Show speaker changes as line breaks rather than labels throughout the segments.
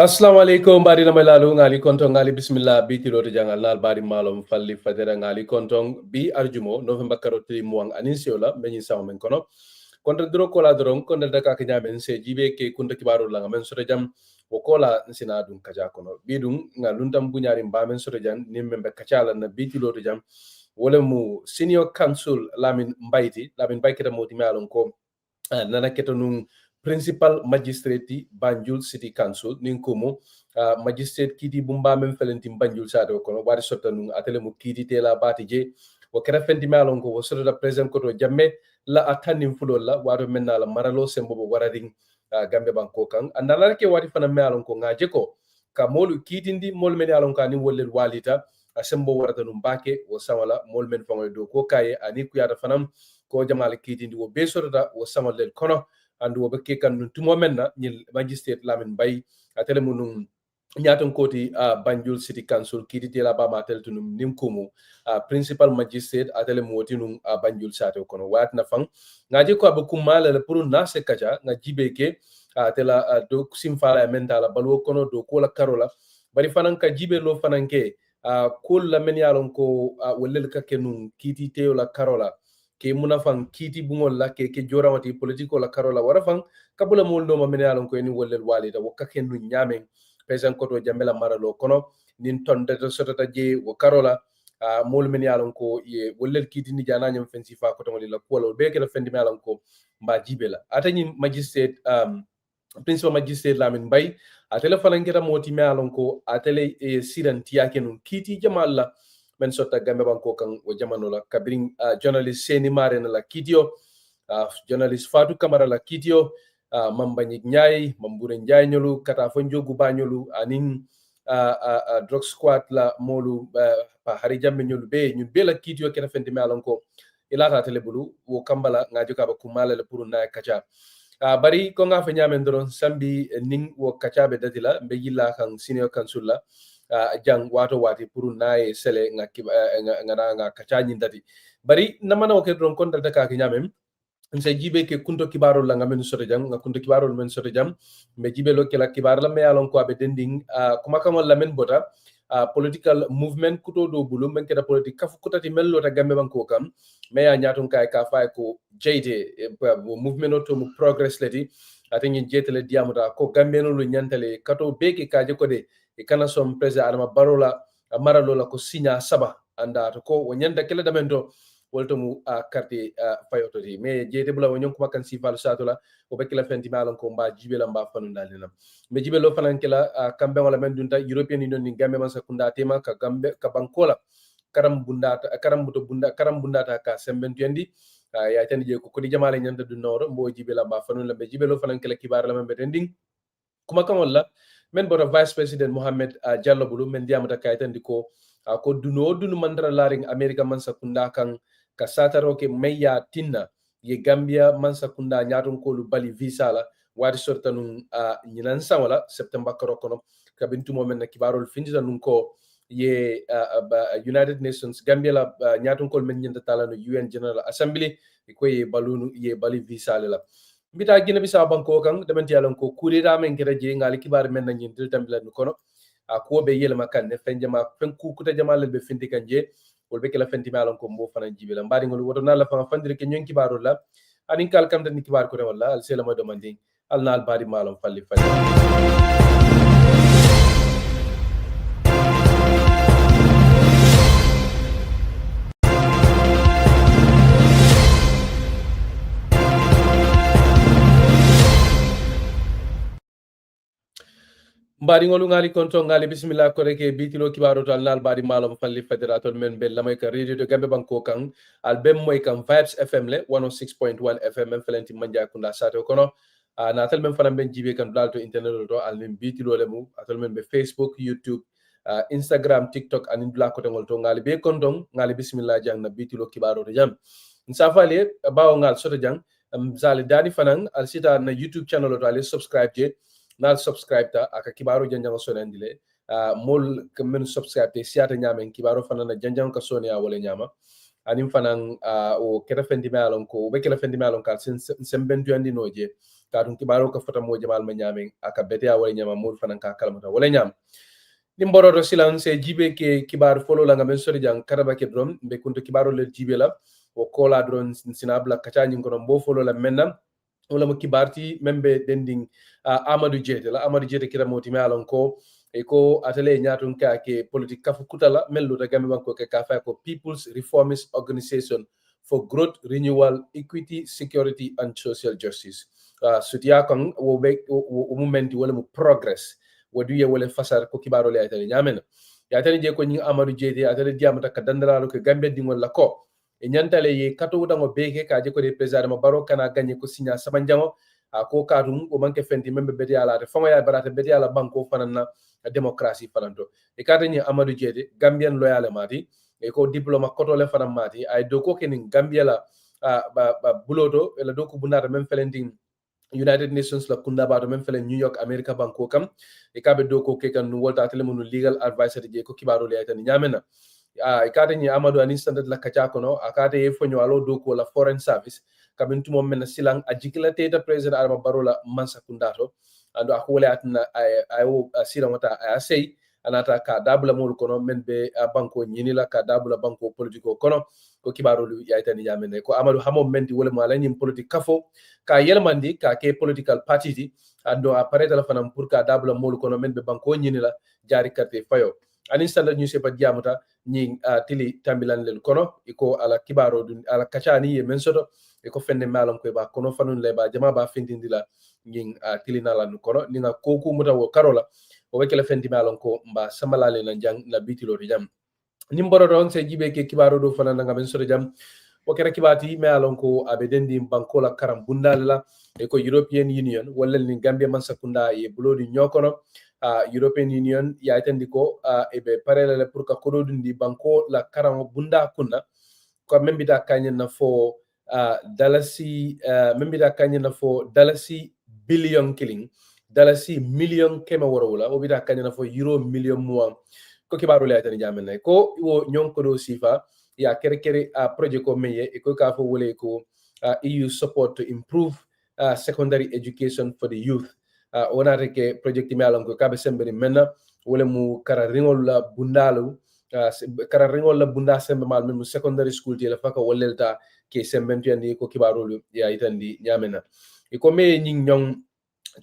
Assalamu alaikum bari na malalu ngali kontong ngali bismillah bitilo to jangal nal bari malom falli fadera ngali kontong bi arjumo november karoti muang aninsiola menyi sama men kono kontra dro kola dron kontra daka kanya men se jibe ke kunta kibaru langa men sore jam o kola nsina dum kaja kono bidum ngaluntam bunyari mbamen sore jan nimmbe kachala na bitilo to jam wala mu senior counsel Lamin Mbaye kita moti malon ko nana ketonung Principal Magistrate Banjul City Council ninkumu magistrate kiti bumba men felenti Banjul sado kono wari sotta nun atele mu kiti tela batije o kera fendi malon ko soto da president ko to jamme la atanim fulol la waro menna la maralo sembo warading Gambia banko kan andala ke wari fana malon ko ngaje ko ka molu kitindi mol men alon ka ni wollel walita sembo warata num bake o sawala mol men fango do ko kaye ani ku yata fanam ko jamal kitindi wo be soto o samal kono andu wo bekke kan tumo menna nyil magistrate Lamin Mbaye atele munum nyaton koti Banjul City Council kiti tela ba matel tunum nimkumu principal magistrate atele motinum Banjul sato kono wat na fang ngaje ko abukuma la puru na se kaja nga jibeke tela do simfala mentala balwo kono do kola karola bari fanan ka jibe lo fananke kol la men yalon ko wolel ka kenum kiti teola karola ke munafang kiti bungol la ke jorawati politiko la karola warafang kabula mol no ma menalon ko ni wollel walida wakka ken nu nyamen pesan koto jambela maralo kono nin tonde to sotata je wo karola mol menalon ko ye wollel kiti ni jana nyam fensi fa koto wala ko be ke la fendi menalon ko mba jibela atani magistrate principal magistrate Lamin Mbaye atele falangeta moti menalon ko atele sidan tiyake nun kiti jamalla men sotta Gambia banko kan o jamano la kabring journalist Sainey Marenah la kidio journalist Fatou Camara la kidio Mambagnik Nyai Mambure Njay nyolu kata fonjo gubanyolu anin drug squad la molu pa hari jamme nyolu be ñu be la kidio kena fendi malon ko ilata telebulu wo kambala ngajo ka ba kumala le puru na kacha bari ko nga fa nyamen doron sambi ning wo kacha be dadila be yilla kan senior council la jang wato wati puru nae sele nga kacha nyindati bari namana o kedron kon dalta ka nyamem nse jibe ke kunto kibaro la ngamen soto jam nga kunto kibaro men soto jam me jibe lo ke la kibar la me alon ko abe dending kuma kamol la men bota political movement kuto do bulu men keda politique kafu kutati mello ta gambe banko kam me ya nyaton kay ka fay ko jeyde movement o to mu progress leti atengi jetele diamuta ko gambe no lu nyantale kato beke kaje ko de e kana som president adama barola maralo la ko signa saba anda to ko wonyanda kala damento wolto mu carte fayototi mais jeyde bula wonyon ko makan sifal satula o bekila fenti malon ko mba jibela mba fanu dalenam me jibelo fanan kala kambe wala men dunta European Union ni gambe man sakunda tema ka gambe ka bankola karam bunda ta ka sembentendi ya tan je ko di jamale nyanda du noro mbo jibela mba fanu la be jibelo fanan kala kibar la men betending kuma kan wala men boro vice president Mohamed Diallo bulu men diamata kaytan diko ko dunu mandara laring America man sakunda kan ka sataro ke meya tinna ye Gambia man sakunda nyaton ko lu bali visa la wadi sorta nun nyinan wala september karokono kabintu momen na kibarol findita nun ko ye United Nations Gambia la nyaton ko men nyanta tala no UN General Assembly ko ye balunu ye bali visa la mbita gina bisa banko kan dementi yalon ko kurira men kera je ngali kibar men na nyintil tambila no kono ko be yele makan ne fenjama fen ku kuta jamal be finti kanje wol be kala fenti malon ko mbo fana jibila mbari ngol wodo nala fa fandire ke nyon kibaru la anin kal kam tan kibar ko wala al sela mo demandi al nal bari malon falli mbari ngolu ngali konto ngali bismillah ko reke bitilo kibaro to alnal bari malom falli federator men be lamay ka radio de Gambe banko kan albem moy kan Vibes FM le 106.1 FM men felenti manja kunda sato kono na tel men fanam ben jibe kan dalto internet to almen bitilo le mu atel men be Facebook YouTube Instagram TikTok anin dula ko tengol to ngali be konton ngali bismillah jang na bitilo kibaro to jam nsafale bawo ngal soto jang zali dani fanan al sita na YouTube channel to ale subscribe je nal subscribe ta aka kibaro janjang sonandile mol kemen subscribe te siata nyamen kibaro fanana janjang ka sonia wala nyama anim fanan o kera fendi malon ko be kera fendi malon kal sen sembentu andi noje kadum kibaro ka fota mo jamal ma nyame aka betea wala nyama mul fanan ka kalmata wala nyam nimboro do silence jibe ke kibar folo la ngamen sori jang karaba ke drom be kunto kibaro le jibe la o kola dron sinabla kacani ngono mbo folo la menna wala mo kibarti membe dending Amadou Jete la Amadou Jete kira moti me alon ko e ko atele nyatun ka ke politique kafu kutala mellu da gambe banko ke ka fa ko People's Reformist Organization for Growth, Renewal, Equity, Security and Social Justice. Sutia kan wo be wo momenti wala mo progress wadu ye wala fasar ko kibaro le atele nyamen ya tani je ko nyi Amadou Jete atele diamata ka dandalalo ke gambe dingol la ko e nyantale ye kato wudango beke ka je ko de président ma baro kana gagné ko signa sabanjango ko kadum o manke fenti membe beti ala de fama ya barata beti ala banko fanana démocratie fananto e kata ni Amadou Jete Gambian loyal mati e ko diploma koto le fanam mati ay do ko kenin Gambia la buloto ela do ko bunata mem felenting United Nations la kunda bato mem felen New York America banko kam e kabe do ko ke kan wolta tele mun legal advisor je ko kibaro le aytani nyamena ikate ni Amadou an instant la kacha kono akate e fonyo alo do ko la foreign service kabin tumo men silang ajikila teta president Adama Barola mansa kundato ando akole atna ayo sira mata asay anata ka dabula mol kono men be banko nyinila ka dabula banko politiko kono ko kibaro lu yaitani nyamene ko Amadou hamo mendi wala mo alani politique kafo ka yelmandi ka ke political party di ando apareta la fanam pour ka dabula mol kono men be banko nyinila jari karte fayo anin sala newspaper diamuta ñing tili tambilan len kono iko ala kibaro dun ala kachani ye men soto iko fende malam ko ba kono fanun le ba jama ba findindila ñing tili nala nu kono ninga koku muta wo karola o wekela fendi malam ko mba samalale na jang na bitilo jam nimboro don se jibe ke kibaro do fanana nga men soto jam o kera kibati me alon ko abe dendi bankola karam bundala e ko European Union wala ni Gambia man sakunda ye bulodi nyokono European Union ya itendi ko ebe parele pour ka kododundi banko la karam bunda kunna ko membita kanya na fo dalasi membita kanya na fo dalasi billion killing dalasi million kema wala o bita kanya na fo euro million mo ko kibaro le atani jamen ko wo nyon ko do sifa ya kere project ko meye e ko ka fo wole ko EU support to improve secondary education for the youth onate ke project mi alon ko kabe sembere menna wole mu kara ringol la bundalu kara ringol la bunda sembe mal mu secondary school ti la faka wolelta ke sembentu andi ko kibaro ya itandi nyamena e ko me nying nyong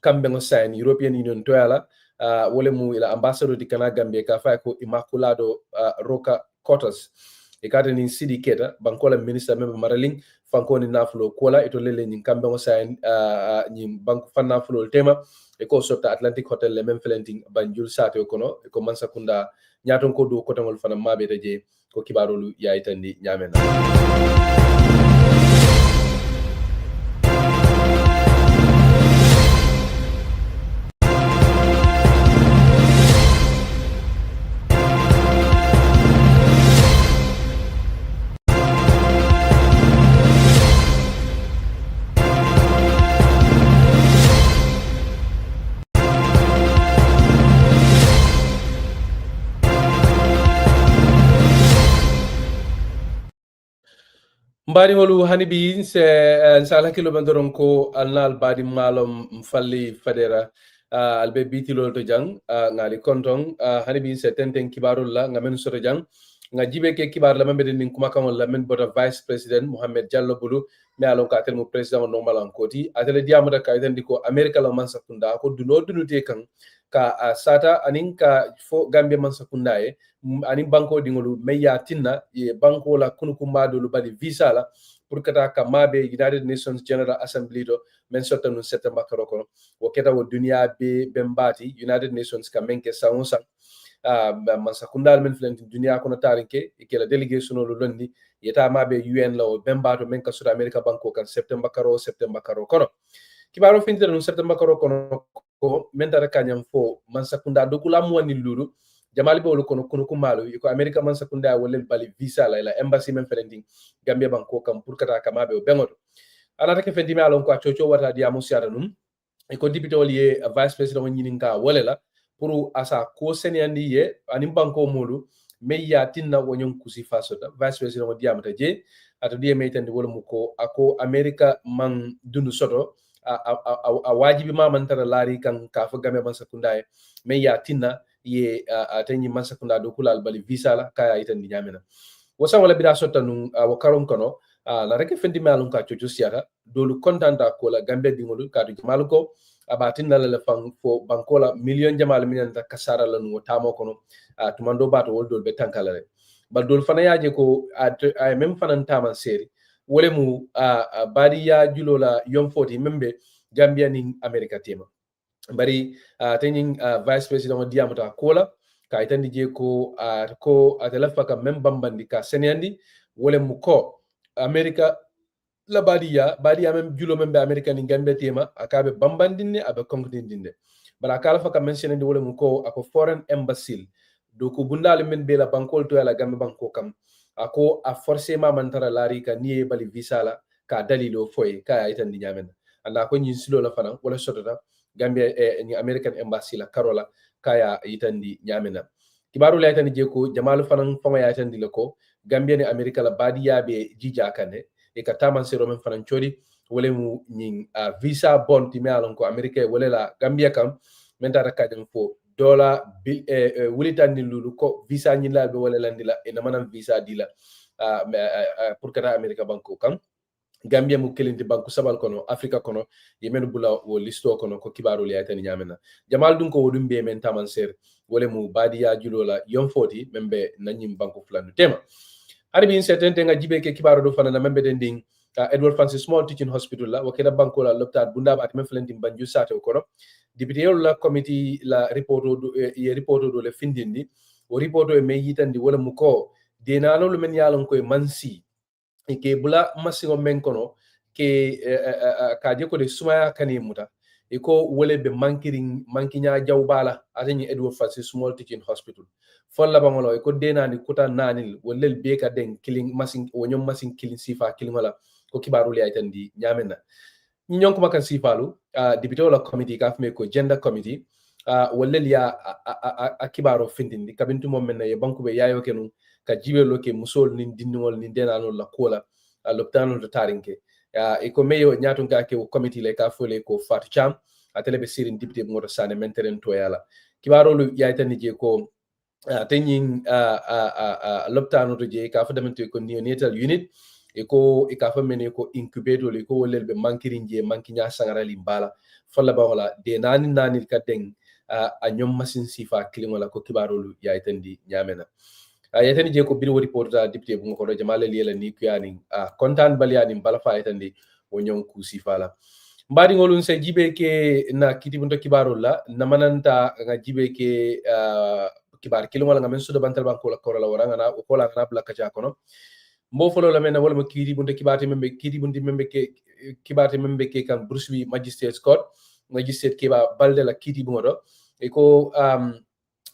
kambe ngo sign European Union to yala wole mu ila ambassador di kana Gambia ka fa ko Immaculado Roca Quarters e kata ni sidi keta bankola minister membe maraling fankoni nafulo kola ito lele nyin kambe ngo sign nyin bank fanna fulo tema e ko sota Atlantic Hotel le mem felenting Banjul sate kono e ko mansa kunda nyaton ko do ko tangol fana mabe daje ko kibarolu ya itandi nyamena mbari holu hani bi se sala kilo bandoron ko alnal badi malom falli fadera albe bitilo to jang ngali kontong hani bi se tenten kibarul la ngamen soto jang nga jibe ke kibar la mambe nin kuma kamon la men bota vice president Mohamed Diallo Bulu me alon ka tel mo president normal an koti atele diamata ka iten diko America la man sakunda ko duno dunute kan ka sata anin ka fo Gambia man sakunda e anin banko dingolu meya tinna ye banko la kunukumba do lu badi visa la pour kata ka mabe United Nations General Assembly do men sotta no september karoko wo keta wo dunia be bembati United Nations ka menke saunsa man sakundal men flenti dunia kono tarinke e kela delegation lo londi yeta mabe UN la o bembato men ka South America banko kan september karo kono kibaro fintere no september karo kono ko mentara kanyam fo man sakunda do kula mo ni lulu jamali be wolo kono ko malo ko America man sakunda wolel bali visa la embassy men felending Gambia banko kam pour kata kamabe o bengodo ala take fendi me alon ko chocho wata di amusiara num e ko député woli vice president nyininga wolela pour asa ko seniandi ye anim banko modu me ya tinna wonyon kusi fasota vice president diamata je ato die me tande wol mu ko ako America man dundu soto a wajibi ma mantara lari kan ka fa game man sakunda me ya tinna ye atanyi man sakunda do kulal bali visa la kaya itandi nyamena wasa wala bida sotta nun wakaron kono la reke fendi malum ka chocho siata dolu kontanta ko la Gambia dingolu ka do jamal ko abatin la le fang fo bankola million jamal minen ta kasara la no tamo kono tumando bato wol dol be tankala re bal dol fana yaje ko ay même fanan taman seri wole mu badi ya julola yom foti membe Gambia ning America tema bari tanin vice president diamuta kola ka itandi je ko ko atalafa ka même bambandi ka senyandi wole mu ko America la badiya même julo membe America ning Gambia tema akabe bambandinne abe konkotindinde bara kala fa ka mentionandi wole mu ko ako foreign embassy do ko bundal men be la bankol to la Gambia banko kam ako a forcément mantara lari ka niye bali visa la ka dalilo foy ka itandi nyamen anda ko nyin silo la fana wala sotota Gambia ni American embassy la karola kaya itandi nyamena kibaru la itandi je ko jamalu fanan fama ya itandi lako Gambia ni America la badiya be jija kane e ka taman sero men fanan chori wala mu nyin visa bond ti me alon ko America wala la Gambia kam menta rakadem fo dola bil wulitandi lulu ko visa nyila be wala landila e namana visa dila pour kata America banko kam Gambia mu kelinti banku sabal kono Africa kono yemen bula wo listo kono ko kibaru li aytani nyamena jamal dun ko wodum be men taman ser wole mu badiya julola yom foti membe nanyim banku flanu tema harbi certain tenga jibe ke kibaru do fana membe den ding Edward Francis Small Teaching Hospital la wakeda banko la loptat bunda bat men flenti banju sate kono député la committee la reporto do le findindi o reporto e me yitandi wala mu ko de nano lu men yalon koy mansi ke bula masingo men kono ke kaje ko de sumaya kani muta e ko wole be mankinya jawbala atani Edward Francis Small Teaching Hospital folla bangolo e ko denani kuta nanil wolel be ka den killing masin wonyom masin killing sifa killing wala ko kibaru li aytandi nyamena ñon ko makan sifalu député la committee ka fme ko gender committee wolel ya a kibaro findindi kabintu mom men e banku be yayo kenu ka jibelo ke musol nin dinnol nin denanol la kola loptanol to tarinke e ko meyo nyaaton ka ke committee le ka fole ko Fatou Cham atele be sirin député mo sane menteren to yala kibarolu yaytani je ko tenin loptanol to je ka fa demente ko neonatal unit e ko e ka fa mene ko incubator le ko wolel be mankirin je mankinya sangarali mbala falla ba wala de nani ka den a ñom masin sifa kilimola ko kibarolu yaytandi nyamena yatani je ko biro reporta député bu ko do jamale lela ni kuyani kontan baliani bala fa yatandi o ñon ku sifala mbadi ngolun se jibe ke na kiti bunto kibarol la namananta nga jibe ke kibar kilimo la ngamen sudo bantal banko la korola waranga na ko la na bla kacha kono mbo folo la men wala mo kiti bunto kibati membe kiti bunti membe ke kibati membe ke kan Bruce Magistrate Court magistrate ke ba balde la kiti bu do e ko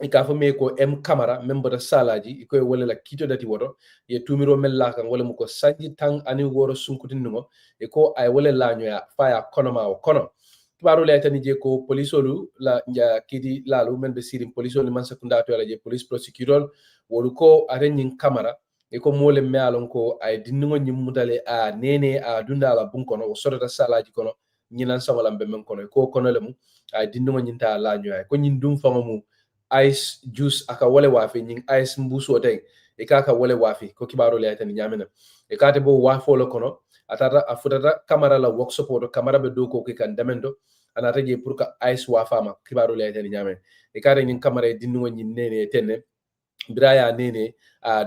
ika fo me ko Camara member salaji iko wala la kito dati woto ye tumiro mella kan wala mu ko sanji tang ani woro sunkutin nugo e ko ay wala la nyoya faya kono ma o kono tibaro le tani je ko polisolu la nja kidi lalu men be sirim polisolu man sekunda to la je police prosecutor wolu ko arenyin Camara e ko mole me alon ko ay dinnugo nyimudale a nene a dunda la bun kono o sodata salaji kono nyinan sawala be men kono ko kono le mu ay dinnugo nyinta la nyoya ko nyin dum fama mu ice juice aka wale wafi nying ice mbuso tay e kaka wale wafi ko kibaro le tan nyamena e kate bo wafo lo kono atata afutata Camara la workshop do Camara be do ko ke kan damendo anata je pour ka ice wafama kibaro le tan nyamena e kate nying Camara dinno nyin nene tenne braya nene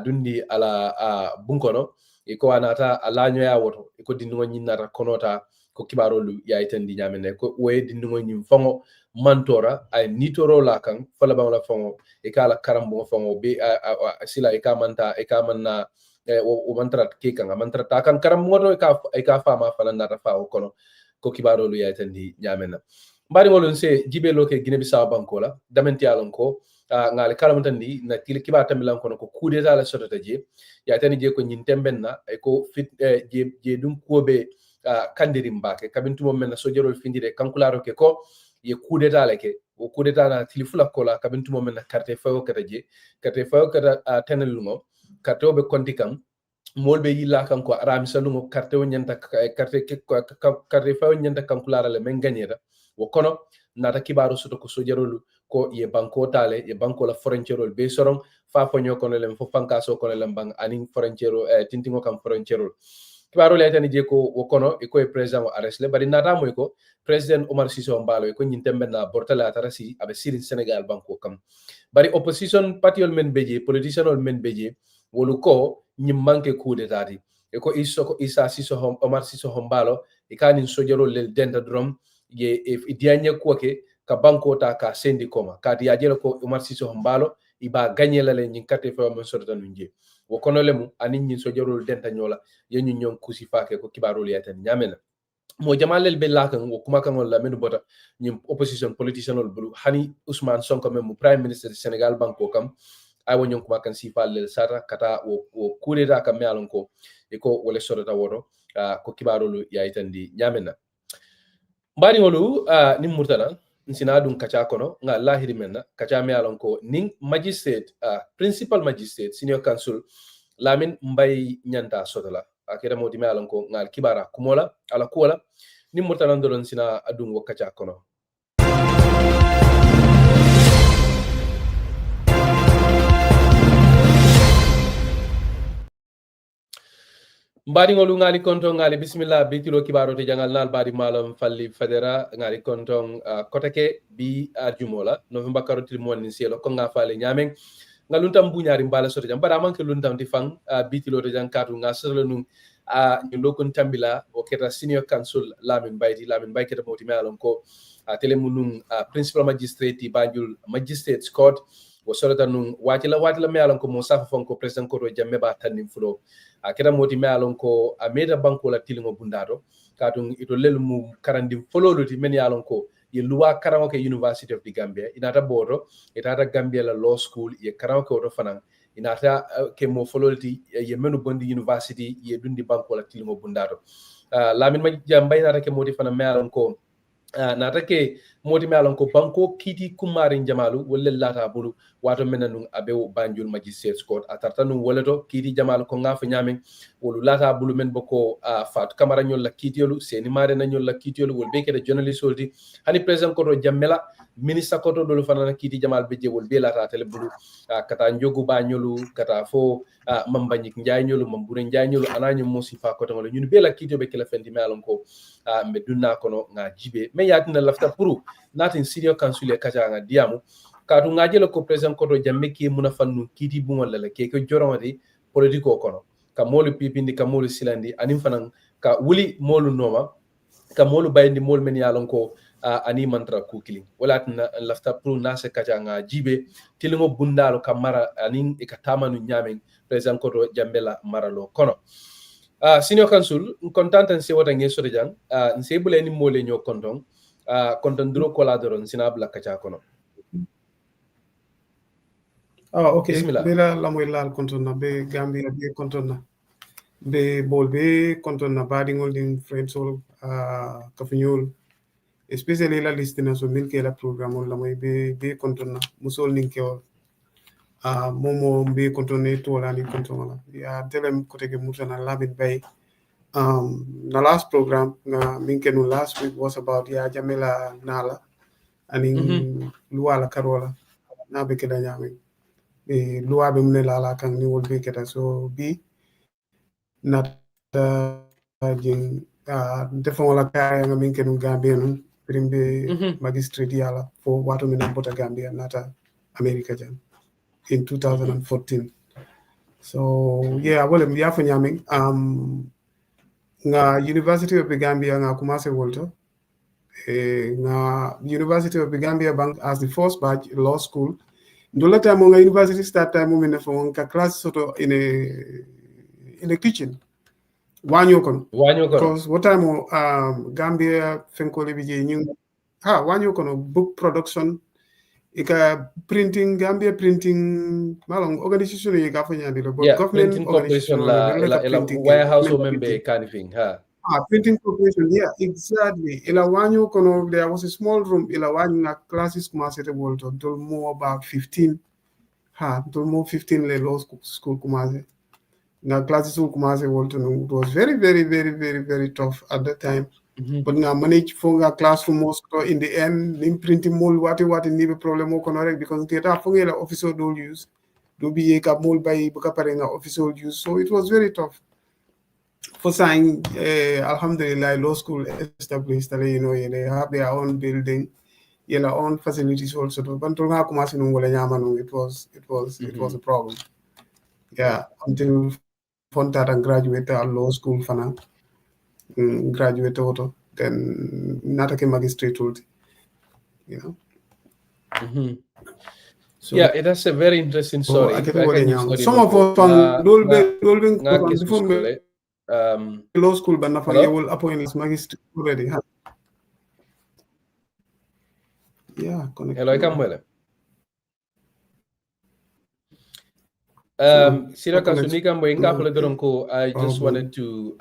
dundi ala bunkono e ko anata ala nyoya woto e ko dinno nyin nata konota ko kibaro lu yaytandi nyamena ko woye dinno nyin fango mantora ay nitoro la kan fala ba la fongo e kala karambo fongo be sila e ka manta e ka manna o mantra ke kan mantra ta kan karambo do e ka fama fala na rafa o kono ko kibaro lu yaytandi nyamena mbari wolon se jibelo ke Guinea Bissau banko la damenti alon ko ngali kala mantandi na kili kiba tamilan kono ko coup d'état la sotata je yaytani je ko nyin tembenna e ko fit je dum ko be kandirim bake kabintumo men sojerol findire kankularo ke ko ye coup d'état leke o coup d'état na tilifula kola kabintumo men carte fayo kata je carte fayo kata tenelungo carte obe konti kam molbe yilla kanko arami salungo carte o nyanta carte fa nyanta kankulara le men gagnera wo kono nata kibaro soto ko sojarolu ko ye banko tale ye banko la frontière be soron fa fonyo kono len fo fankaso kono len bang anin frontière tintingo kam frontière kibaro le tani je ko wo kono e ko e president o arrest le bari nata moy ko president Omar Sissoco Embalo ko nyintembe na bortala tarasi abe sirin Senegal banko kam bari opposition party men beje politician men beje wolu ko ñim manke coup d'état di e ko isa Sissoco Omar Sissoco Embalo e kanin sojaro lel denda drum ye e dianya ko ke ka banko ta ka sendi koma ka di ajelo ko Omar Sissoco Embalo iba gagner la len kate fa mo sorta nunje wo kono lemu anin ñin sojaro denta ñola ye ñu ñon kusi faake ko kibarol yaten ñamena mo jamalel be lakan wo kuma kan wala men bota ñim opposition politician ol bulu hani Ousmane Sonko mem prime minister du Senegal banko kam ay wonyon kuma kan sifal sara kata o kureta kam me alon ko e ko wala sorata wodo ko kibarolu yaytandi ñamena mbani wolu nim murtala nsina dum kacha kono nga lahiri menna kacha me alon ko ning magistrate principal magistrate senior counsel Lamin Mbaye nyanta sotala akira modi me alon ko ngal kibara kumola ala kuola nim murtala ndolon sina adum wo kacha kono mbadi ngolu ngali konton ngali bismillah bitilo kibaro te jangal nal badi malam falli fadera ngali konton kotake bi arjumola november karoti mon ni selo ko nga fale nyamen ngaluntam buñari mbala soto jam bada manke luntam ti fang bitilo te jang katu nga solo nun ñu lokon tambila o keta senior counsel Lamin Mbaye keta moti melon ko tele munun principal magistrate ti Banjul magistrate court wo solata nun watila melon ko mo safa fon ko president ko jamme ba tanim fulo keta moti melon ko meda banko la tilingo bundado katu ito lelu mu karandi fololo ti men yalon ko ye luwa karaoke University of the Gambia inata bodo itata Gambia la law school ye karaoke oto fanan inata ke mo fololti ye menu bondi university ye dundi banko la tilimo bundado Lamin Mbaye nata ke modi fanan mealon ko nata ke modi mealon ko banko kiti kumarin jamalu wolle lata bulu wato menanun abew Banjul Magistrates Court atarta nun woleto kiti jamalu ko ngafa nyamen wolu lata bulu men boko Fatou Camara ñol la kitiyolu Sainey Marenah ñol la kitiyolu wol be kede journalist wolti hani president ko jammela ministre ko to dolu fanana kiti jamal be jewol be lata tele bulu kata njogu ba ñolu kata fo mambanyik njaay ñolu mambure njaay ñolu ananyu mosi fa ko to ngol ñun be la kitiyo be kala fendi melon ko me dunna kono nga jibe me yatina lafta puru natin senior counsel kata nga diamu katu ngajelo ko president ko to jamme ki muna fannu kiti bungol la ke ko joronati politiko kono ka molu pipindi ka molu silandi anim fanan ka wuli molu noma ka molu bayndi mol men yalon ko ani mantra kukili wala tan lafta pro nase kaja nga jibe tilingo bundalo ka mara anin e ka tamanu nyamen president ko to jambela maralo kono senior counsel kontantan se wata ngeso de jang nse bule ni mole nyo konton konton duro ko la doron sinabla kaja kono
okay bela lamoy lal kontona be Gambia be kontona be bol be kontona badingol din friendsol kafunyol especially la listina so milke la programme la moy be kontona musol ninkeo momo be kontone to la ni kontona ya telem ko tege mutana Lamin Mbaye the last program na minke no last week was about Yahya Jammeh nala ani luala karola na be keda nyame luwa be mun la kan ni wol be keta so bi nata jing defon wala kaya nga minke no Gambia nun primbe magistrate yala for watu mina bota Gambia nata America jam in 2014 so yeah wala mi yafa nyaming nga University of the Gambia nga kumase wolto nga University of the Gambia bank as the first batch law school ndola time nga university start time mo fo ka class soto in a kitchen wanyo kono because what time Gambia fenkole bije nyu wanyo kono book production ika printing Gambia printing malong organization yi ka fa nyandi lo government organization
la warehouse member kanifing
printing corporation exactly ila wanyo kono there was a small room ila wanyo na classes commencé te wolto to more about 15 to more 15 le law school commencé Now classes will come as a it was very, very, very, very, very tough at that time. But now manage for a class for most in the end, in printing mold what need a problem because get a officer don't use. Do be a mold by officer use. So it was very tough. For saying alhamdulillah law school established, they have their own building, own facilities also. But it was a problem. Yeah, until Fontat and graduate law school fana. Graduate auto, then not a magistrate would,
So, yeah, it has a very interesting story.
Some of us law school, but not you will appoint as magistrate already. Yeah, connect.
Hello, Kamwele. Siraka Sunika Mwenga I just wanted to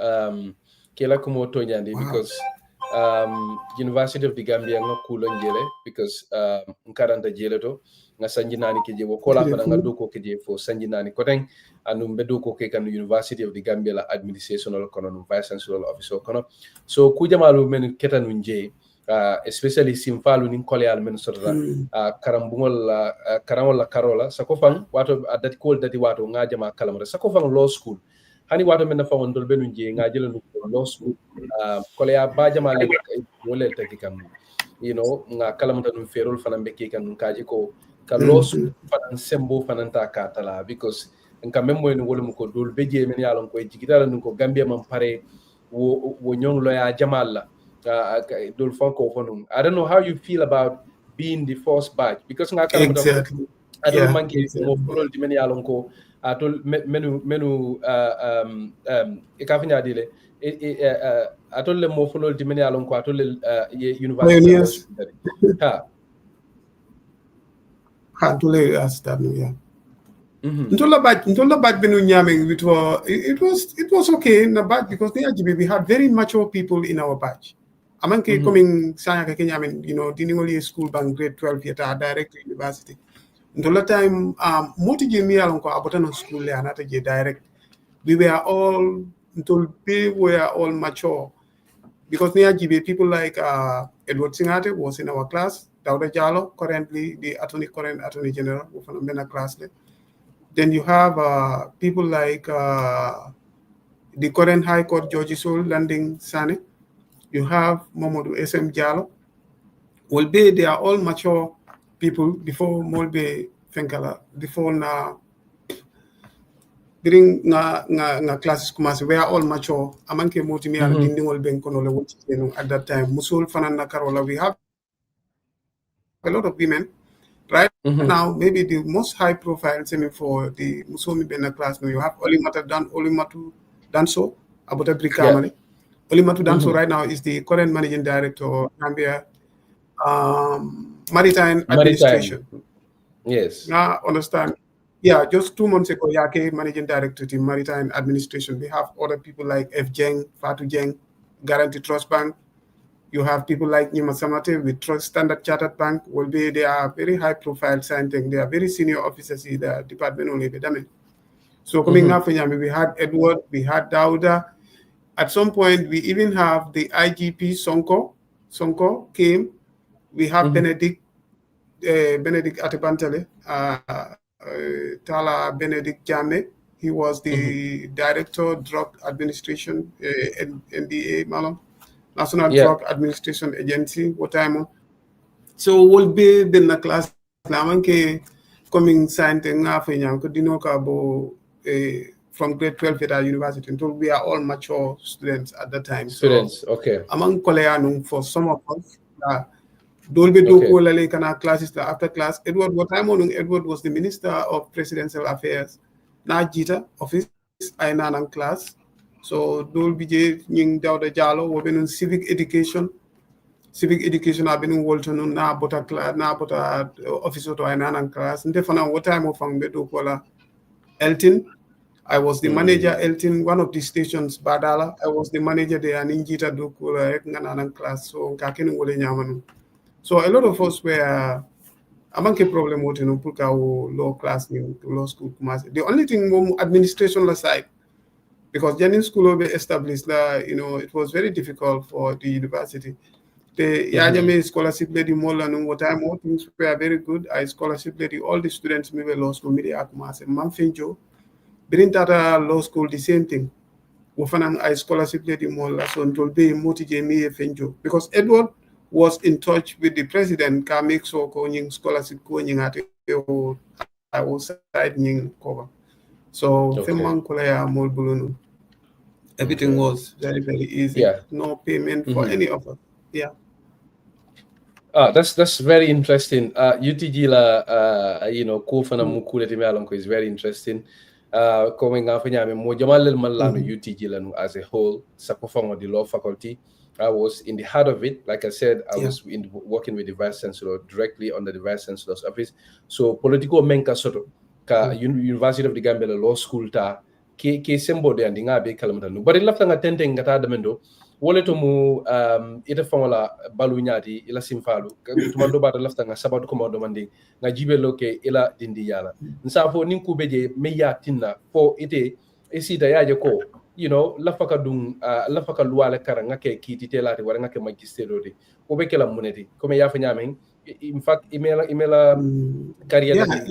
Kela Kumoto Nyandi because University of the Gambia nga kulo njele because nkaranta jele to nga sanjinani keje wokola fana nga doko keje fo sanjinani koteng anu mbedo ko ke kan University of the Gambia la administrational kono vice chancellor officer kono so kujamalu men ketanu nje especially simfalu nin koleal men sodra karambungol karamol la karola sakofang wato adati kol dati wato nga jama kalamara sakofang law school hani wato men fa wondol benu nje nga jelo law school kolea ba jama le wole taki kam nga kalamata dum ferol fanan be ke kan kaji ko ka law school fanan sembo fanan ta katala because nka memmo en wolu ko dol beje men yalon ko jigitala nun ko Gambia man pare wo nyong loya jamalla dol fonko fonum. I don't know how you feel about being the first batch because nga kalamata I don't manke mo folol di men yalon ko atol menu e ka fina dile atol le mo folol di men yalon ko atol le university
too late as that yeah. Ntola bad benu nyaming it was okay in the batch because we had very mature people in our batch. Amanke coming sanya ka kenyamin diningoli school bang grade 12 yeta direct to university. Ntola time moti jimi alon ko abotana school le anata je direct. We were all mature because people like Edward Singate was in our class. Dauda Jallo, currently the current attorney general of an class. Then you have people like the current High Court Judge Sol Landing Sane. You have Momodu SM Jallo. They are all mature people before Molbe Fenkala, before na during na classes kumasi, we are all mature. Amanke motimi ala dindingol ben kono le at that time. Musul fanana Karola, we have a lot of women. Right now, maybe the most high profile for the Musomi Bena class, you have Olimatu Danso, Abota Brikamale. Olimatu Danso right now is the current managing director of Gambia Maritime Administration.
Yes.
Now, understand. Yeah, just 2 months ago, Yake managing director to Maritime Administration. We have other people like F. Jeng, Fatou Jeng, Guarantee Trust Bank. You have people like Nima Samate with Standard Chartered Bank. They are very high profile scientists. They are very senior officers in the department only. So coming after Yami, we had Edward, we had Dauda. At some point, we even have the IGP Sonko. Sonko came. We have Benedict Atebantale, Tala Benedict Jammeh. He was the director drug administration, NDA Malam. National Drug Administration Agency, what time? So we'll be in the class. Namanke coming science from grade 12 at our university until we are all mature students at that time.
Students, okay.
Among Koleanum for some of us, Dolbe Doko Kana classes after class. Edward, what time on Edward was the Minister of Presidential Affairs. Najita office, Ainanang class. So dol bije nying Dauda Jallo wo benun civic education have been Walton na bota officer to an class and defana what time of bedo kola Elton. I was the manager Elton, one of the stations Badala. I was the manager there and Injita do kola ngananan class so kakenu wole nyamanu. So a lot of us were amanke problem what pulka law class in law school. The only thing administration aside because Janin School be established, it was very difficult for the university. The Yahya Jammeh scholarship lady Mola what time all things were very good. I scholarship lady all the students me law school media akumase Manfinjo. Bring that law school the same thing. Wofanang I scholarship lady Mola so until be motije me fenjo. Because Edward was in touch with the president can make so going scholarship going at I was side cover. So Femman Kolaya Mol Bulunu. Everything was very, very easy.
Yeah.
No payment for any of it. Yeah.
That's very interesting. UTG la kufana mukule timi alonko is very interesting. Coming up nyame mo jamal malano UTG la as a whole sakofang the law faculty. I was in the heart of it. Like I said, I was working with the Vice Chancellor directly under the Vice Chancellor's office. So political menka soto ka University of the Gambia Law School ta ke sembo de andinga be kalamata no. But it left nga tente ngata damendo. Wole to mu ita fangola balu nyati ila simfalu tumando bata lafta nga sabatu ko mawdo mandi nga jibe loke ila dindi yala nsafo ninku beje me ya tinna fo ite esita yaje ko lafaka dum lafaka luwala kara nga ke kiti telati wala nga ke magistero de ko be kala muneti ko me yafa nyamen in fact imela career in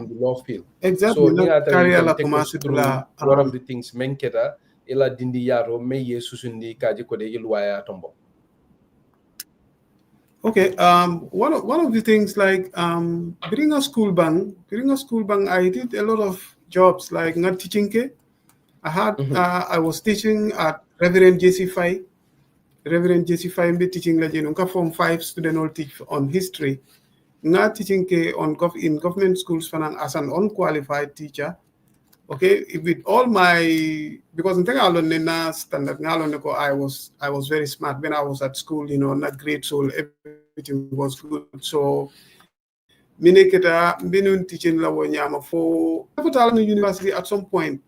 the law field.
Exactly.
So
career la
one of the things menketa ila dindi yaro me yesusundi kaji ko de luwaya tombo.
Okay, one of the things like during a school bang, I did a lot of jobs like not teaching. I was teaching at Reverend JC Fai. Reverend JC Fai be teaching la from 5 students all teach on history. Not teaching in government schools as an unqualified teacher. Okay, with all my because in standard I was very smart when I was at school, not great, so everything was good. So mineketa binun teaching la wonyama for university at some point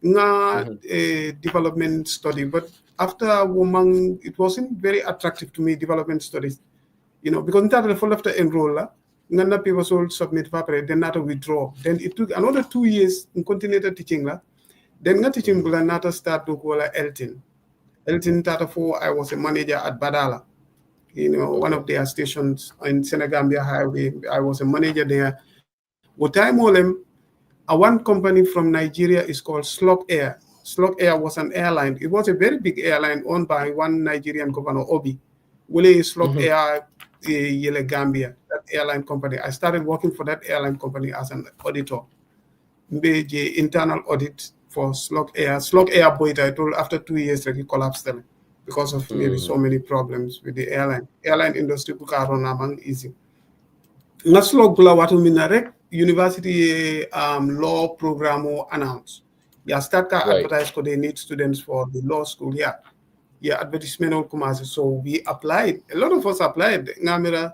a development study, but after woman it wasn't very attractive to me development studies, because after enroll Nana people sold submit paper, then not withdraw. Then it took another 2 years in continued teaching la. Then not teaching bula nata start to call Elton. Elton Tata 4, I was a manager at Badala. One of their stations in Senegambia Highway. I was a manager there. What time one company from Nigeria is called Slok Air. Slok Air was an airline. It was a very big airline owned by one Nigerian governor, Obi. Wule Slok Air Gambia, that airline company. I started working for that airline company as an auditor. The internal audit for Slok Air. Slok Air Boyd, I told after 2 years that he collapsed them because of maybe so many problems with the airline. Airline industry among easy. Naslok Bula Watu Minarek University law program announced. Yeah, start advertise because they need students for the law school. Yeah, advertisement on Kumasi. So we applied. A lot of us applied. Ngamira,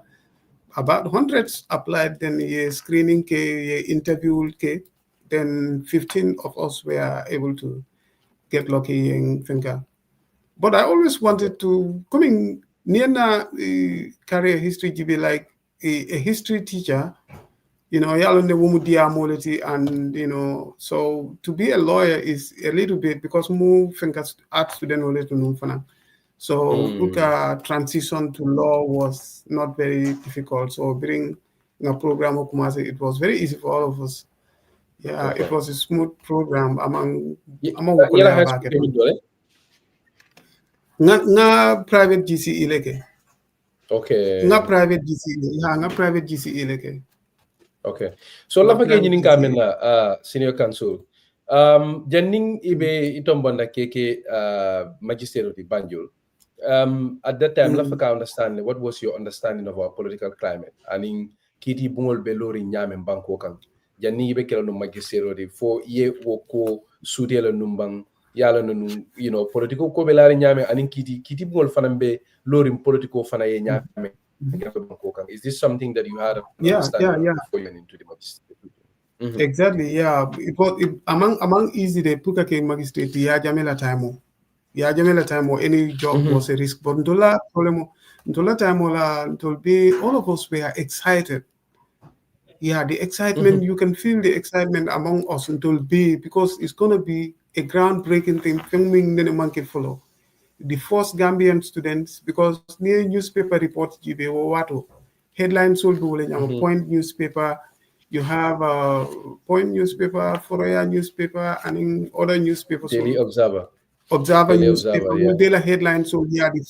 about hundreds applied. Then screening, interview, then 15 of us were able to get lucky in Finka. But I always wanted to coming near career history to be like a history teacher. And so to be a lawyer is a little bit because more art student so transition to law was not very difficult. So bring a program of Kumasi, it was very easy for all of us. Yeah, It was a smooth program among private GCE leke.
Okay.
Private GCE leke.
Okay. So la pake nyini kamena senior counsel. Janning ibe itombonda keke Magistrate of Banjul. At that time, la faka understand what was your understanding of our political climate? Aning kiti bungol belori nyame banko kan. Janning ibe kelo no Magistrate fo ye woko sudela numbang yala no political ko belari nyame aning kiti bungol fanambe lorim political fana ye nyame. Is this something that you had understanding before you went into the magistrate?
Exactly, yeah. It was among easy the puka ke magistrate Yahya Jammeh time or any job was a risk. But ntola time all of us were excited. Yeah, the excitement, you can feel the excitement among us until because it's gonna be a groundbreaking thing, filming the monkey follow. The first Gambian students, because near newspaper reports, headlines will be a point newspaper. You have a point newspaper, Foroya newspaper, and in other newspapers.
Daily Observer.
Observer newspaper. Yeah. Daily headlines. So yeah, the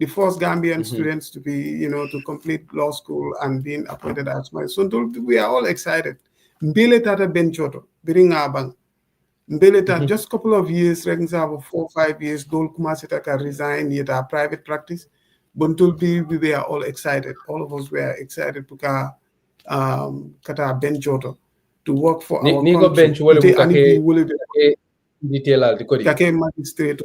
first Gambian students to be, to complete law school and being appointed as my son. We are all excited. Mbele tata benchoto, biring abang. Mbele just couple of years, for example, 4 or 5 years, Dol Kumasita can resign yet our private practice. Buntulbi, we were all excited. All of us were excited because kata benchoto to work for our country. Kake magistrate.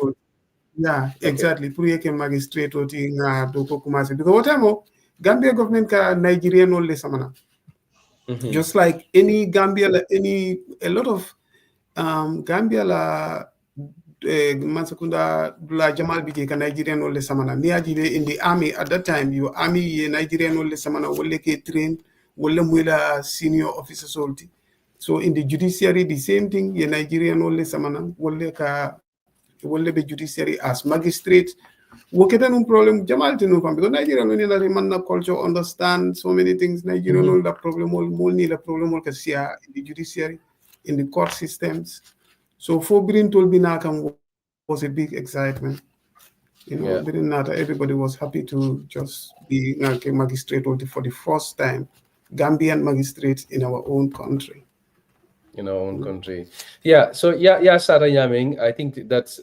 Yeah, exactly. Puriyeke magistrate oti nga doko kumasi. Because what time Gambia government ka Nigerian only samana. Just like any Gambia, a lot of Gambia la Mansakunda la Jamal Bije ka Nigerian only samana. Niajile in the army at that time, your army ye Nigerian only samana wole ke train wole mwela senior officer solti. So in the judiciary, the same thing, ye Nigerian only samana wole be judiciary as magistrate. Woketa no problem Jamal tinu fam because Nigeria no need a culture understand so many things. Nigeria no the problem all need a problem all kasia in the judiciary, in the court systems. So for Birin told Binakam was a big excitement. Everybody was happy to just be a magistrate for the first time, Gambian magistrates in our own country.
In our own country. Yeah, so Sarah Yaming, I think that's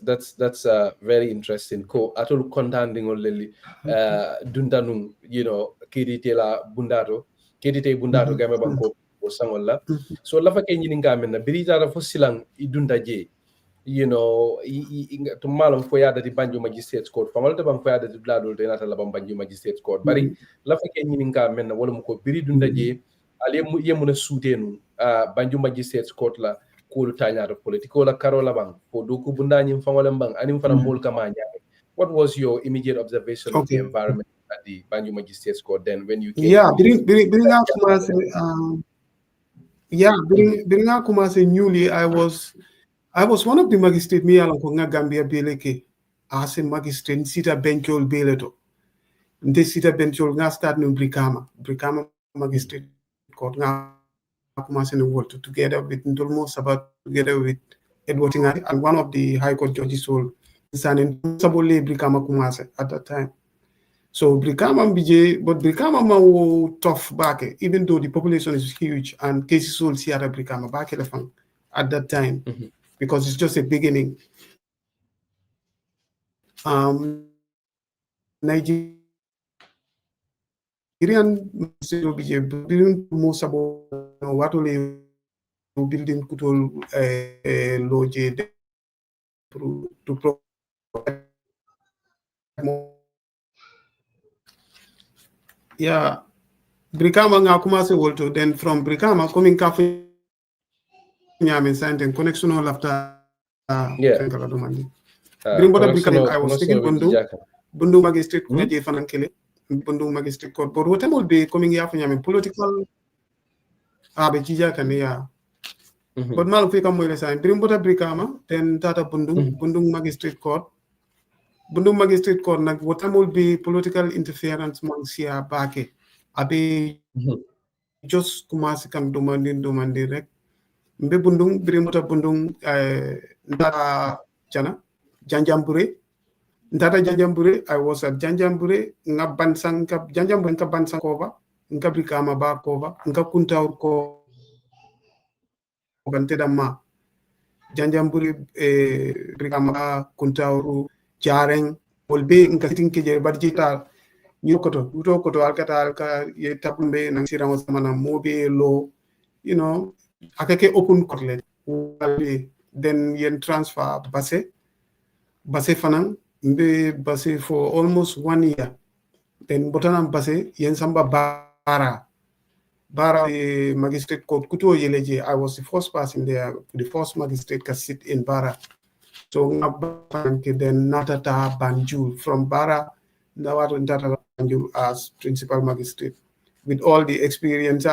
very interesting. Ko atul contanding only dundanung, kirite la bundato game banko o sangola. So lafa ke nyininga menna birita ra fosilang idunda je. To malum fo yada di Banjul Magistrates Court fangol te bang fo yada di bladol te nata la Banjul Magistrates Court bari lafa ke nyininga menna wala mu ko biri dunda je ale yemuna sutenu Banjul Magistrates Court la kulu tanyaro politiko la karola bang po doku bunda nyim fangolem bang anim fana mul kama nyame. What was your immediate observation of the environment at the Banjul Magistrates Court then when you came?
Bring out Kumase newly I was one of the magistrate me along Gambia Beleke as a magistrate sita benchol beleto. Nde sita benchol nga start no Brikama magistrate court nga Kumase in the world together with Ndulmo Sabat together with Edward Tingari and one of the High Court judges who signing Sabole Brikama Kumase at that time. So Brikama BJ, but Brikama ma tough back, even though the population is huge and cases will see at Brikama back at that time. Because it's just a beginning. Nigerian building most about what only building kutol loje to provide. Yeah, Brikama nga kumase wolto. Then from Brikama coming Kafu. Connection all after I was taking Bundu Magistrate Fanankele, Bundu Magistrate Court, but what will be coming here from political but Malufika Moylesan, Brimbota Brikama, then Tata Bundu Magistrate Court. Bundu Magistrate Court, what will be political interference Mansia Bake. Abe just Kumasikan Domandi rek. Mbe bundung birimota bundung ndata jana janjambure ndata janjambure I was at janjambure nga bansang ka janjambure ka bansang kova nga Brikama ba kova nga kuntaur ko bante dama janjambure Brikama kuntauru jareng wolbe nga tinke je badjita nyukoto uto alkata alka ye tapumbe nang siramo samana mobe lo akake open court then yen transfer base fanang mbe base for almost 1 year then botanam base yen samba bara magistrate court kuto yeleje. I was the first person there, the first magistrate can sit in bara. So then Natata Banjul from bara Natata Banjul as principal magistrate. With all the experience,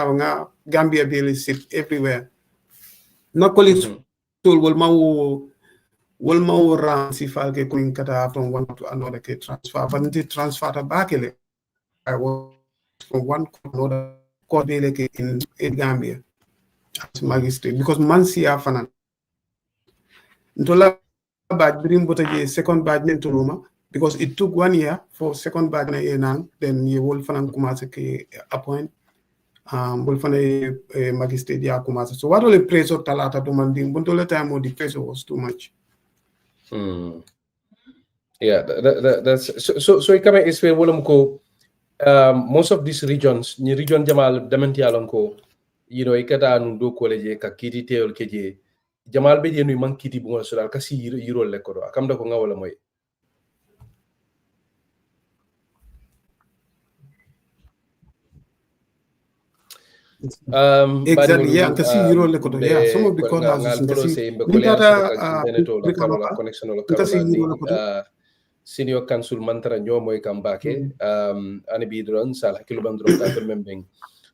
Gambia Bill sit everywhere. No colleagues wol ma ran si falke ko kata from one to another ke transfer but the transfer ta bakele I was from one court to another court in Gambia as magistrate because man si afana ntola badge bring botaje second badge nento Roma because it took 1 year for second badge na enang then ye wol fanan commence ke appoint wol fanan magistrate ya commence so what all the pressure talata to man ding buntola time the pressure was too much.
Yeah, that's so ikame iswe wolum ko most of these regions ni region jamal damenti alon ko ikata nu do college ka kiti teol keje jamal be jenu man kiti bu ngol sodal kasi yiro le ko do akam da ko ngawala moy
exactly yeah kasi yiro le ko do yeah some of the courthouses kasi
connection lo karola senior council mantara nyomoy kambake ani bidron sal hakilu bandron ta membeng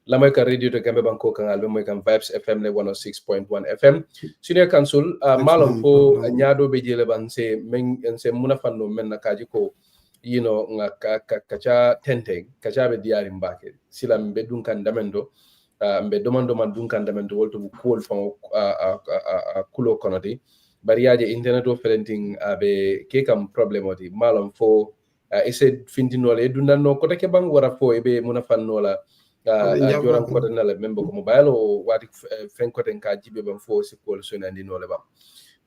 lamoy ka radio to gambe banko kan albe moy kan vibes fm le 106.1 fm senior council malom po nyaado be jele ban se men se munafanno men nakaji ko nga kacha tenteng kacha be diari mbake silam be dun kan damendo mbe domando man dun kan damendo wolto bu kol fon kulo konoti bariyaje internet o felenting abe ke kam problem oti malom fo ese findinole dunanno ko take bang wara fo ebe munafannola joran ko nala membo ko mobile o wati fen ko ten ka jibe bam fo si kol sonandi nole bam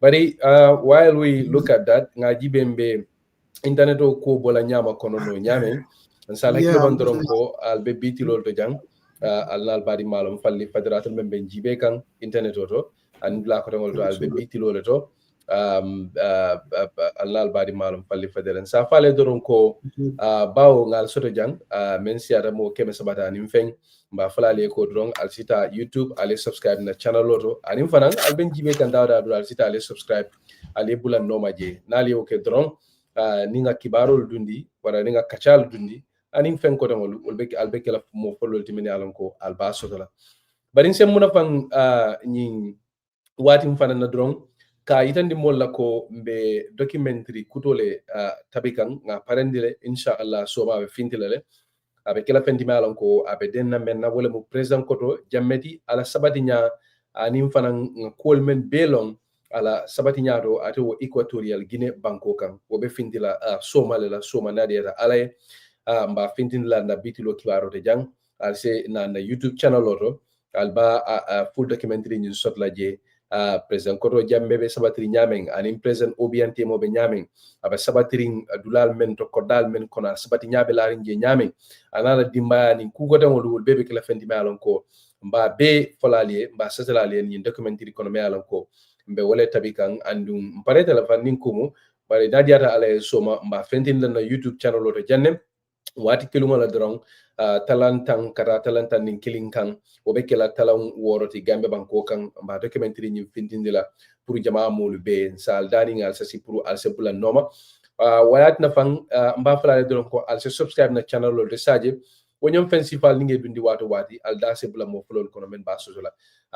bari while we look at that nga jibe mbe internet o ko bola nyama kono no nyame sala ko bandoron ko albe bitilol to jang alnal badi malum falli federatul membe jibe kan internet o to an la ko tangol to albe bitilol to alnal badi malum falli federal sa fale doron ko bawo ngal soto jang men siata mo keme sabata nim feng mba falale ko doron al sita YouTube ale subscribe na channel loto anim fanan alben jibe kan dawda do al sita ale subscribe ale bulan no maje nali o ke doron ninga kibarol dundi wala ninga kachal dundi anim feng ko tangol ulbe albe kala mo folol timini alon ko alba soto la barin sem muna fang nyin watim fanan na doron ka itandi molla ko mbe documentary kutole tabikan nga parendile inshallah so ma be fintilale abe kala fendi malon ko abe denna menna wala mo president koto jammeti ala sabatinya anim fanan kol men belong ala sabatinya do ato equatorial guinea banko kan wo be fintila somale la soma nadiata ala mba fintila na bitilo kibaro de jang alse na YouTube channel oto alba full documentary ni sotla je president koto jambe be sabatiri nyameng anim president obiante mo be nyameng aba sabatiring dulal men to kodal men kona sabati nyabe larin je nyameng anala dimba ni ku godan wol bebe kala fendi malon ko mba be folalie mba satalalie ni documentary kono malon ko mbe wole tabikan andum pareta la fannin kumu bare dadiata ala soma mba fentin na YouTube channel to jannem wati kiluma la drong talantan kara talantan nin killing kan o be kela talan woroti gambe banko kan ba documentary ni findindila pour jama molu be sal dani ngal sa si pour al sepula noma wayat na fang mba fala drong ko al se subscribe na channel lo de saje wonyom principal ni nge dundi wato wati al da sepula mo folon kono men ba sozola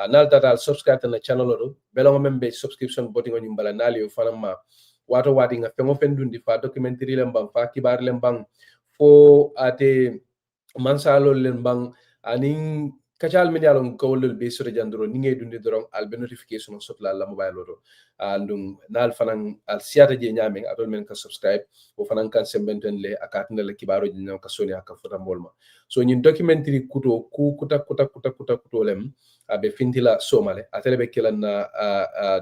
nal tata al subscribe na channel lo belongo membe subscription boti ngoni mbala nali o fanama wato wati nga fengo fendundi fa documentary lembang fa kibar lembang fo ate mansalo len bang anin kachal min yalon kawlol be sura jandro ni ngay dundi doron al be notification sotla la mobile oto andum nal fanan al siata je nyameng atol men ka subscribe o fanan kan sembenten le akatna le kibaro je nyam ka soni aka fota molma so nyin documentary kuto ku kuta lem abe fintila somale atele be kelana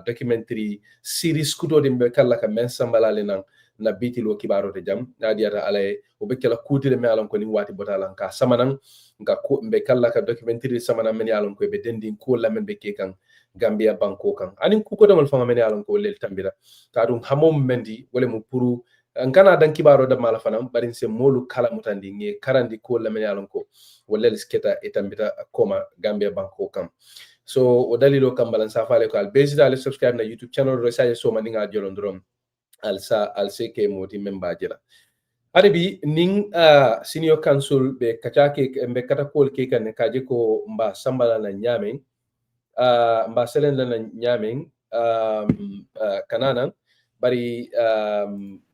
documentary series kuto dimbe kala ka men sambalale nan na bitilo kibaro te jam na diata alaye o be kala kutile me alon ko ni wati botalan ka samanan nga ko be kala ka documentary samanan men alon ko be dendin ko la men be ke kan Gambia banko kan anin ku ko demal fanga men alon ko lel tambira ka dum hamom mendi wala mo puru ngana dan kibaro da mala fanam barin se molu kala mutandi nge karandi ko la men alon ko wala sketa e tambita koma Gambia banko kan so o dalilo kam balan safale ko al bezida le subscribe na YouTube channel resaje so maninga jolondrom alse ke moti membajira arabi ning senior council be kachake mbe katakol ke kan kaje ko mba sambala na nyamen mba selen na nyamen kanana bari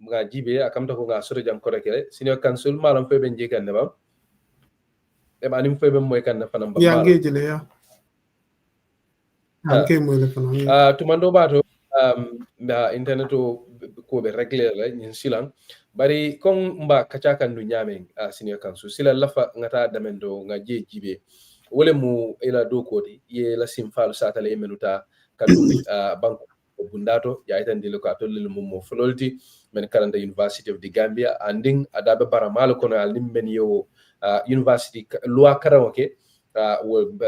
nga jibe akamta ko nga soto jam korekele senior council malam febe njekan ne ba e manim febe moy kan na fanam ba
ya ngejele ya anke moy le fanam
tumando bato na interneto ko be régler la ñin silan bari kon mba kacha kan du nyame senior council sila lafa ngata damendo nga je jibe wole mu ila do kodi ye la simfal satale menuta kadu banko bundato ya itan dilo ka tolil mo flolti men kalanda University of the Gambia anding adabe baramalo kono al nimben yo university loi karawoke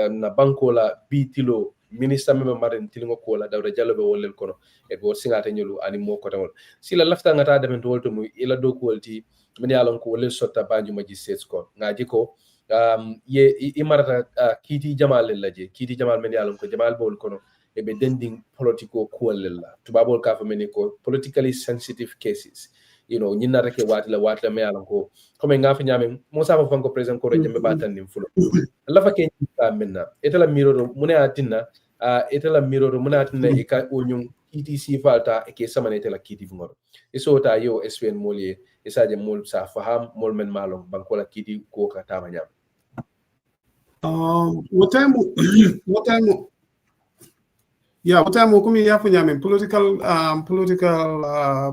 na banko la Bitilo minister member Marenah tilingo ko la dawda jallo be wolel kono e go singata nyolu ani mo ko tawol sila lafta ngata de men wolto mu ila do ko wolti men yalon ko wolel sotta Banjul Magistrate Court ngaji ko ye imarata kiti jamal laje kiti jamal men yalon ko jamal bol kono e be dending political ko la tubabol ka fa men ko politically sensitive cases nyina reke watla me yalon ko comme ngafa nyame mo sa fa fanko president ko rembe batan nim fulo lafa ke minna etala miroro mune atinna etala miroro mune atinna e ka onyum ETC falta e ke samane etala kiti ngoro iso ta yo SPN molie isaje mol sa faham mol men malom bankola kiti ko ka tama nyam
what time kumi ya funyame political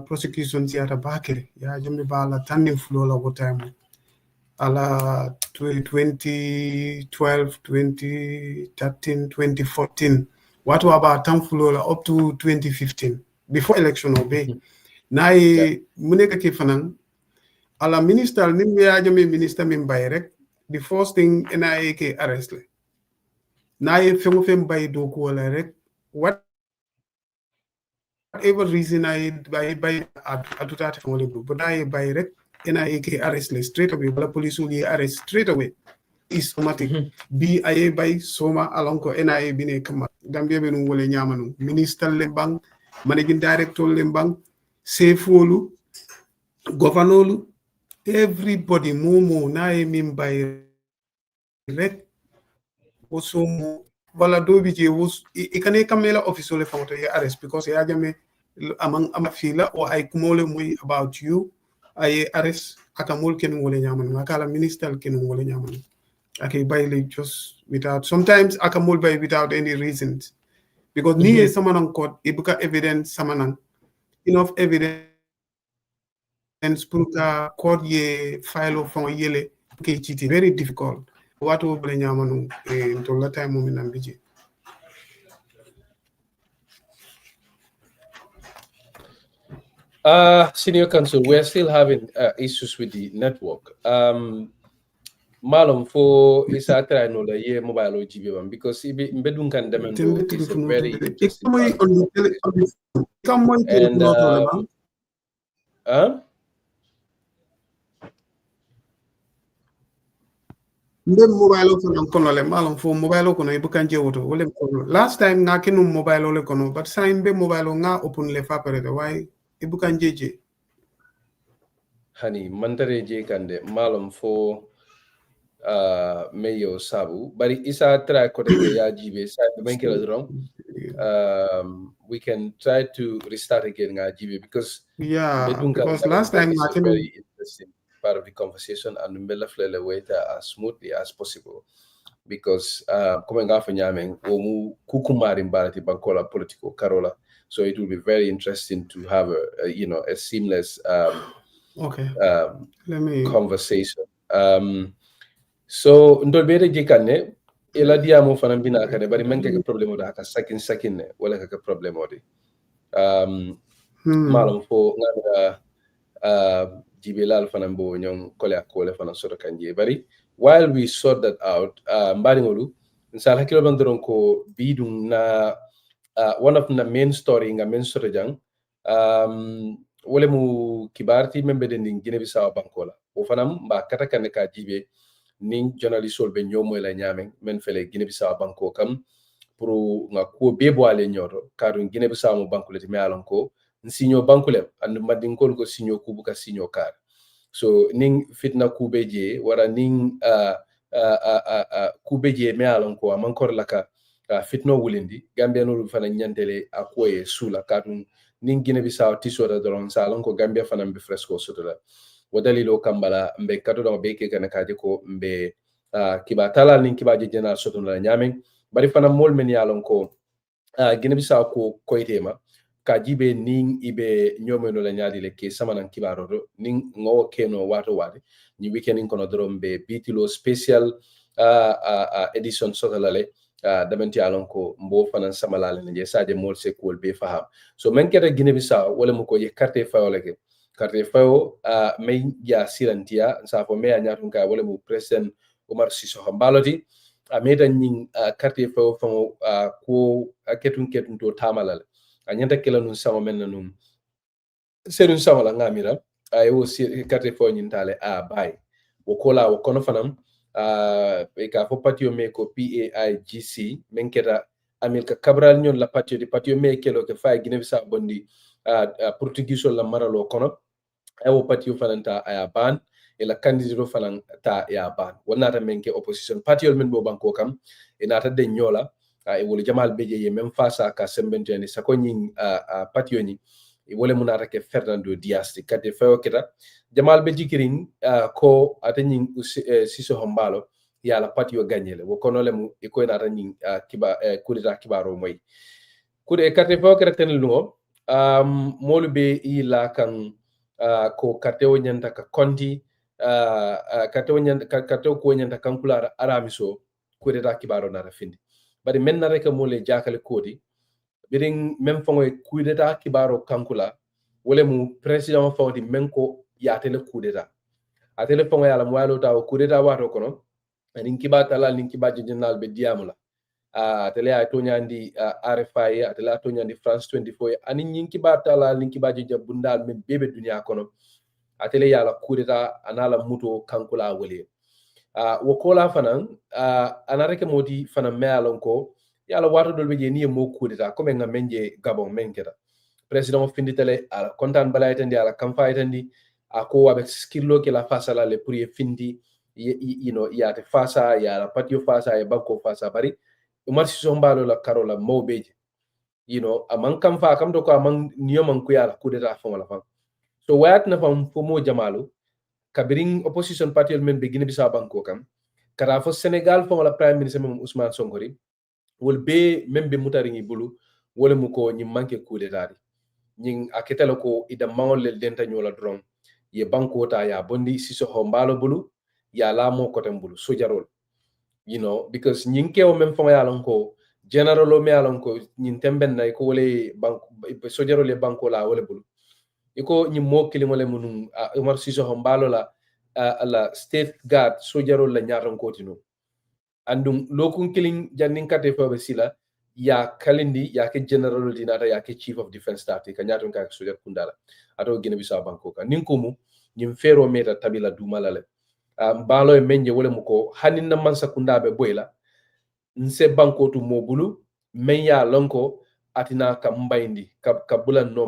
prosecution tiata bakere ya jombe bala tanning flow la what time ala 2012 2013 2014 what about time flow la up to 2015 before election obey nae muneka ke fanan ala minister nimbe ya jombe minister Lamin Mbaye rek the first thing NIA ke arrest le nae fengo fem bay do ko wala rek whatever reason I by atutata fengo le but nae bay rek NIA ke arrest le straight away wala police will arrest straight away is automatic bi aye bay soma alonko NIA bine kama Gambia be no wala nyamanu minister le bang managing director le bang sefolu governor everybody momo nae Lamin Mbaye rek also wala do bi je was ikane kamela office le fonto ya arrest because ya jame amang amafila or ay kumole muy about you ay arrest akamol ken wole nyaman makala minister ken wole nyaman okay by just without sometimes akamol by without any reasons because ni samanan court ibuka evidence samanan enough evidence pour ka court ye file of yele ke chiti very difficult what will bring yamanu into la time mo minam biji
senior counsel, we're still having issues with the network. Malum for isa try no la ye mobile GB because ibe mbedun kan demendo is a very interesting
ndem mobile kono le malum fo mobile kono ibukan jewoto wole last time nga kinu mobile le kono but sign be mobile nga open le fa pare why ibukan jeje
hani mandare je kande malum fo meyo sabu bari isa try ko de ya jibe sa be bankela dron we can try to restart again nga jibe because
because last time
it's a very interesting part of the conversation and mbela flele wait as smoothly as possible because come nga fa nyamen o mu kukumari mbarati bankola political carola so it will be very interesting to have a seamless conversation so ndol bere jikane ela diamo fana bina kane bari manke ke problème da ka sakin ne wala ka problème odi malum fo ngana jibelal fana bo ñom kole akole fana soto kanje bari while we sort that out mbari ngolu insala kilo bandoron ko bidum na one of the main story nga main soto jang wole mu kibarti membe den Guinea Bissau bankola o fanam mba kata kan ka jibe ning journalist be ñomo la ñamen men fele Guinea Bissau banko kam pour nga ko bebo ale ñoto karu Guinea Bissau mo banko le me alon ko signo banko le and madin ko signo kubuka signo kar so ning fitna kubeje wara ning kubeje me alon ko amankor laka fitno wulindi Gambia no fana nyantele akoye sula kadum nin Guinea Bissau tisora doron salon ko Gambia fana be fresco sotola wadalilo kambala mbe katodo be ke kana kaje ko mbe kiba talal nin kiba jena sotola nyamen bari fana mol men yalon ko Guinea Bissau ko koytema ka jibe nin ibe nyomeno la nyaadi le ke samanan kibaro do nin ngo keno wato wade ni weekendin kono doron be bitilo special edition sotalale damenti alon ko mbo fanan samalale ne saje mol se ko be faham so men keta Guinea Bissau wala mu ko ye carte fayole ke carte fayo may ya silantia sa fo me anyatun ka wala mu president Omar Sissoco Embaloti ameta nyin carte fayo fango ko ketun to tamalale anyanta kila nun sama men nun serun sama la ngamira ay wo carte fayo nyin tale bay wo kola wo kono fanam ka fo patio me ko PAIGC men keta Amilka Cabral nyon la patio me kelo ke fay Guinea Bissau bondi Portuguese la maralo kono ay wo patio fananta aya ban e la candidato fanan ta ya ban wonata men ke opposition patio men bo banko kam e nata de nyola e wol jamal beje ye même face ka sembenteni sako nyin patio ni e wole munata ke Fernando Dias de kate fayo keta jamal be jikirin ko atanyin Sissoco Embalo ya la patio gagnele wo kono le mu e ko nata nyin kulita kibaro moy kude kate fayo keta ten lungo molu be ila kan ko kateo nyanta ka konti kateo ko nyanta kankula aramiso ko de kibaro na rafindi bari men na reka mole jakale kodi birin men fongo coup d'etat kibaro kankula wole mu president fawdi men ko ya tele coup d'etat a tele fongo yala mo yalo taw coup d'etat wato kono anin kibata la nin kibaje journal be diamula tele ay tonyandi RFI atele tonyandi France 24 anin nin kibata la nin kibaje jabundal men bebe dunia kono atele yala coup d'etat anala muto kankula wole wokola fanan anareke modi fanan mealon ko yala wato dolbe je ni mo coup d'etat comme nga menje Gabon menketa president finditele ala kontan balaytandi ala kamfaytandi ako avec skillo ke la face la le pour findi you know yate fasa ya la patio fasa e banko fasa bari Omar Sissoco Embalo la karola mawbeje you know aman kam fa kam do ko aman niyoman ku yala coup d'etat fon la fam so wayat na fam fo mo jamalu kabiring opposition party men be Guinea Bissau banko kam kara fo Senegal fo la prime minister mom Ousmane Sonko wol be membe mutaringi bulu wala mu ko ñi manke coup d'etat ñing aketela ko ida mangol le denta ñola dron ye banko ta ya bondi Sissoco Embalo bulu ya la mo kotem bulu sojarol you know because ñing kewo mem fo ya lon ko generalo me alon ko ñin temben nay ko wole banko sojarol le banko la wala bulu iko ñi mo kilimo le munum Omar Sissoco Embalo la la state guard sojarol la ñaton kotino andum lokun killing jannin kate fa sila ya kalindi ya ke general dinata ya ke chief of defense staff ka nyaton ka sojar kundala ato Guinea Bissau banko ka ninkumu nyim fero meta tabila dumala le mbalo e menje wole muko hanin na mansa kundabe boyla nse banko tu mobulu men ya lonko atina ka mbayndi ka bulan no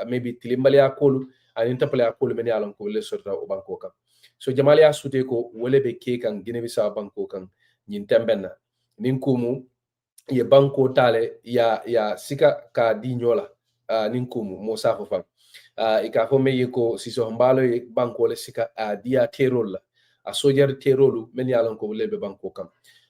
maybe tilimbali akolu anin tapale akolu men ya lonko le sorta o banko ka so jamali ya sute ko wole be ke kan Guinea Bissau banko kan nyin tembenna nin kumu ye banko tale ya sika ka di nyola nin kumu mo safo fam ika fo me ko Sissoco Embalo ye banko le sika dia terol la a sojar terolu men yalan ko lebe banko kam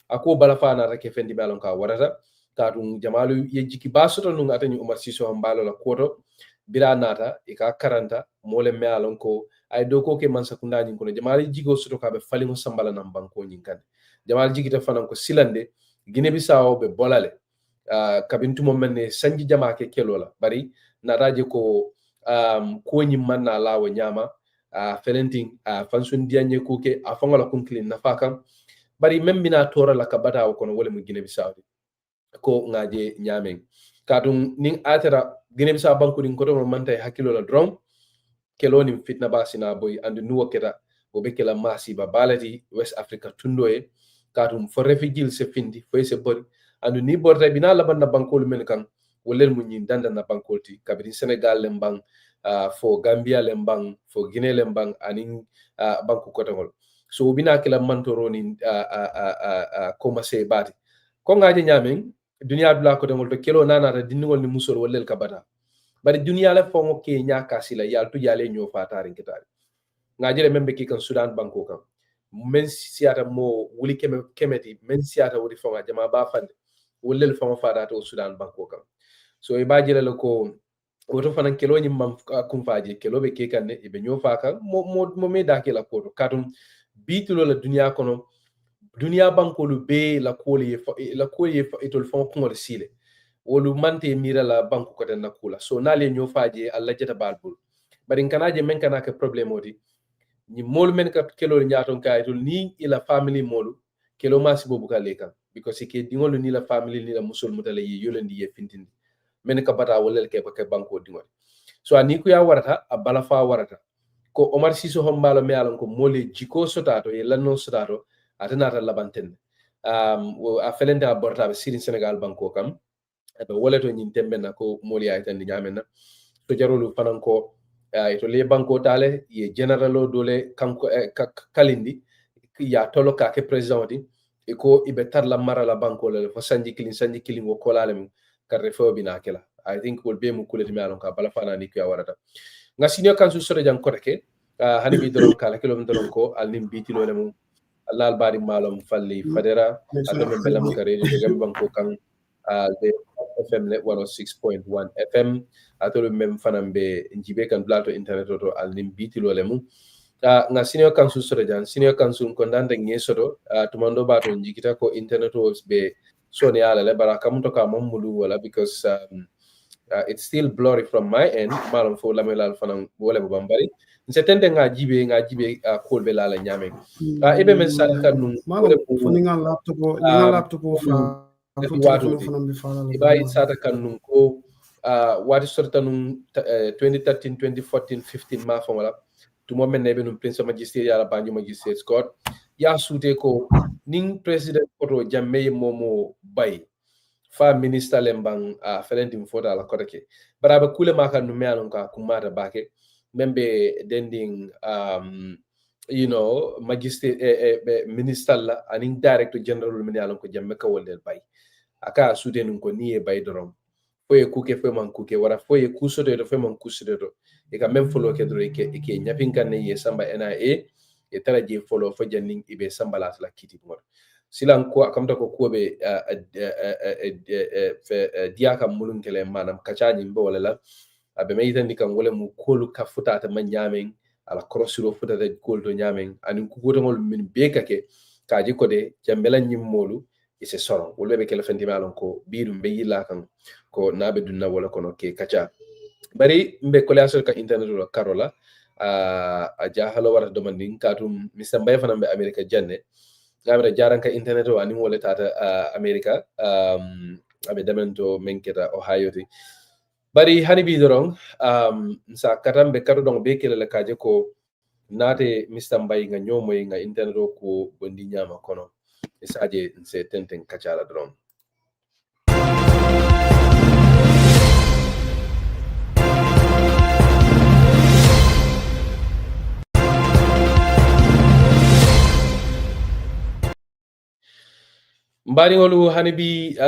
ako bala fana rake fendi balon ka warata ka dum jamalu ye jiki basoto nun atani Omar Sissoco Embalo la koto bira nata ika karanta mole me alon ko ay do ko ke man sakunda nyin kono jamali jigo soto ka be fali mo sambala nam banko nyin kan jamal jigita fanan ko silande Guinea Bissau be bolale kabintu mo menne sanji jama ke kelola bari nataje ko ko nyi manna lawo nyama felenting fansun dianye kuke afangola kunklin nafakam bari membina tora la kabata ko no wole mu Guinea Bissau ko ngaje nyamen kadum nin atera Guinea Bissau banku din ko to mantay hakilo la drum keloni fitna basina boy and nuwo keta o be kela masiba balati West Africa tundoye katum fo refugee se findi fo se bori andu ni borta bina la banda bankol men kan wolel mun nyin danda na bankolti kabiri Senegal lembang fo Gambia lembang fo Guinea lembang anin banku kotangol so bina kala mantoro ni koma se bati ko ngaji nyamen dunia dula ko demol to kelo nana ta dinngol ni musol wollel kabata bari dunia la fongo ke nyaka sila yaltu yale nyo fatarin kitari ngajire membe ki kan Sudan banko kan men siata mo wuli kemeti men siata wuri fonga jama ba fande wollel fongo fada to Sudan banko kan so e bajire la ko woto fanan kelo nyim mam kumfaji kelo be ke kan e be nyo fa kan mo me da ke la ko katum bitulo la dunia kono dunia banko lu be la koli itol fongo ko sile wolu mante mira la banko ko na kula so nale nyo faje alla jeta balbul bari kanaje men kana ke problème odi ni mol men ka kelo nyaaton kaytul ni ila family molu kelo masi bobu ka leka because ke dingol ni la family ni la musul mutale yi yolendi ye fintindi men ka bata wolel ke ba banko dingol so ani ku ya warata a bala fa warata ko Omar Siso hombalo me alon ko mole jiko sotato e lanno sotato atanata labanten a felente a borta be sirin Senegal banko kam be woleto nyin tembe na ko moli ay tan nyamena to jarolu fanan ko to le banko tale ye generalo dole kanko kalindi ya tolo ka ke president e ko ibe tar la mara la banko le fo sanji kilin wo kolale mi karre fo bina kala I think will be mu kuleti mi alon ka bala fana ni ko ya warata nga senior kansu sore jang kotake hani bi doron kala kilo doron ko alnim bitilo le mu Allah albari malum falli fadera adome belam kare de gam banko kan de FM 106.1 FM atolu mem fanambe njibe kan plato internet to alnim bitilo le mu nga senior council sore jan senior council ko ndande ngesodo tumando bato njikita ko internet be soni ala le baraka mun to ka mamulu wala because it's still blurry from my end malum fo lamelal fanam wala bo bambari setende nga jibe kolbe la la nyame ibe men sa kanu
malum fo ni nga laptop fa fo telephone fanam bi fala
iba sata kanu ko wati sorta num 2013 2014 15 ma fa wala tumo men nebe num Principal Magistrate ya la Banjul Magistrate Court ya sute ko ning president Fatou Jammeh momo bay fa minister lembang felenti mfota la kotake baraba kule maka nume alon ka kumata bake membe dending magistrate minister la aning director general mini alon ko Jammeh ka woldel bay aka sute nun ko niye bay dorom foye kuke fo man kuke wara foye kusodo do fo man kusodo do e ka même folo ke do ke nyapin kan ne ye samba NIA e tara je folo fo janning ibe samba la kiti ngor silan ko akamta ko be dia kam mulun kele manam kacaji mbo wala la abe may tan dikam wala mu kolu ka futata man nyamen ala crossiro futata kolto nyamen anin ku gotongol min bekake kaji ko de jambela nyimmolu ise soron wolbe be kele fendi malon ko biirum be yilla kan ko nabe dunna wala kono ke kaca bari mbe kolasol ka internet lo karola a jahalo wara domandin katum Mr. Mbaye fana be America janne gamra jaranka internet o ani wala tata America abe demento menketa Ohio ti bari hani bi dorong sa katambe kado dong be kele la kaje ko nate Mr. Mbaye nga nyomo nga internet o ko bondi nyama kono isaje se tenten kacala dorong mbari ngolu hanibi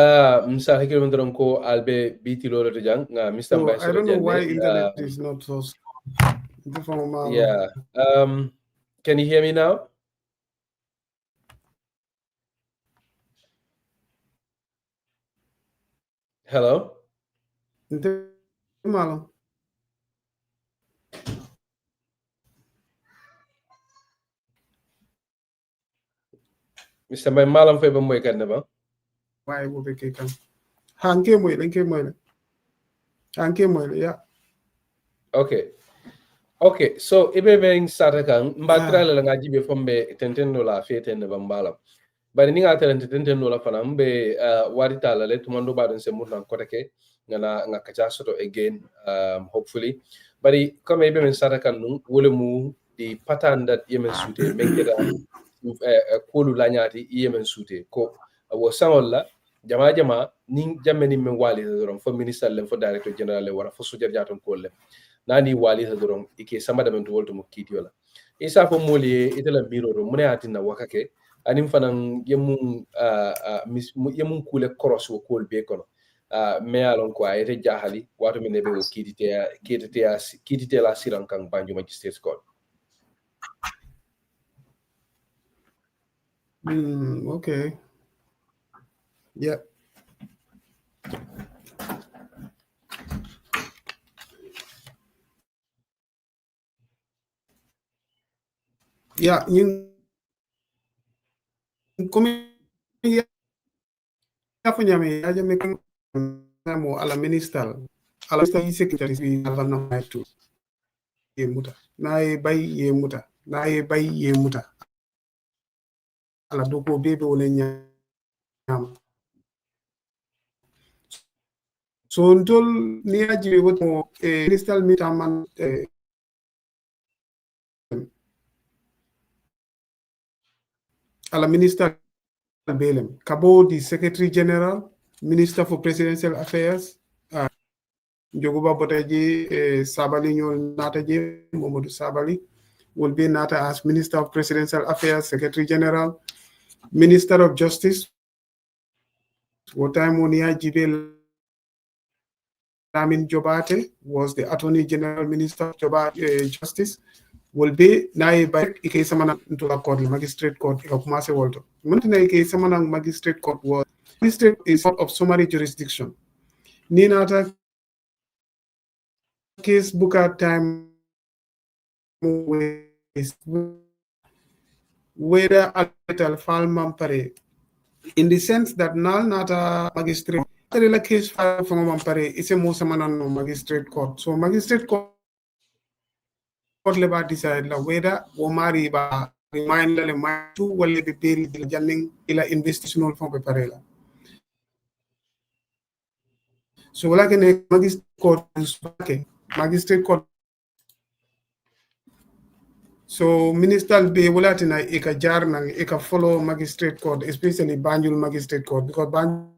msa hakil mandron ko albe bitilo to jang nga Mr. Mbaye
I don't know why internet is not so
yeah can you hear me now? Hello?
Malo.
Mr. Mbaye malam fay ba moy kan ba?
Why wo be ke kan? Hanke moy yeah.
Okay, so ibe beng satakan mbatra la nga jibe fombe tentendo la fetende bambala. Bari ni nga tentendo la fana mbe warita la le tumando ba don se murna kotake nga kacha soto again hopefully. Bari comme ibe men satakan nu wole mu di pattern that yemen sute menkeda kolu lanyati yemen sute ko wo sangolla jama ni jamme ni men wali doron fo minister len fo director general le wara fo sojar jaton kolle nani wali doron ike samada men to wolto mo kiti wala isa fo moli itela miro do mune atina wakake anim fanan yemun kule cross wo kol be kono me alon ko ayete jahali wato min be o kidite la siran kan Banjul Magistrates Court.
Okay. Yeah. Yeah, come Yahya Jammeh mo ala minister secretary bi alana maitu yemuta naye bay yemuta ala doko bebe wala nyam so ntol ni ajibe woto minister mitaman ala minister belem kabo the secretary general minister for presidential affairs joguba botaji sabali nyol nataje Momadou Sabali will be nata as minister of presidential affairs, secretary general, minister of justice. What time Monia Jibe Lamin Mbaye was the attorney general, minister of justice. Will be nai by ike samana into the court, magistrate court of Mase Waldo. Muntina ike samana magistrate court was magistrate is sort of summary jurisdiction. Ninata case book at time whether a file mampare in the sense that nal nata magistrate la case file from mampare is a most no magistrate court. So magistrate court leba decide la whether womari ba remind le ma tu wala be bail di janning ila investigational fond prepare la. So wala ke magistrate court so minister be walatina eka jar nang eka follow magistrate court, especially Banjul magistrate court, because Banjul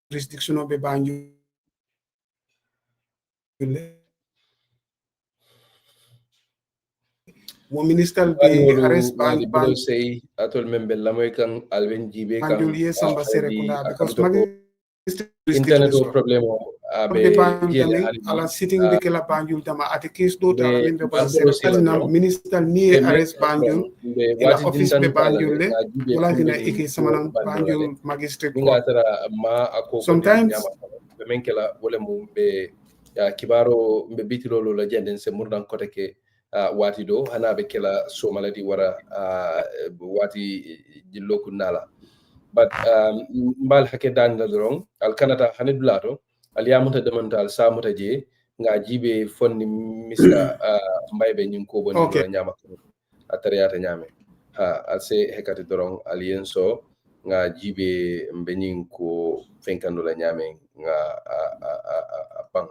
jurisdiction of Banjul. One minister be arrest
Banjul say atol member lamoy kan alwen jibe kan
Banjul yes samba serekunda because
internet problem
ala sitting be kala Banjul dama at case do ta min be ko minister ni arrest Banjul ila office be Banjul le wala dina ike samanang Banjul magistrate court sometimes
be men kala wala mu be kibaro be bitilo la jenden se murdan kote ke wati do hana be kala so maladi wara wati jillo kunala but mbal hake dan la dorong al kanata hanid lato al yamuta demanta al samuta je nga jibe fonni Mr Mbaye be nyim ko boni okay. Nyama ko atariata nyame ha al se hekati dorong al yenso nga jibe mbenin ko fenkando la nyame nga bang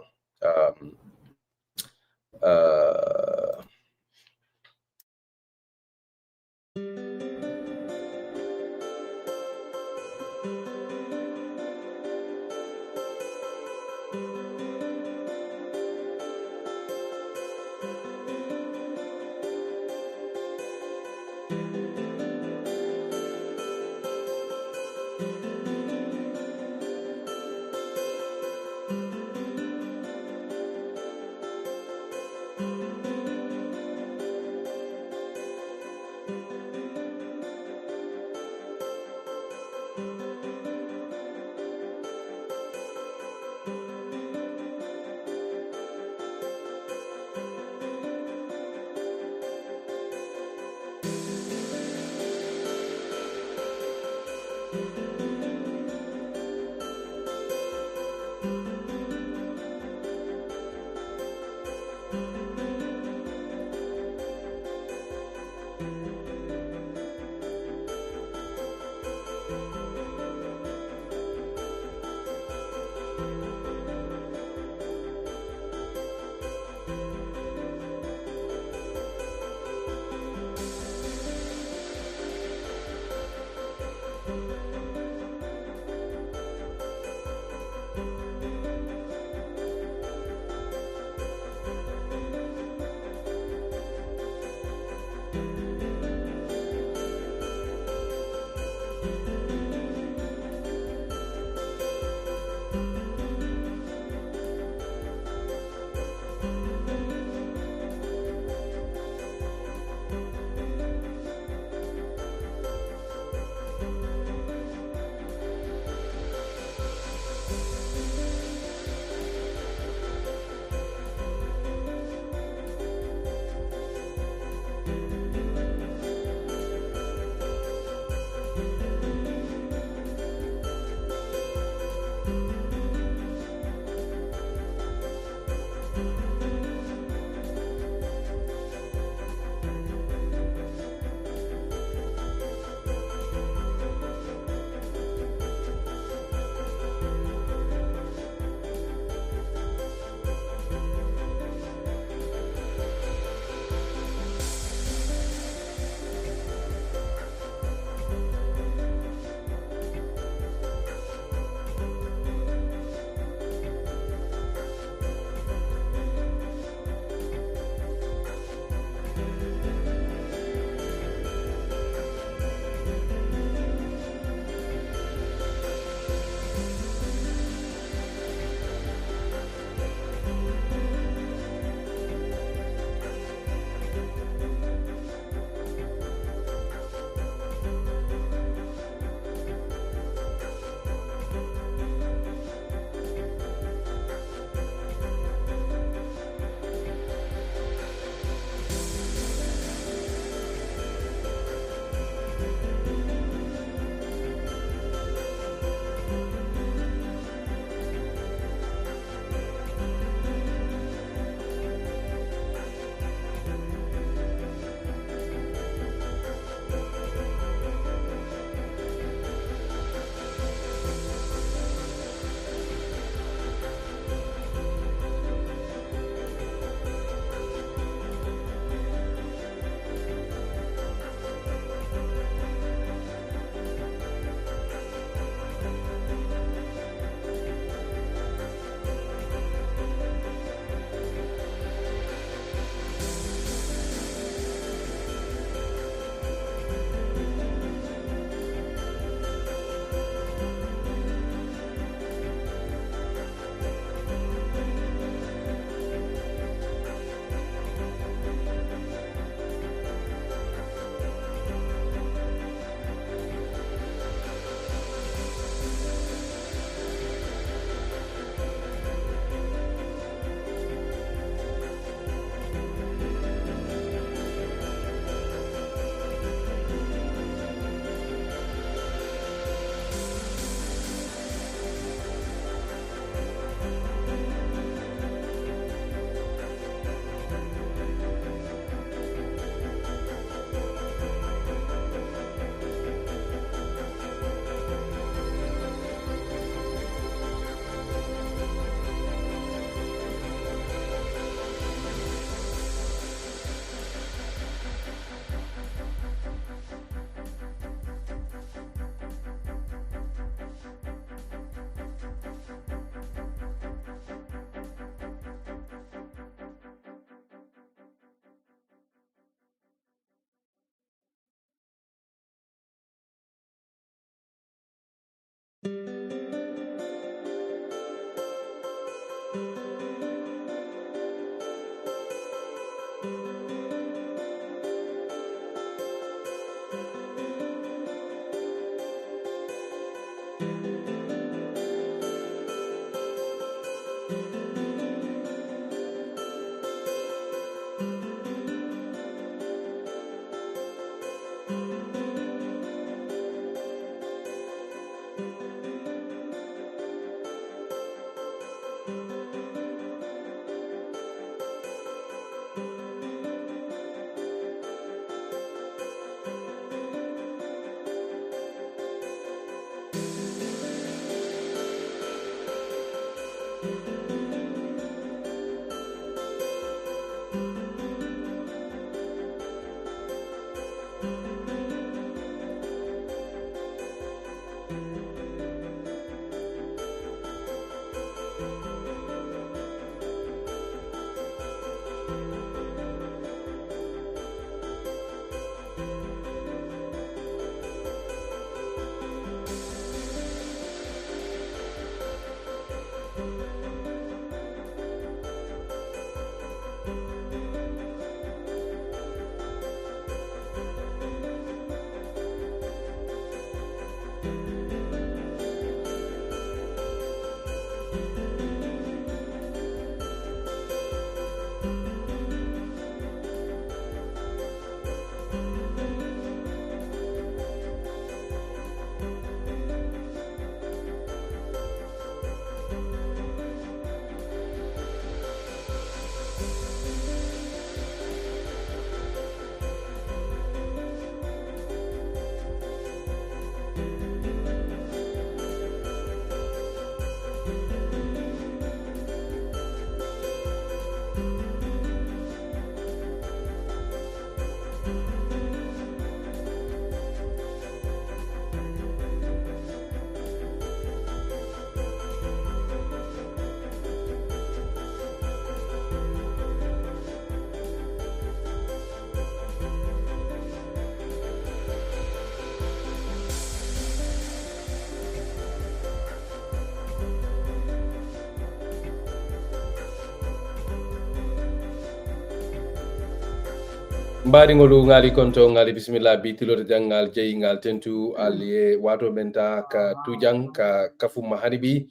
Mbadi ngolu ngali konto ngali bismillah bitilo jangal jey ngal tentu aliye wato menta ka tujang ka kafuma hanibi.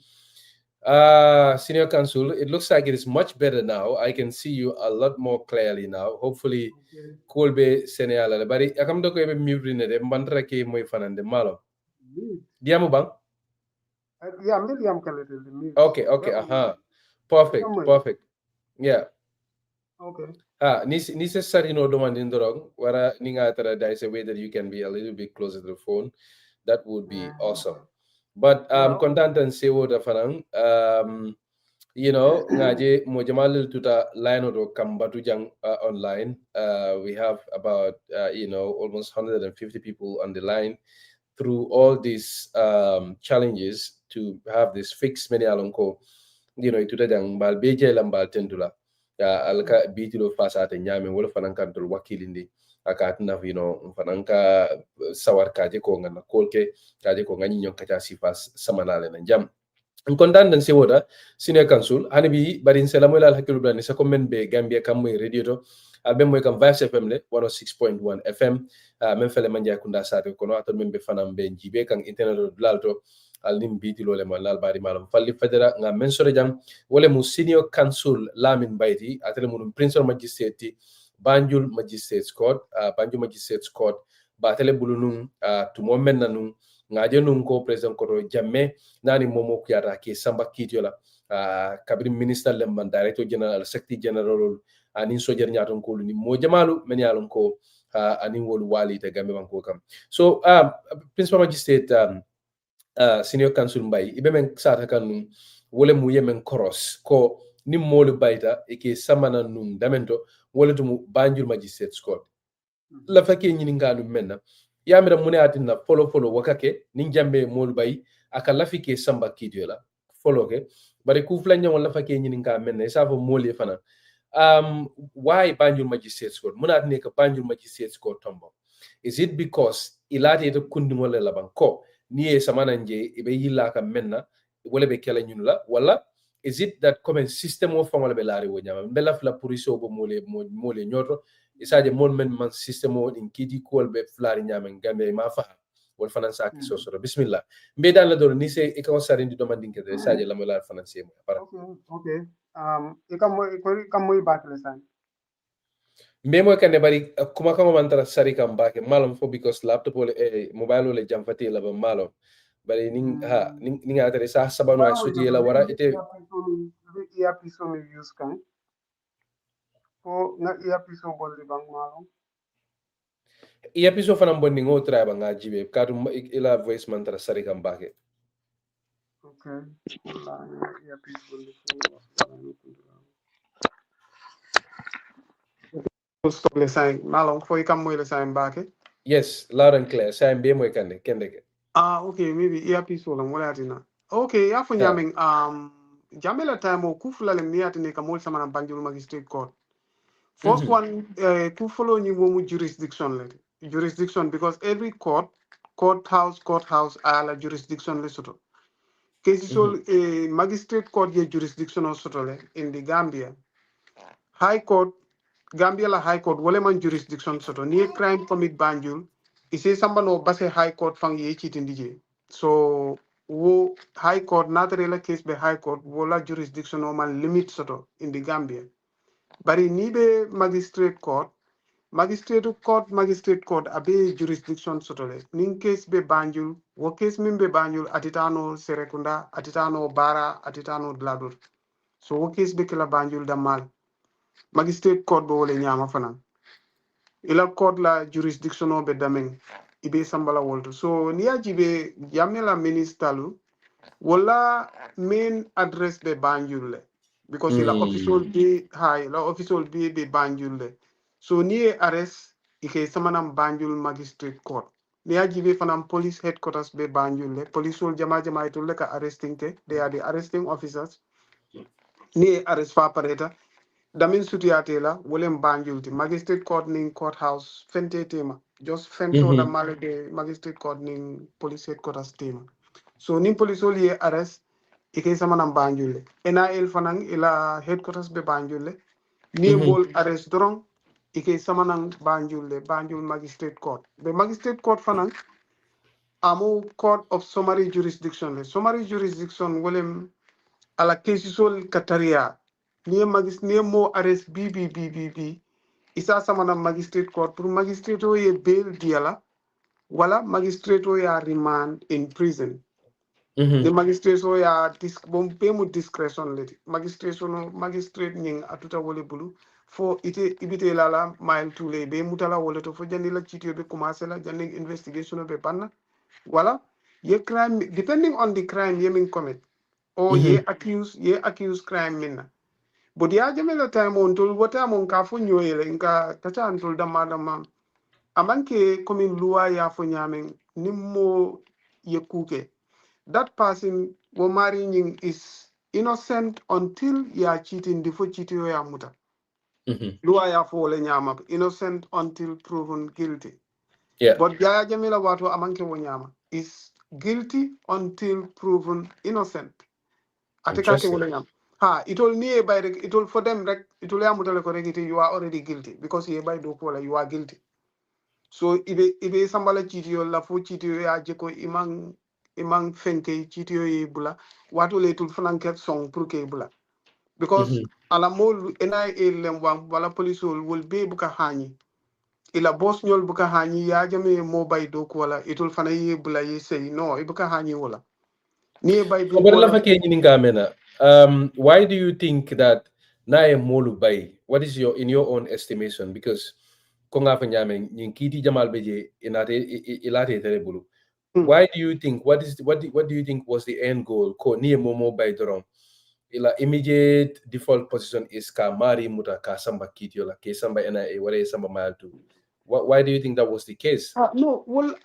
Senior counsel, it looks like it is much better now. I can see you a lot more clearly now. Hopefully kolbe seneala bari akam do ko be mute ne de mbandra ke moy fanande malo diamu bang okay aha perfect yeah
okay
ni se sarino domandin dorong wara ninga tara there is a way that you can be a little bit closer to the phone. That would be awesome. But content and say what fanang you know ngaje mo jamal tuta line or kambatu jang online. We have about almost 150 people on the line through all these challenges to have this fixed many alonko ituta jang bal beje lambal tendula alka bitilo fasate nyame wala fanankan dol wakilindi akatna fananka sawar kaje ko ngana kolke kaje ko ngani nyon kacha sifas samanale na jam kondan dan sewoda senior counsel hanibi barin selamu la hakilu blan sa comment be Gambia kam radio to albe moy kam Vice FM le 106.1 FM men fele manja kunda sate kono ato membe fanam be jibe kan internet lalto alnim bitilo le malal bari malam falli fadera nga men sore jam wala mu senior counsel Lamin Mbaye atele mu Principal Magistrate Banjul Magistrates Court Banjul Magistrates Court ba tele bulunum tumo men nanu ngaje nun ko president ko Jammeh nani momo kuyata ke samba kitiola kabri minister lemban director general secretary general anin sojer nyaton ko ni mo jamalu men yalon ko anin wol wali te gambe banko kam so Principal Magistrate senior counsel Mbaye ibe men sata kan wole mu yemen cross ko nim molu bayta e ke samana num damento wole to mu Banjul Magistrates Court la fakke nyini nganu menna yamira mune atinna follow wakake nin jambe molu bay aka lafike samba kidiola follow ke bari ku flanya wala fakke nyini nga menna sa fo moli fana why Banjul Magistrates Court muna atne ka Banjul Magistrates Court tombo is it because ilati to kundi wala laban ko niye samana nje ibe yilla ka menna wala be kala nyunula wala is it that common system of wala be lari wo nyama bela fla police obo mole nyoto isaje mon men man system o din kiti kol be flari nyamen Gambia ma fa wol fanansa ki so bismillah mbe dal la do ni se e ka sarindi do mandinke de isaje la mo la fananse mo para
okay ikam moy bakle san
mbe mo kande bari kuma kama mantara sari kam bake malum fo because laptop wala mobile wala jamfati la ba malum bari ning atare sa sabano ay suji la wara ite
iya piso mi use kan ko na iya piso bolli bang malum
iya piso fanam bonni ngo tra ba nga jibe kadu ila voice mantara sari kam bake
okay iya piso bolli stop le sign malum fo ikam moy le sign bake
yes loud and clear sa mbe moy kande kende ke
okay maybe iya piso la wala tina okay ya fo nyamen jamela time o kufula le miyati ne kamol sama Banjul Magistrate Court. First one, to follow new jurisdiction because every courthouse are la jurisdiction le soto. Cases magistrate court ye jurisdiction or soto in the Gambia. High court, Gambia la high court, wale man jurisdiction soto. Near crime commit Banjul, ise samba no base high court fang ye cheating DJ. So wo high court not rela case be high court wola jurisdiction no man limit soto in the Gambia. Bari nibe magistrate court abe jurisdiction sotole nin case be Banjul wo case min be Banjul atitano Serekunda atitano Bara atitano Dlador so wo case be kila Banjul damal magistrate court bo wole nyama fana ila court la jurisdiction o be damen ibe sambala wolto so niya jibe yamela ministalu wala main address be Banjul le because ila official be high la official be Banjul le so ni arrest ike samanam Banjul Magistrate Court ni ajibe fanam police headquarters be Banjul le police wol jama itul le ka arresting te they are the arresting officers ni arrest fa pareta damin sutiyate la wolem Banjul ti Magistrate Court ning courthouse fente tema just fento da male de Magistrate Court ning police headquarters tema so ni police wol ye arrest ike samanam Banjul le NIL fanang ila headquarters be Banjul le ni bol arrest dorong ike samanang Banjul Magistrate Court. The Magistrate Court fanang amu court of summary jurisdiction le. Summary jurisdiction wolem ala kesisol kataria. Ni mo arrest BBBBB. Isa samanang Magistrate Court pour magistrate o ye bail diala wala magistrate o ya remand in prison. The magistrate o ya pemu discretion le. Magistrate nying atuta wole bulu. Fo ibite lala mile tule be mutala wole to fo jandi la chitio be commencer la jandi investigation be panna wala ye crime depending on the crime ye min commit or ye accuse crime minna but ya jamela time on tul wata mon ka fo nyoyele nka tata antul dama amanke komin luwa ya fo nyamen nimmo ye kuke that person wo marrying is innocent until ya cheating before chitio ya muta Lua ya fole nyama innocent until proven guilty.
Yeah.
But Yahya Jammeh watu amanke wo nyama is guilty until proven innocent. Atekake wo nyama. It will near by it will for them it will amutale correct you are already guilty because ye by do kola you are guilty. So ibe sambala chitio la fo chitio ya jeko imang fenke chitio ye bula watu le tul flanket song pour ke bula. Because alamol NIA lembang wala police will be buka hani ila boss nyol buka hani ya jame mo bay do ko wala itul fana ye bula ye say no e buka hani wala ni bay do ko wala
why do you think that na e molu bay what is your in your own estimation because ko nga fa nyame nyin kiti jamal beje ilate tere bulu why do you think what do you think was the end goal ko ni momo bay doron ila immediate default position is ka mari muta ka samba kitiola ke samba NIA wala samba maltu why do you think that was the case
no well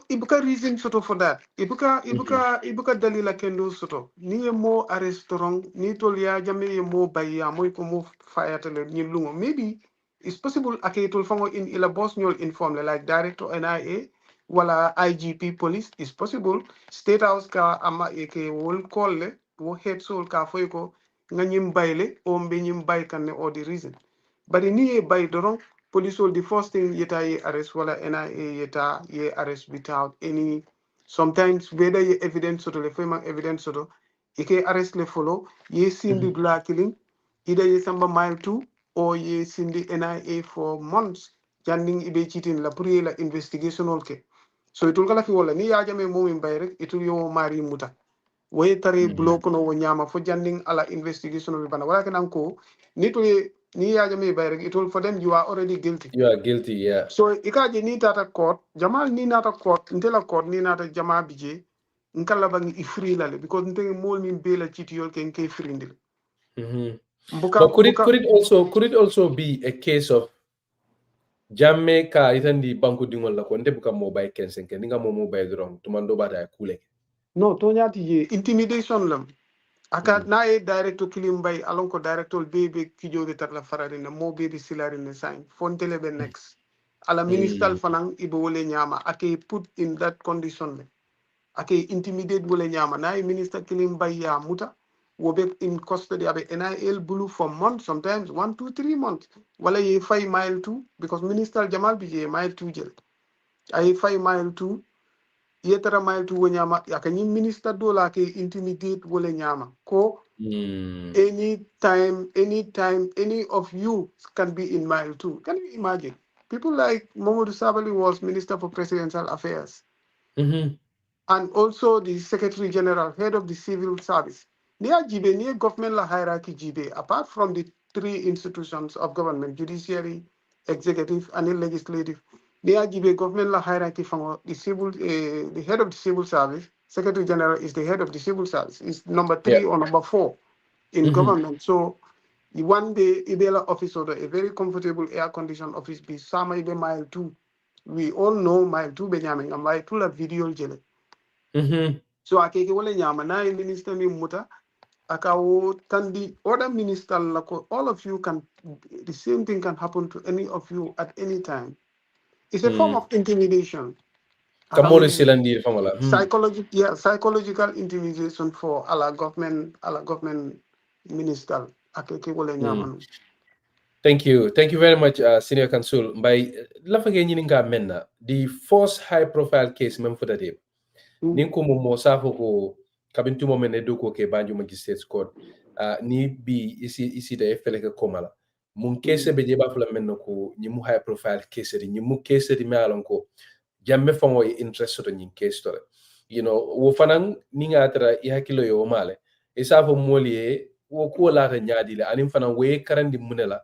ibuka reason soto for that ibuka dalila kendo soto ni mo restaurant ni tol ya jame mo bayya moy ko mo fayatale ni lungo maybe it's possible akaytol fango in ila boss nyol inform like director NIA wala IGP police is possible state house ka ama ke wol kolle wo head sol ka foy ko nganyim bayle o mbe nyim bay kan ne o di reason bari ni e bay doron police will the first thing yeta ye arrest wala NIA yeta ye arrest without any. Sometimes whether ye evidence or the firm evidence or you can arrest le follow ye seen the black killing either ye samba mile 2 or ye seen the NIA for months janding ibe cheating la pour la investigation olke. So it will kala fi wala ni Yahya Jammeh Lamin Mbaye rek it will yo mari muta way tare block no wo nyama fo janding ala investigation bi bana wala kan ko nitwe ni Yahya Jammeh Lamin Mbaye it will for them you are already guilty.
You are guilty, yeah.
So ikaje ni tata court jamal ni nata court ntela court ni nata jama bije nkala bangi ifree lale because ntenge mol min bela chiti yol ken ke free ndil.
But could it also be a case of Jammeh ka itandi banku dingol la ko nte buka mobile kensen ken ninga mo mobile drong tumando bata kule.
No to nyati ye intimidation lam aka na e director kilim bay alon ko director bebe kijoge tar la farari na mo bebe silari ne sign fontele be next ala minister fanang ibo wole nyama ake put in that condition le ake intimidate wole nyama na e minister kilim bay ya muta wo be in custody abe NIL blue for months, sometimes 1 2 3 months wala ye 5 mile 2 because minister Jamal bije mile 2 jel ay 5 mile 2 yetara mile 2 nyama yakani minister dola ke intimidate wole nyama ko anytime any of you can be in mile 2. Can you imagine people like Mamadou Sabali was minister for presidential affairs and also the secretary general head of the civil service near jibe near government la hierarchy jibe apart from the 3 institutions of government judiciary executive and legislative near jibe government la hierarchy from the civil the head of the civil service secretary general is the head of the civil service is number 3 or number 4 in government. So one day ibela office order a very comfortable air conditioned office be sama ibe mile 2 we all know mile 2 benyamin and mile 2 la video jele. So akeke wole nyama na minister mi muta akawo kandi other minister lako all of you can the same thing can happen to any of you at any time. It's a form of intimidation. Psychological intimidation for ala government minister akeke wole nyama.
Thank you very much, Senior Counsel. By lafage nyininga menna the first high profile case mem for that day. Ninko mo safo ko kabintu mo menedu ko ke Banjul Magistrates Court ni bi isi da efele ke komala mun case be jeba fula menno ko ni mu high profile case ni mu case di malon ko Jammeh fango interest to nyin case to you know wo fanan ni ngatra I hakilo yo male isafo moliye wo ko la ta nyaadi le anim fanan we karandi munela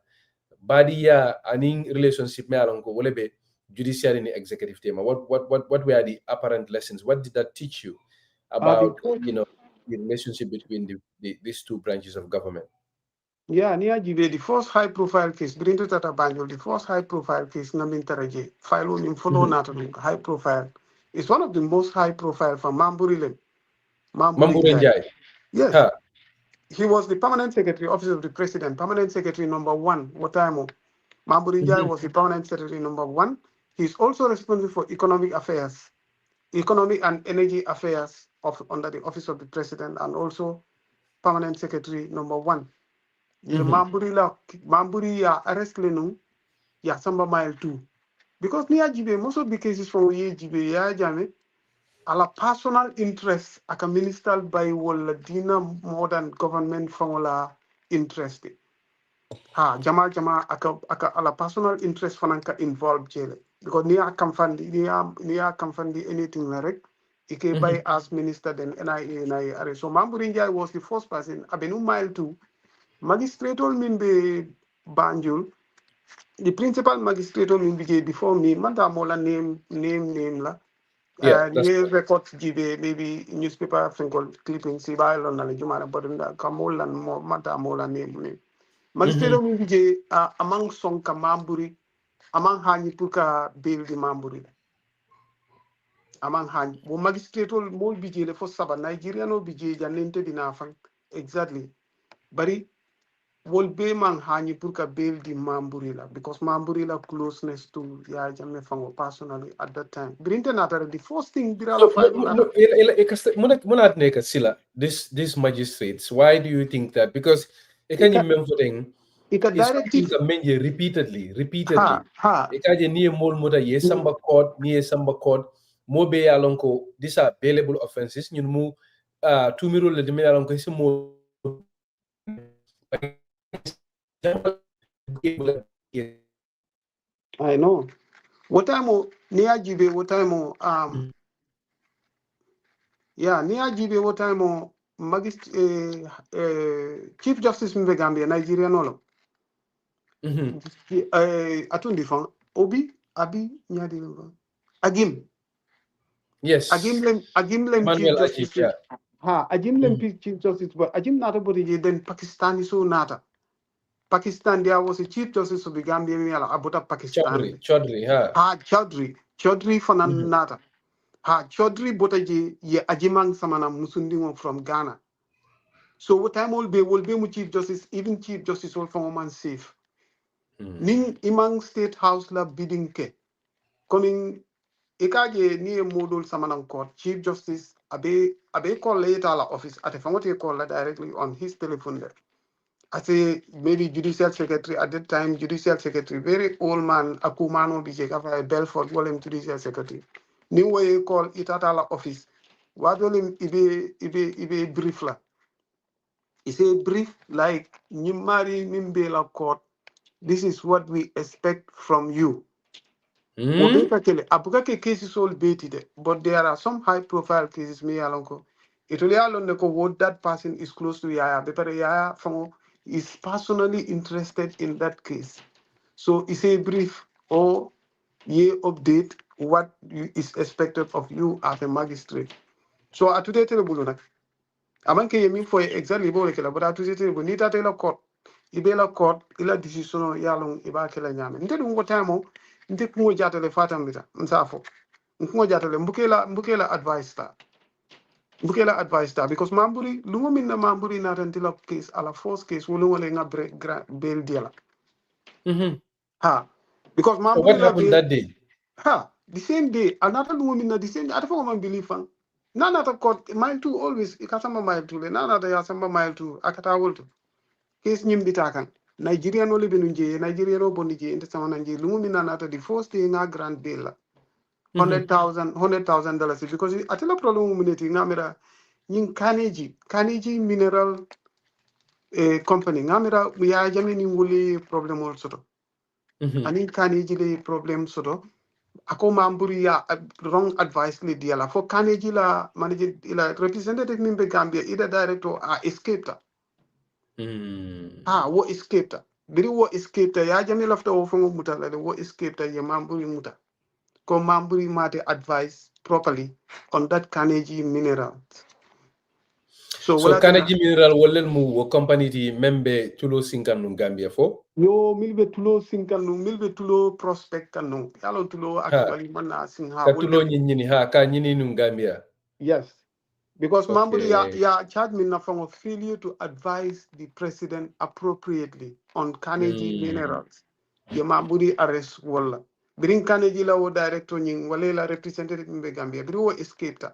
badiya aning relationship malon ko wolebe judiciary and executive team. What were the apparent lessons? What did that teach you about the relationship between these 2 branches of government?
Yeah, near Jibe, the first high profile case, Brinto Tata Banjul, the first high profile case, Namin Taraje, file on follow high profile. It's one of the most high profile from Mamburile.
Mamburile.
Yes. Huh. He was the permanent secretary, office of the president, permanent secretary number 1. Watamo. Mamburile was the permanent secretary number 1. He's also responsible for economic affairs, economic and energy affairs under the office of the president, and also permanent secretary number 1. Mamburi ya arrest lenu ya samba mile 2. Because near Jibe, most of the cases from Jibe, Yahya Jammeh, ala personal interest aka minister by wala dina more than government from wala interest. Jama aka ala personal interest fananka involved jele. Because niya kamfandi anything like it by as minister then NIA arrest. So Mamburi Njai was the first person abenu mile 2. Magistrate Lamin Mbaye Banjul, the principal magistrate Lamin Mbaye before me, manta mola name la. Records jibe maybe newspaper clipping si ba lon na le jumara bodunda kamola mo manta mola name. Magistrate Lamin Mbaye among song ka Mamburi among hani puka bail di Mamburi. Among hani bo magistrate mo bije le fo saba Nigeria no bije janente dina fang exactly. Bari will be man hani purka bail di Mamburila because Mamburila closeness to Yahya Jammeh fango personally at that time. Brinta natara the first thing
these magistrates, why do you think that? Because it can remember thing
ika directive
ka menje repeatedly
ha
ekaje niye mol muta ye samba code mo be yalon ko these are bailable offenses ñun mu tumiro le dimi yalon ko mo
I know what time niya jibe what time niya jibe what time Chief Justice Mbe Gambia Nigeria nolo atundi fan abi nyadi agim
yes
agim lem Chief Justice agim lem Chief Justice but agim nata body then Pakistani so nata Pakistan there was a Chief Justice of the Gambia abota Pakistan Chaudhry fanan nata Chaudhry botaji ye ajimang samana musundingo from Ghana. So what time will be mu Chief Justice, even Chief Justice will from man safe. Ning imang State House la bidding ke. Coming ikaje ni modul samanang court, Chief Justice abe call later la office at a family call directly on his telephone there. I say maybe Judicial Secretary at that time, Judicial Secretary, very old man, Akumano Bijeka Belfort, Wolem Judicial Secretary. New way call it at our office. What will him ibe brief la? He say brief like Nimari Mimbela court. This is what we expect from you. Abuka cases all baited, but there are some high profile cases me alonko. It really alone what that person is close to Yahya. But Yahya is personally interested in that case. So it's a brief or ye update what is expected of you as a magistrate. So at today tele amanke yemi for exactly bo lekela but at today tele ni ta tele court ibela court ila decision yalong iba kala nyame nte dum ko time nte ko jatale fatam bita nsafo ko jatale mbukela advice ta because mamburi lumo minna mamburi na tantila case ala force case wolo wala nga bail diala because mamburi
what happened that day
the same day another lumo minna the same ata man believe fan nana ta court mile 2 always ikasamba mile 2 le nana ta yasamba mile 2 akata wolto case nyimbita kan Nigeria no live in Nigeria no bonije inte sama nanje lumu mina nata the first thing nga grand bill la $100,000 because atela problem muneti ngamira nyin Carnegie mineral company ngamira Yahya Jammeh ni nguli problem also ani Carnegie le problem soto ako mamburi ya wrong advice le diala for Carnegie la manager ila representative mimbe Gambia ida director escaped wo escaped biri wo escaped ya Jammeh lafta wo fongo mutala wo escaped ya mamburi muta ko mamburi mate advice properly on that Carnegie mineral
so Carnegie mineral wolen mu wo company ti membe tulo sinkanu Gambia fo
yo milbe tulo sinkanu milbe tulo prospect kanu yalo tulo actually manna sing ha
tulo nyini ka nyini nu Gambia
yes because mamburi ya charge me na from failure to advise the president appropriately on Carnegie minerals ya mamburi arrest wala birin Carnegie la wo director nying wala la representative mbe Gambia biri wo escaped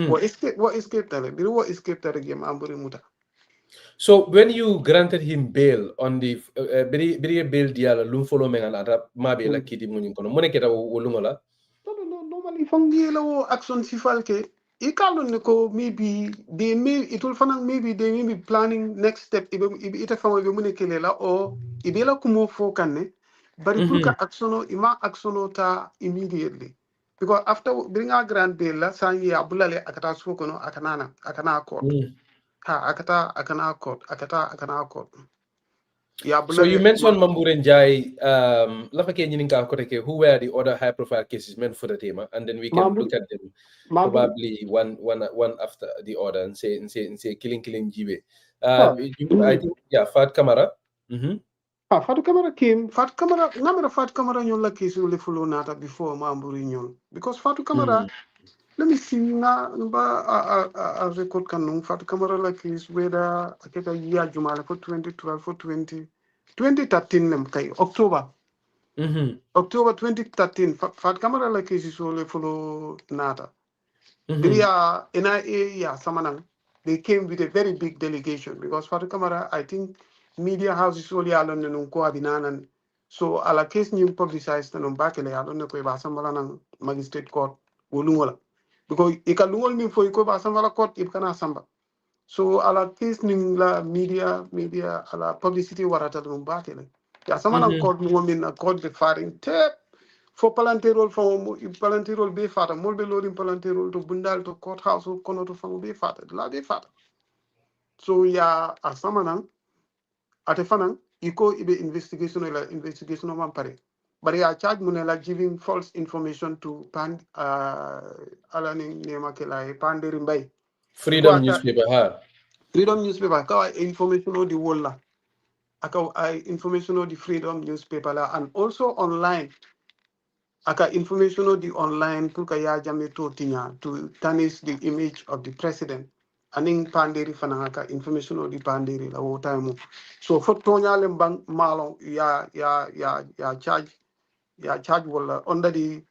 wo escaped biri wo escaped ya mamburi muta.
So when you granted him bail on the biri bail diala lum follow mengan ata mabe la kiti munin kono mone keta wolungola
no normally fangi la wo action sifalke ikalon ko maybe they may it will fanang maybe they may be planning next step ita fango be mune kelela o ibela kumo fo kanne bari pour ka actiono ima actiono ta immediately because after bring a grand bail la sangi abulale akata suko kono akana court akana court
so you mentioned Mambure Njai lafake nyininka koteke who were the other high profile cases meant for the tema and then we can look at them probably one after the other and say killing jibe I think Fat Camara
Fatou Camara came. Fatou Camara nyola case ule follow nata before Mamburi nyon because Fatou Camara. Let me see na a record kanung Fatou Camara la case whether akeka year jumala for 2012 for 2013 nem kay October 2013 Fatou Camara la case ule follow nata. Biria NIA samanang they came with a very big delegation because Fatou Camara I think media houses all ya lon non ko abinanan so ala case ni publicized non bakele ya lon ko ba sambala nan magistrate court wolungola because ikalungol mi fo ko ba sambala court ibkana samba so ala case ni la media ala publicity warata non bakele ya sama nan court mo min na court de faring tep fo palanterol be fata molbe lorim palanterol to bundal to court house kono to fango be fata la be fata so ya asama nan ate fanan iko ibe investigation man pare but ya charge munela giving false information to ala ni nema kela Lamin Mbaye
freedom newspaper
ka information o di wolla aka information o di freedom newspaper la and also online aka information o di online pour ka Yahya Jammeh to tinya to tarnish the image of the president aning panderi fanaka information o di panderi la wo time so for tonyale bang malo ya charge wala under the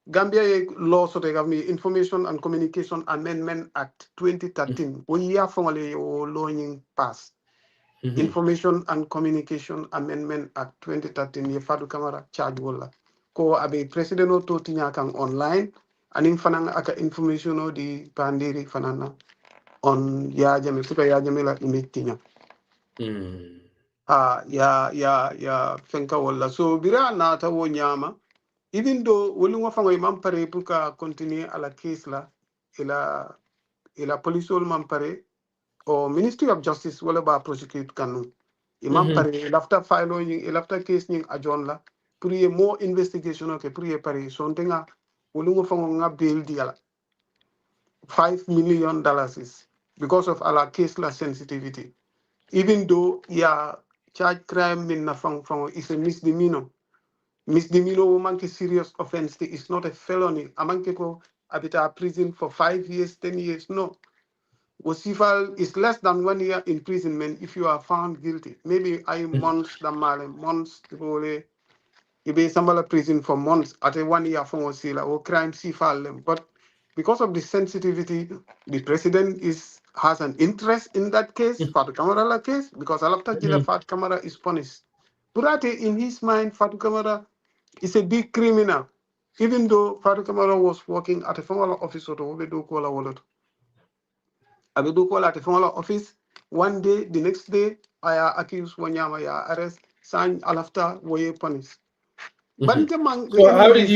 Gambia law so they have me Information and Communication Amendment Act 2013 we ya formally o lawing pass Information and Communication Amendment Act 2013 ye Fatou Camara charge wala ko abe president o to tinya kan online aning fanang aka information o di panderi fanana on Yahya Jammeh suka Yahya Jammeh la image tinya ya fenka wala so bira na ta wo nyama even though wolungo fango imam pare pour ka continuer à la case la ila police ol mam pare o Ministry of Justice wala ba prosecute kanu imam pare after file after case ni ajon la pour ye more investigation okay pour ye pare so ntenga wolungo fango nga bail diala $5 million because of our case la sensitivity even though charge crime min na fang is a misdemeanor woman ki serious offense is not a felony amanke ko abita prison for 5 years 10 years no wasifal is less than 1 year imprisonment if you are found guilty maybe months role you be sambala prison for months at a 1 year for wasila or crime sifal but because of the sensitivity the president has an interest in that case Fatou Camara case because alafta jila Fatou Camara is punished Burate in his mind Fatou Camara is a big criminal even though Fatou Camara was working at a former office to Obedo Kola Wallet. Abedo Kola at a former office one day the next day I accuse Wanyama arrest sign alafta waye punished. But
so how did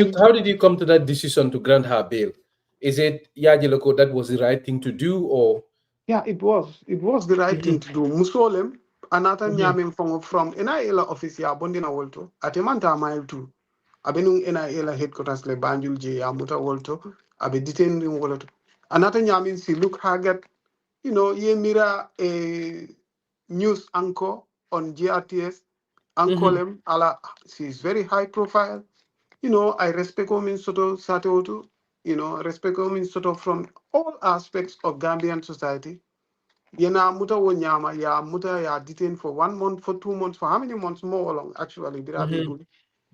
you come to that decision to grant her bail? Is it Yajiloko that was the right thing to do or?
Yeah, it was the right thing to do. Musolem, another nyamim from NIL office ya bondina wolto. Atemanta mile too. Abenung NIL headquarters le Banjul je ya muta wolto. Abe detained in wolto. Another nyamin si look haggard. Ye mira a news anchor on GRTS. Ankolem ala she's very high profile. I respect women sort of Sato, respect women sort of from all aspects of Gambian society. Yena muta wonyama ya muta ya detained for 1 month, for 2 months, for how many months more long actually did I be able.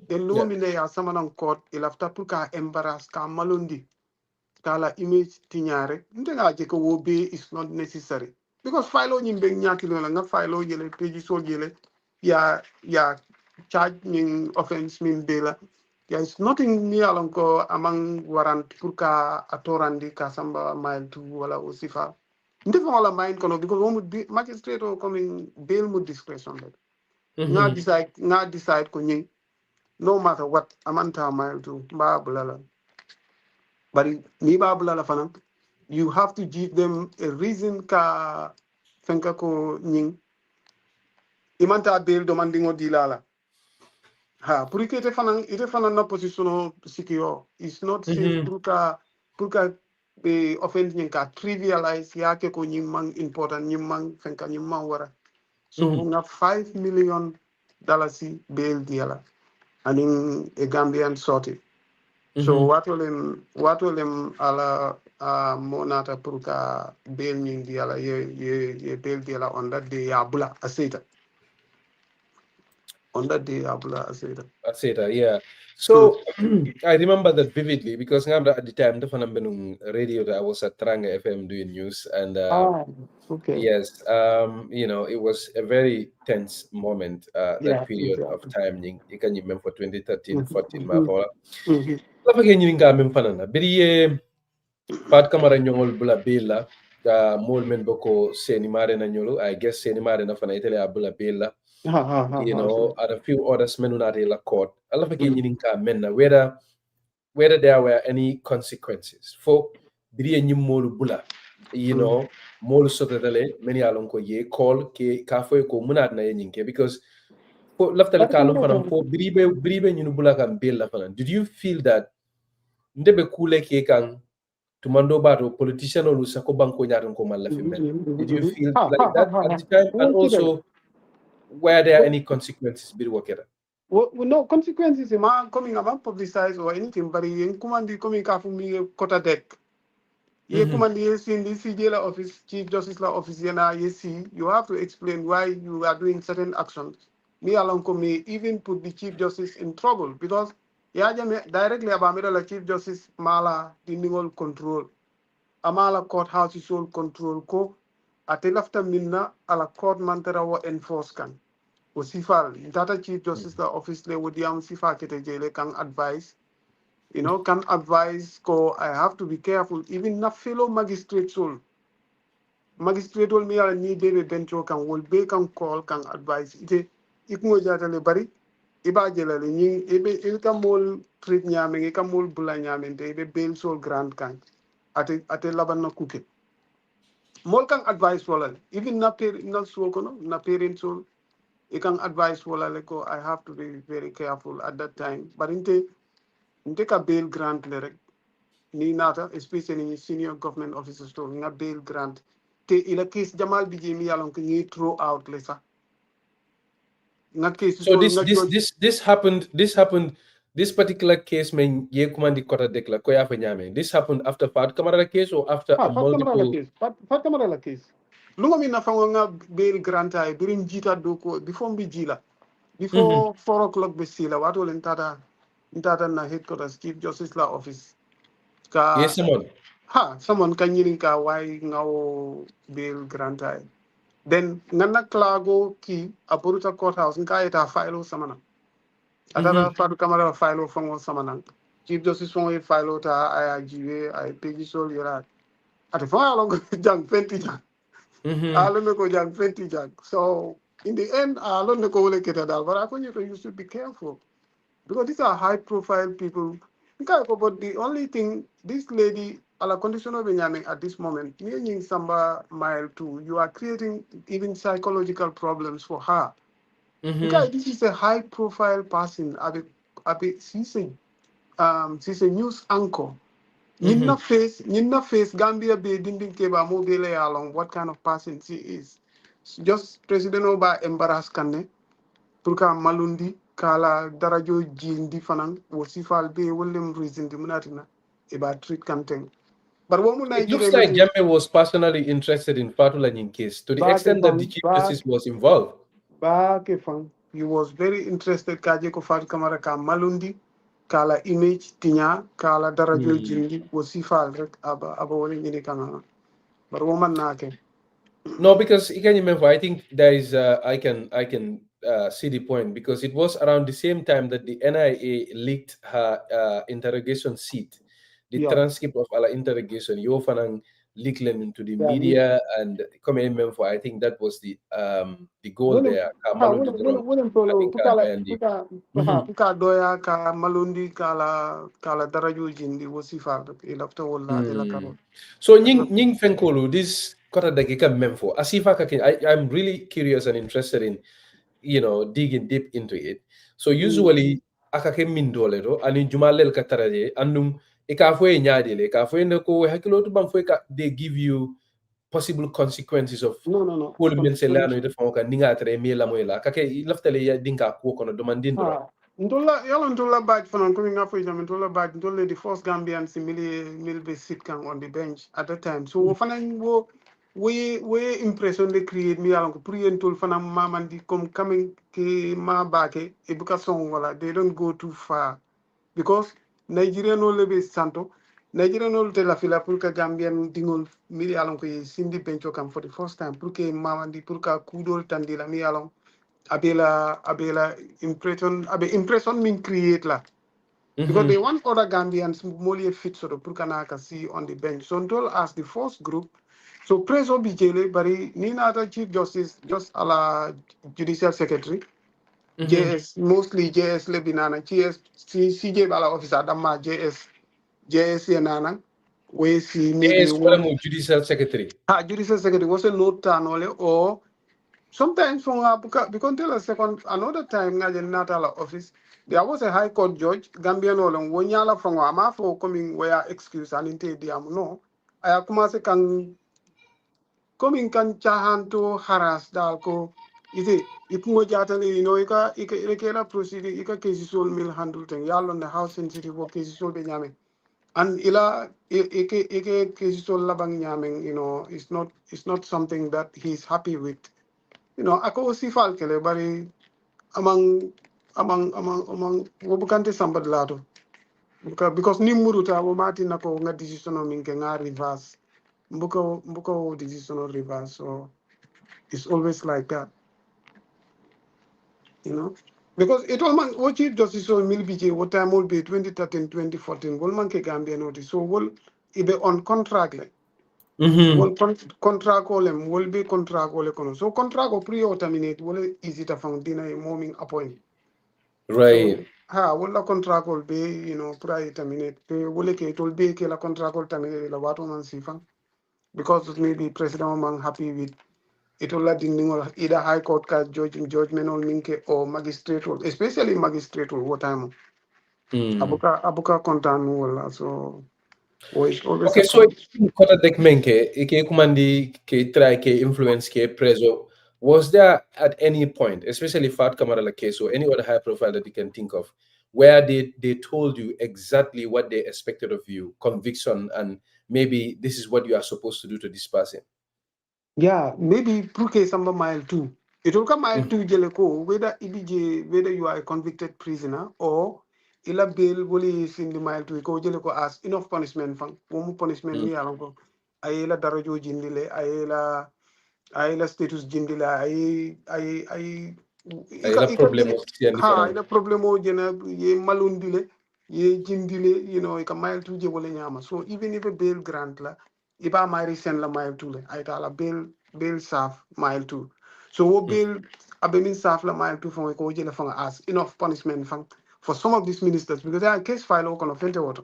Then lumine ya saman court ilafta puka embarrass ka malundi kala image tinyare ndenga jeko wobe is not necessary because file nyimbe nyaki lo nga file yele page so yele ya charge ning offense min bela. There is nothing near alonko among warrant purka atorandi kasamba mile to wala osifa. Ndefo wala mind kono because one would be magistrate or coming bail with discretion. Nga decide ko nying no matter what amanta mile to ba bulala. But ni ba bulala fanan you have to give them a reason ka fenka ko nying imanta bail demanding o dilala. Pour que ite fanan na position secure is not safe pour ka be offend ka trivialize yake ko nyimang important nyimang fenka nyimang wara so nga $5 million bail diala aning a Gambian sortie so watolem ala monata pour ka bail nying diala ye bail diala on that day ya bula asita On that day, Abula
Aseta, yeah. So I remember that vividly because at the time the phenomenon radio that I was at Tranga FM doing news and
okay.
yes, it was a very tense moment, that period of time. You can remember for 2013, 14, la again you nga mem fanana. Biri Fat Camara nyongol bula bela mol men boko seni Marenah nyolo. I guess seni Marenah fana itele abula bela. And a few others men not la court. I love again you ka menna whether there were any consequences for biri nyim molu bula. Molu sotadale many along ko ye call ke kafo ko munad na yenyinke because for laftale kalum fanam for biribe nyinu bula kan bela fana. Did you feel that ndebe kule ke kan tumando bato politician olu sako banko nyaran ko malla men? Did you feel like that at the time? And also, were there any consequences bir wakera?
Well, no consequences coming about publicized or anything, but in command coming me kota deck. You command in the CJ office, Chief Justice Law Office, you have to explain why you are doing certain actions. Me along me even put the Chief Justice in trouble because Yahya Jammeh directly about the Chief Justice Mala the control. Amala courthouse is all control ko atelafta minna ala court mantara wa enforce kan. Sifal data Chief Justice the office le would yam sifa kete jele can advise can advise ko I have to be careful even na fellow magistrate soul me ala ni bebe bencho kan will be can call can advise ite ikmo jata le bari iba jela le ni ebe ilka mol treat nyame ka mol bula nyame de be bail soul grand kan ate laban na kuke mol kan advise wala even na so kono na parents soul you can advise wala leko I have to be very careful at that time but inte ka bail grant le rek ni nata especially in senior government officers to nga bail grant te ila case jamal biji mi yalon ko ni throw out le sa nga case
so this happened this particular case men ye command kota dekla ko ya fa nyame. This happened after Fat Camara case or after a multiple
Fat Camara case lunga mi na fa nga bail grant ay during jita doko before mbi jila before 4 o'clock be sila wato len tata na headquarters Chief Justice Law Office ka
yes
someone kan yirin ka why ngawo bail grant ay then ngana klago ki aburuta courthouse nka eta file samana atara Fatu Camara file fango samana Chief Justice fango file ta ay jiwe ay pegi sol yara ate fa long jang 20 jang alone ko jang 20 jang so in the end alone ko wole keta dal but I think you should be careful because these are high profile people but the only thing this lady ala condition of Benjamin at this moment meaning samba mile 2 you are creating even psychological problems for her because this is a high profile person she's a news anchor Nina face Gambia be dinding keba mobile along what kind of person she is. Just President Oba embarrass kane. Purka malundi kala darajo jindi fanang wasifal be wolem reason di munatina about treat kanteng. But
it looks like Jammeh was personally interested in Fatou Lanying case to the extent that the Chief Justice was involved.
He was very interested kaje ko Fatou Camara ka malundi kala image tinya kala darajo jindi wasifal rek aba wole ngini kana. But woman nake.
No, because I think there is I can see the point because it was around the same time that the NIA leaked her interrogation sheet, the transcript of our interrogation. You often leak them into the media and come in for. I think that was the goal there. So Ning Fenkolu, this kota dakika memfo. Asifa I'm really curious and interested in digging deep into it. So usually akake mindole do ani jumalel kataraje andum ikafo e nyaadile ikafo ne ko hakilo to bam fo they give you possible consequences of
no
ko men se lano de fon ka ninga tre mi la moyla kake laftale ya dinka ko kono domandindro
Ndola badge for coming up with them. Ndola badge. Ndola the first Gambian simili be sit on the bench at that time. So we impression de create mi yalan ko pour yentol fana mamandi comme coming ki ma bake education wala they don't go too far because Nigerian no lebe santo Nigerian no te la fila pour que Gambian dingol mi yalan ko sindi bencho kam for the first time pour que mamandi pour ka kudol tandila mi yalan abela impression min create la because they want other Gambians more fit sort of Purkanaka see on the bench. So until as the first group, so Preso Bijele, Bari Nina Chief Justice, just a la Judicial Secretary, JS, mostly JS Lebinana, GS, CJ Bala Officer, Dama JS, Yanana, we see maybe.
JS, Judicial Secretary.
Judicial Secretary was a note tanole or sometimes from because tell a second another time na Natala office there was a high court judge Gambian olon wonyala from ama for coming where excuse and inte diam no I kuma se kan coming kan chahan to harass dalko ite ipungo jatan ika rekela proceeding ika case sol mil handle ten yalo on the house sensitive case sol be nyame and ila ike case sol labang nyameng it's not something that he's happy with. Ako si Falkele bari among wobukante sambad lato because ni muruta wo mati nako nga decision on minke nga reverse mbuko decision on reverse so it's always like that because it all man what chief justice on mil bj what time will be 2013 2014 wol man ke Gambia notice so wol ibe on contract like wol contract olem wol be contract ole kono so contract o pre terminate wol easy ta found dina moming appoint
right
so, wala contract will be prior terminate wole ke it will be ke la contract will terminate la wato man sifa because maybe president man happy with it will let either high court ka judgment or minke or magistrate especially magistrate what time abuka content wala so
okay, so kota dek menke ike kumandi ke try ke influence ke preso was there at any point, especially Fat Camara case or any other high profile that you can think of, where they told you exactly what they expected of you, conviction, and maybe this is what you are supposed to do to this person?
Yeah, maybe Pruke Samba mile 2. It will come mile 2 jeleko, whether you are a convicted prisoner or ila bail woli is in the mile 2 ko jeleko as enough punishment fang. Womu punishment ni alongo. Ayela darajo jindile, ayela status jindile,
ayela
problemo jena ye malundile, ye jindile, ika mile 2 je wole nyama. So even if a bail grant la iba mari sen la mile 2 le aita la bail saf mile 2 so wo bail abemin saf la mile 2 fon ko jele fon as enough punishment for some of these ministers because they are case file kono fente water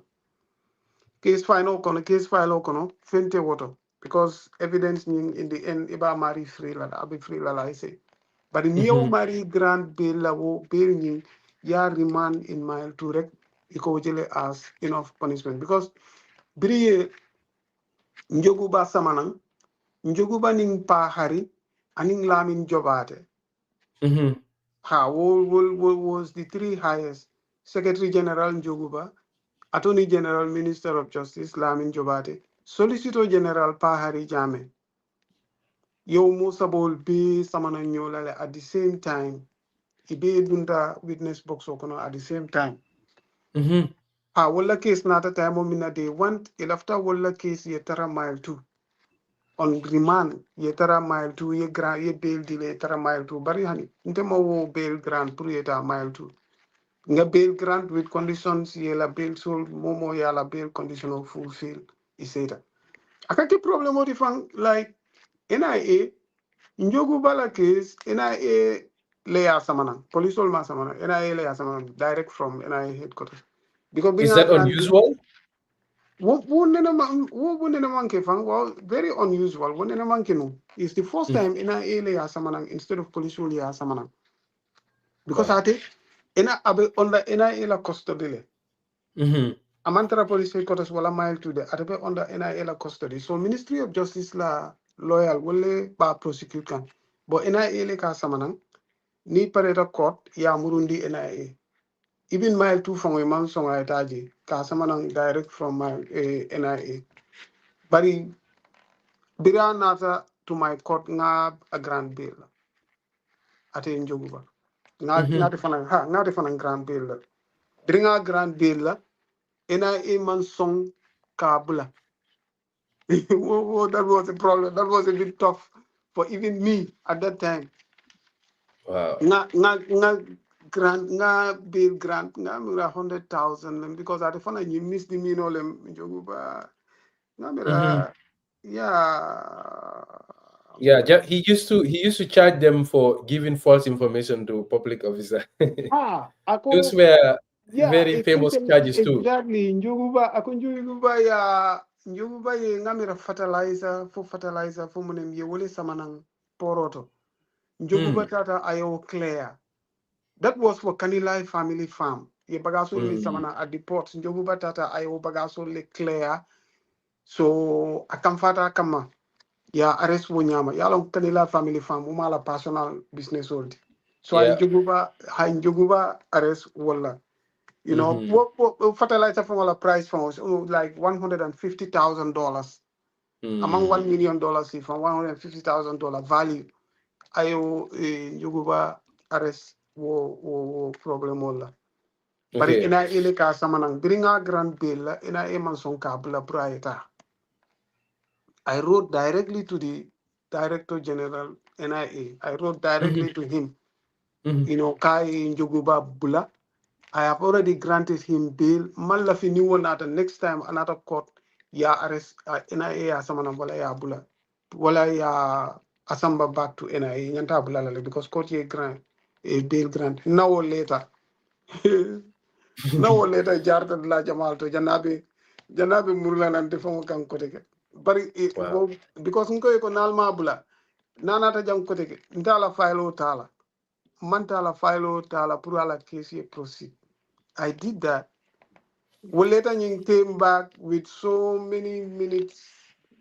case file kono fente water because evidence in the end iba mari free la abi free la I say but in your mari grand bail la wo bail ni ya remand in mile 2 rek iko jele as enough punishment because briye njoguba samanang njoguba ning pa hari aning lamin jobate was the three highest secretary general njoguba attorney general minister of justice lamin jobate solicitor general pa hari Jammeh yow musa bol be samanang nyolale at the same time ibe dunda witness box okono at the same time wala case nata time o mina they want after wala case yetara mile 2 on remand yetara mile 2 ye bail delay yetara mile 2 bari hani ntema wo bail grant pour yeta mile 2 nga bail grant with conditions ye la bail sol momo ya la bail condition of fulfill iseta akati problem odi fang like NIA njogu bala case NIA leya samana police ol ma samana NIA leya samana direct from NIA headquarters because
is that unusual?
Very unusual. It's the first time in a Samanang instead of police Samanang. Because I think under NIA custody. Amantara police headquarters wala mile to the Atabe under NIA custody. So Ministry of Justice la loyal will ba prosecute kan. But NIA ka Samanang ni pareda court ya murundi NIA. Even mile 2 from a man song I direct from my NIA. But bira nata to my court nga a grand bill ate njoguba ngati fana grand bill dringa grand bill ena e man song kabla. That was a problem. That was a bit tough for even me at that time.
Wow.
Nga bill grant nga 100,000 because at the fana you miss the mean all njoguba
Yeah, he used to charge them for giving false information to public officer. Those were very famous charges too.
Exactly. Njuguba ye ngamira fertilizer for munem ye wole samanang poroto. Njuguba tata ayo clear. That was for Kanilai family farm. Ye bagaso le samana at the port. Njuguba tata ayo bagaso le clear. So akamfata kama ya arrest wonyama. Ya long Kanilai family farm umala personal business hold. So I njuguba arrest wala. You know, what fertilizer from our price from was like $150,000 among $1 million from $150,000 value. Ayo Yuguba arrest wo problem wala. But ina ile ka samanang bringa grand bill ina eman son kabla prieta. I wrote directly to the Director General NIA. I wrote directly to him. You know, kai Yuguba bula. I have already granted him bail. Malafi ni wonata next time another court ya arrest NIA asamana wala ya bula wala ya asamba back to NIA nyanta bula lale because court ye grant a bail grant. Now or later jarta la jamal to janabi murla nan defo kan kote ke bari because nko ko nalma bula nanata jam kote ke ndala file tala mantala file tala pour ala case proceed. I did that. Well, later you came back with so many minutes.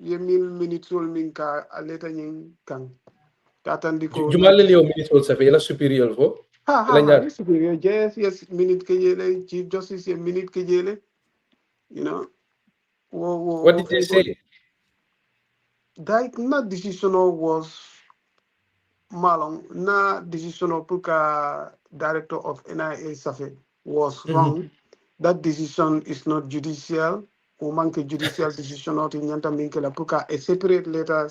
You mean minutes all minka later you can. Katandiko.
Jumalele o minutes all safe. Ela superior fo.
Superior. Yes. Minute kejele. Chief Justice a minute kejele. You know.
What did they say?
That not decisional was malong. Na decisional puka director of NIA Safe was wrong. That decision is not judicial. Umanke judicial decision not in Yanta Minkela Puka, a separate letter.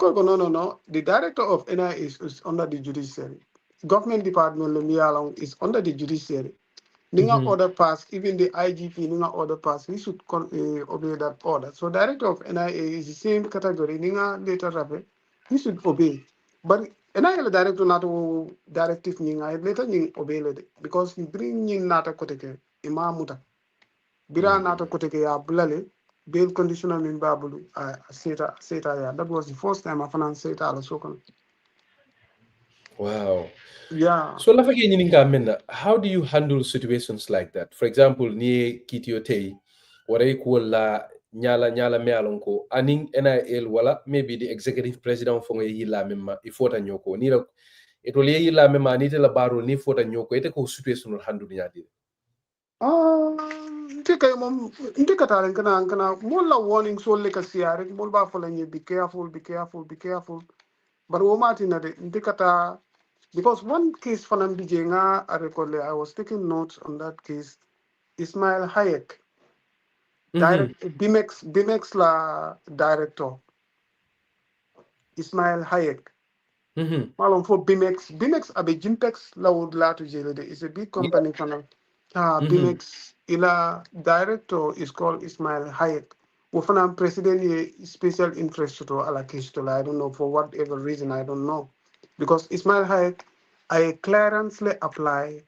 No. The director of NIA is under the judiciary. Government department Lemialong is under the judiciary. Ninga order pass, even the IGP Ninga order pass, he should obey that order. So director of NIA is the same category. Ninga later rabe, he should obey. But NIA director not directive Ninga later Ning obey it because he bring in nata koteke imamuta. Bira nata koteke ya bulale bail conditional min babulu seta ya. That was the first time I found seta ala sokon.
Wow.
Yeah.
So lafake nyininga menna, how do you handle situations like that? For example, ni kitiote waray ko la nyala me alonko aning NIL wala maybe the executive president fonga yila memma ifota nyoko ni la it will yila memma ni te la baro ni fota nyoko ite ko situation handle nyadi.
Ndika talen kana mola warning so le kasiare mol ba fola nye be careful. But womati na de ndika because one case for Nambijenga I was taking notes on that case. Ismail Hayek, Bimex la director. Ismail Hayek. Malon for Bimex abe Jimpex la would la to jail. It's a big company for Bimex ila director is called Ismail Hayek. Wofana president ye special interest to allocation. I don't know for whatever reason, I don't know. Because Ismail Hayek I clearance le apply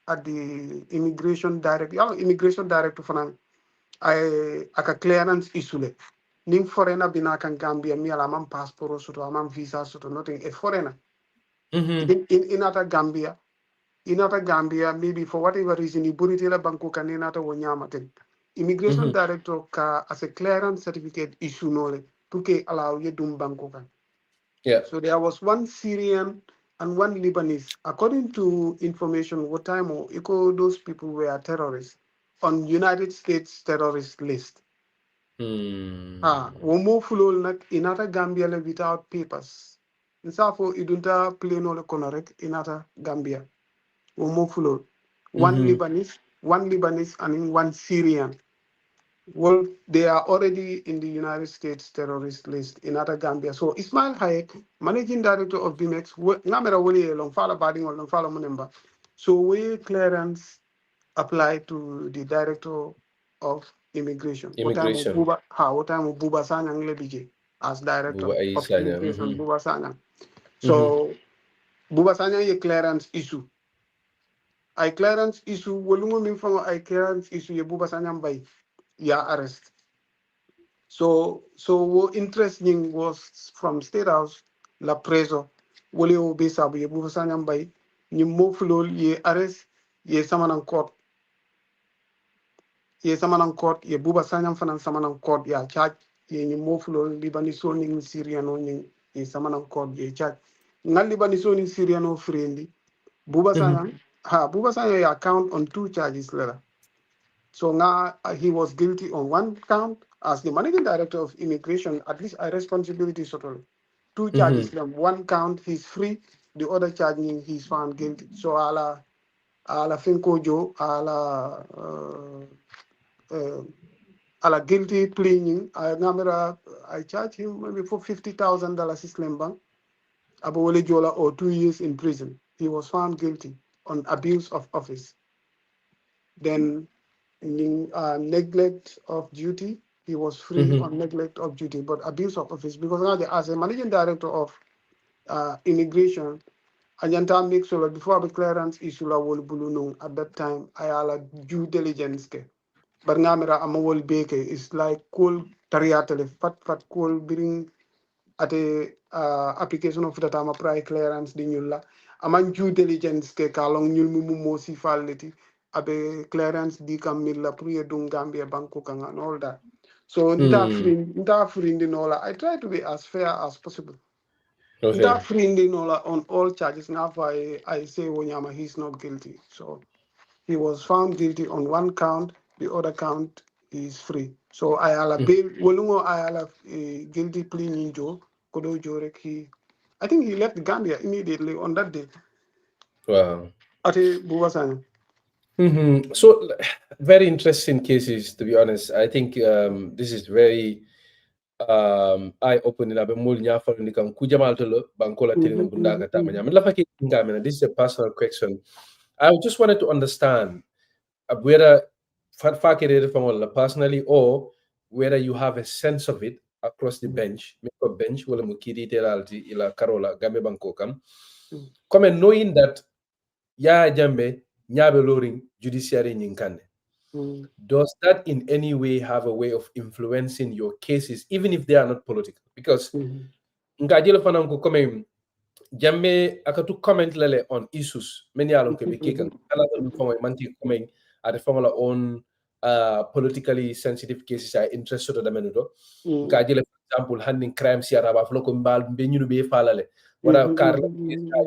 at the immigration director for I aka clearance isule. Ning foreigner binakan Gambia mi alamam passport soto amam visa soto nothing a foreigner. In ata Gambia maybe for whatever reason iburitela banku kanenata wonyamaten. Immigration director ka as a clearance certificate issue nole puke allow ye dum banku kan.
Yeah.
So there was one Syrian and one Lebanese. According to information, what time those people were terrorists on United States terrorist list. Womo fulol nak inata Gambia le without papers. Nsafo idunta pleno le konorek inata Gambia. Womo fulol. One Lebanese, and one Syrian. Well, they are already in the United States terrorist list in other Gambia. So Ismail Hayek, managing director of BMX, ngamera wole long fala bading or long fala munemba. So we clearance apply to the director of immigration. What time Buba Sanyang lebije as director of immigration, Buba Sanyang. So Buba Sanyang ye clearance issue. I clearance issue, wolungo mimfango I clearance issue ye Buba Sanyang bay ya arrest. So what interesting was from State House, La Preso, wole o bisa bu ye Buba Sanyang bay, ni mo fulol ye arrest ye samanan court. Ye samanan court ye Buba Sanyang fanan samanan court ya charge ye ni mo fulol Libaniso ning Syriano ning ye samanan court ye charge. Ngal Libaniso ning Syriano friendly. Buba Sanyang ya count on 2 charges later. So now he was guilty on 1 count as the managing director of immigration, at least a responsibility totally. 2 charges, 1 count he's free, the other charge he's found guilty. So ala Finkojo, ala guilty plea, I charge him maybe for $50,000 Islam bank, Abawole Jola, or 2 years in prison. He was found guilty on abuse of office. Then neglect of duty, he was free on neglect of duty, but abuse of office, because now as a managing director of immigration, Ajanta make sure before the clearance issue la wol bulunung at that time I ala due diligence ke. But ngamera amawol beke is like cool tariatele fat cool bring at a application of the time prior clearance di nyulla aman due diligence ke kalong nyul mu mo si faleti abe clearance di kamilla priya dung Gambia banko kanga and all that. So nta free nola. I try to be as fair as possible. Nta free nola on all charges. Now I say Wonyama he's not guilty. So he was found guilty on 1 count, the other count is free. So I ala bail wolungo I ala guilty plea ninjo kodo jorek I think he left Gambia immediately on that day.
Wow.
Ate Buwasanya.
So very interesting cases, to be honest. I think this is very eye-opening. This is a personal question. I just wanted to understand whether personally or whether you have a sense of it across the bench, knowing that Yahya Jammeh nyabe loring judiciary nyinkane. Does that in any way have a way of influencing your cases, even if they are not political? Because ngajelo fanam ko come Jammeh akatu comment lele on issues many alon ke bikikan ala from manti comment at the formula on politically sensitive cases are interested in the menudo ngajelo for example handling crime si araba floko mbal be nyunu be falale wara karla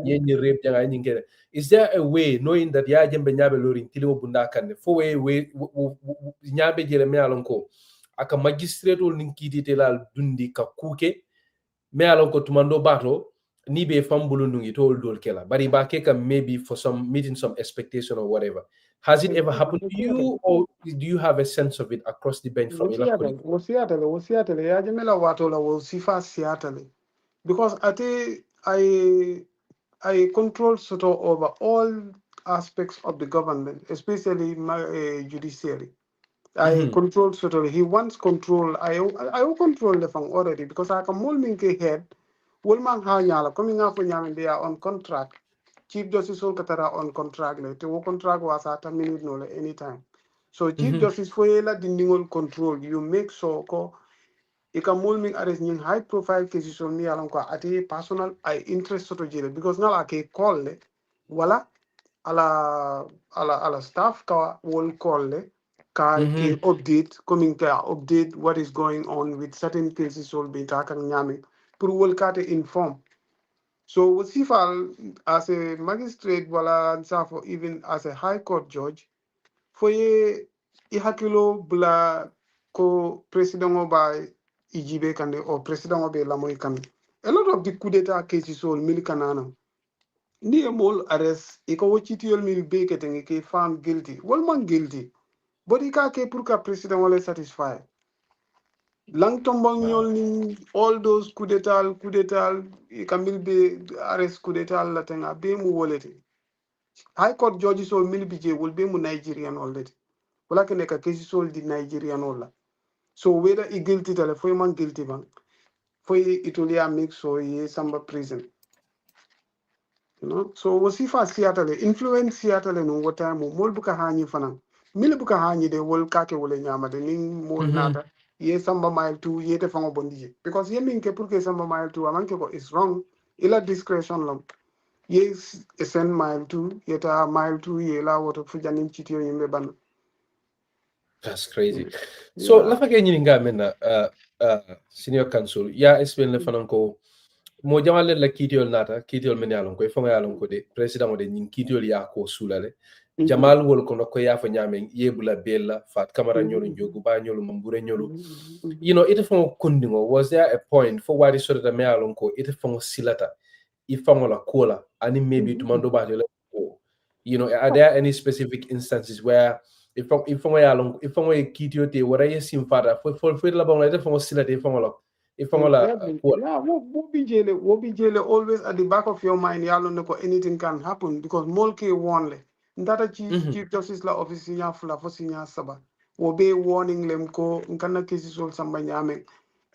yenyi rape janga nyingere. Is there a way, knowing that ya jembe nyabe lorin tiliwo bunda kan fo we nyabe jele me alon ko aka magistrate ol ninkidi telal dundi ka kuke me alon ko tumando bato ni be fambulu nungi tol dol kela bari ba keka maybe for some meeting some expectation or whatever. Has it ever happened to you, or do you have a sense of it across the bench from
Seattle ya jemela wato la wo sifa Seattle because I control sort of over all aspects of the government, especially my judiciary. I control sort of. He wants control. I control the fang already because I can mold me head. Wolman ha nyala coming up when they are on contract. Chief Justice Olkatara on contract. The contract was at a minute no anytime. So Chief Justice Foyela the control. You make so ko. You can mold me arrest in high profile cases on me along at a personal I interest sort of jail because now I can call le wala ala staff ka will call le ka update coming to update what is going on with certain cases will be taken nyami pour will ka te inform. So what if as a magistrate wala for even as a high court judge for ye hakilo bla ko president oba ijibe kande or president obe lamoy kande. A lot of the coup d'etat cases all milikanana. Ni mol arrest iko wochitiol mil bekete ke found guilty. Well man guilty. But ika ke pour ka president wale satisfy. Lang tombong nyol ni all those coup d'etat ikamil be arrest coup d'etat la tenga be mu wolete. High court judges all mil bije will be mu Nigerian already. Wala ke neka cases all di Nigerian all. So whether he guilty tale foi man guilty bang. Foi itulia make so ye samba prison. You know, so wasifa Seattle influence Seattle no wata mo mol buka hanyi fanan mil buka hanyi de wol kake wole nyama de ning mol nata ye samba mile 2 ye te fango bondije because ye min ke pour que samba mile 2 amanke ko is wrong ila discretion lam ye send mile 2 ye ta mile 2 ye la woto fu janin chitiyo yimbe ban.
That's crazy. So lafa ke nyini nga mena senior counsel ya explain le fanan ko mo jamale la kitiol nata kitiol men yalon ko fonga yalon ko de president de nyin kitiol ya ko sulale jamal wol ko ko ya fa nyamen yebula bella fat Camara nyolu njogu ba nyolu mambure nyolu you know it fonga kondingo was there a point for why this sort of me yalon ko it fonga silata ifango la kola ani maybe to mando ba you know are there any specific instances where if fonga kitio te wara yesim fata for la bon la fonga silata fonga la
Exactly. Yeah, what be jele always at the back of your mind, anything can happen because Molke won le. Ndata chief justice la office nya fula fosi nya saba. Wo be warning lem ko nkana cases all samba nyame.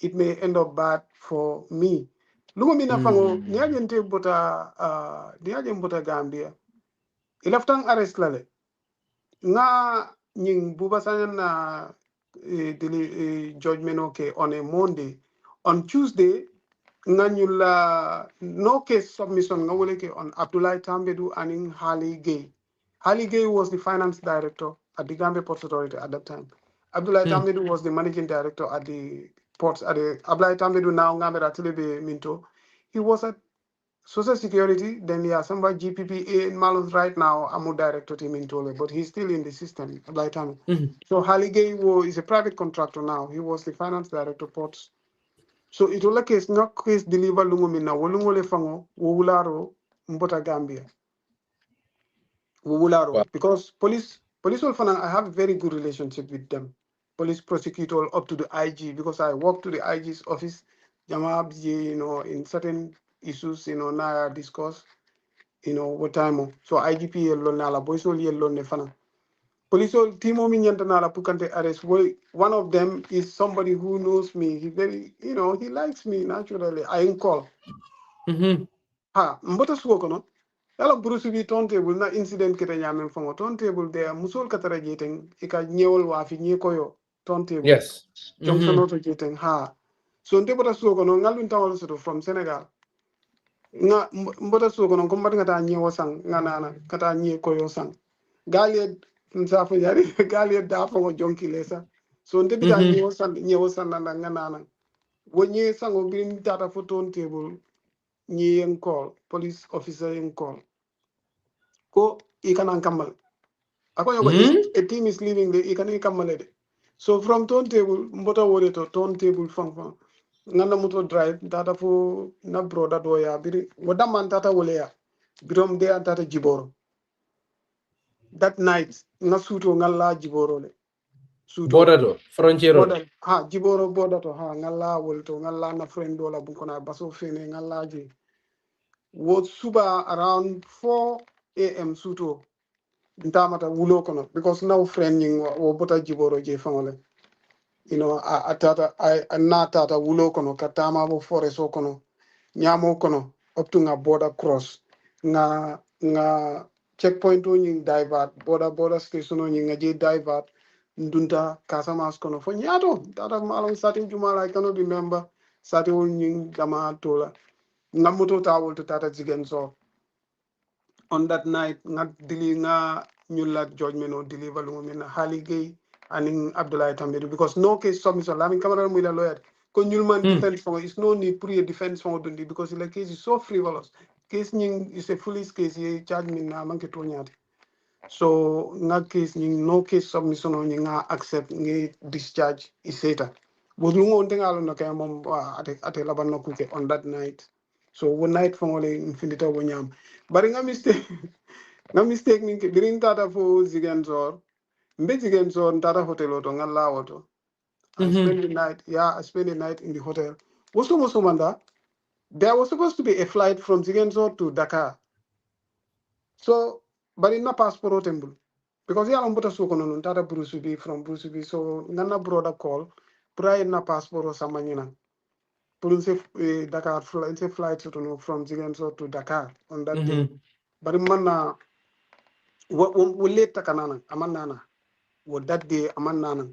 It may end up bad for me. Lugo mina fango niaje mbota Gambia. Ilaftang arrest lale. Nga nying buba sanya na judgment okay on a Monday. On Tuesday, nganyula no case submission ngawoleke on Abdoulaye Tambedu and in Harley Gay. Harley Gay was the finance director at the Gambia Ports Authority at that time. Abdoulaye Tambedu was the managing director at the ports at the Abdoulaye Tambedu now Gambia Tilebe Minto. He was at Social Security, then somebody GPPA in Malus right now, I'm a director team in Tole, but he's still in the system. So Haligay is a private contractor now. He was the finance director ports. So it will case not case deliver lungumina, wolungole fango, wularo, mbota Gambia. Wularo. Because police will find I have a very good relationship with them. Police prosecutor up to the IG because I work to the IG's office, in certain issues, na discuss, what time. So IGP yellow nala, boys all yellow nefana. Police all team mi nala pukante arrest. One of them is somebody who knows me. He very, he likes me naturally. I call. Ha, mbota suoko no. Yala burusu bi turntable na incident kete nyamen fango turntable there musol katara jeteng ika nyewol wa fi nyekoyo turntable.
Yes.
Johnson auto jeteng ha. So nte bota suoko no ngalun tawol soto from Senegal. Nga mbota suoko no kombat ngata nyewo sang nganana kata nyekoyo sang. Galie msafu yari galie da fango jonki lesa. So nte bita nyewo sang nanda nganana. Wonye sango birim tata for turntable. Nyi call police officer in call ko ikanan kamal ako a team is leaving the ikani kamalede so from turntable mbota wole to turntable fang ngana moto drive data fo na broda do ya biri wada man tata wole ya birom de tata jiboro that night na suto ngalla jiboro le suto
border do frontiero
jiboro border to ngalla wolto ngalla na friend do la bu kona baso fene ngalla ji was suba around 4 a.m. suto ntamata wulo kono because now friend wo bota jiboro je famole tata wulo kono katama bo forest kono nyamo kono up to nga border cross nga checkpoint o nying divert border station o nying je divert ndunta Casamance kono fo nyato tata malon satin jumala I cannot remember satin o nying dama tola nga moto tawol to tata jigen so on that night nga nyula judgment or deliver lumina Haligay and Abdoulaye Tambedu because no case submission Lamin Camara mila lawyer ko nyulman defense for is no need for a defense for dundi because the case is so frivolous case nying is a foolish case ye charge me na manke to nyati So nga case ni no case submission o nga accept ngi discharge iseta. But lungo unte nga alon na kaya mom ate laban na kuke on that night. So one night from wale infinita wanyam. Bari nga mistake ni birin tata fo zigenzor. Mbe zigenzor tata hotel oto nga la oto. I spent the night. Yeah, I spent the night in the hotel. Woso manda. There was supposed to be a flight from Ziguinchor to Dakar. So, but in na passport temple. Because yeah, I'm buta so kono tata Brusubi from Brusubi. So nana brother call. Pray na passport or samanyina. Pulse Dakar flight to from Ziguinchor to Dakar on that day. But manna we late takanana amanana. What that day amanana.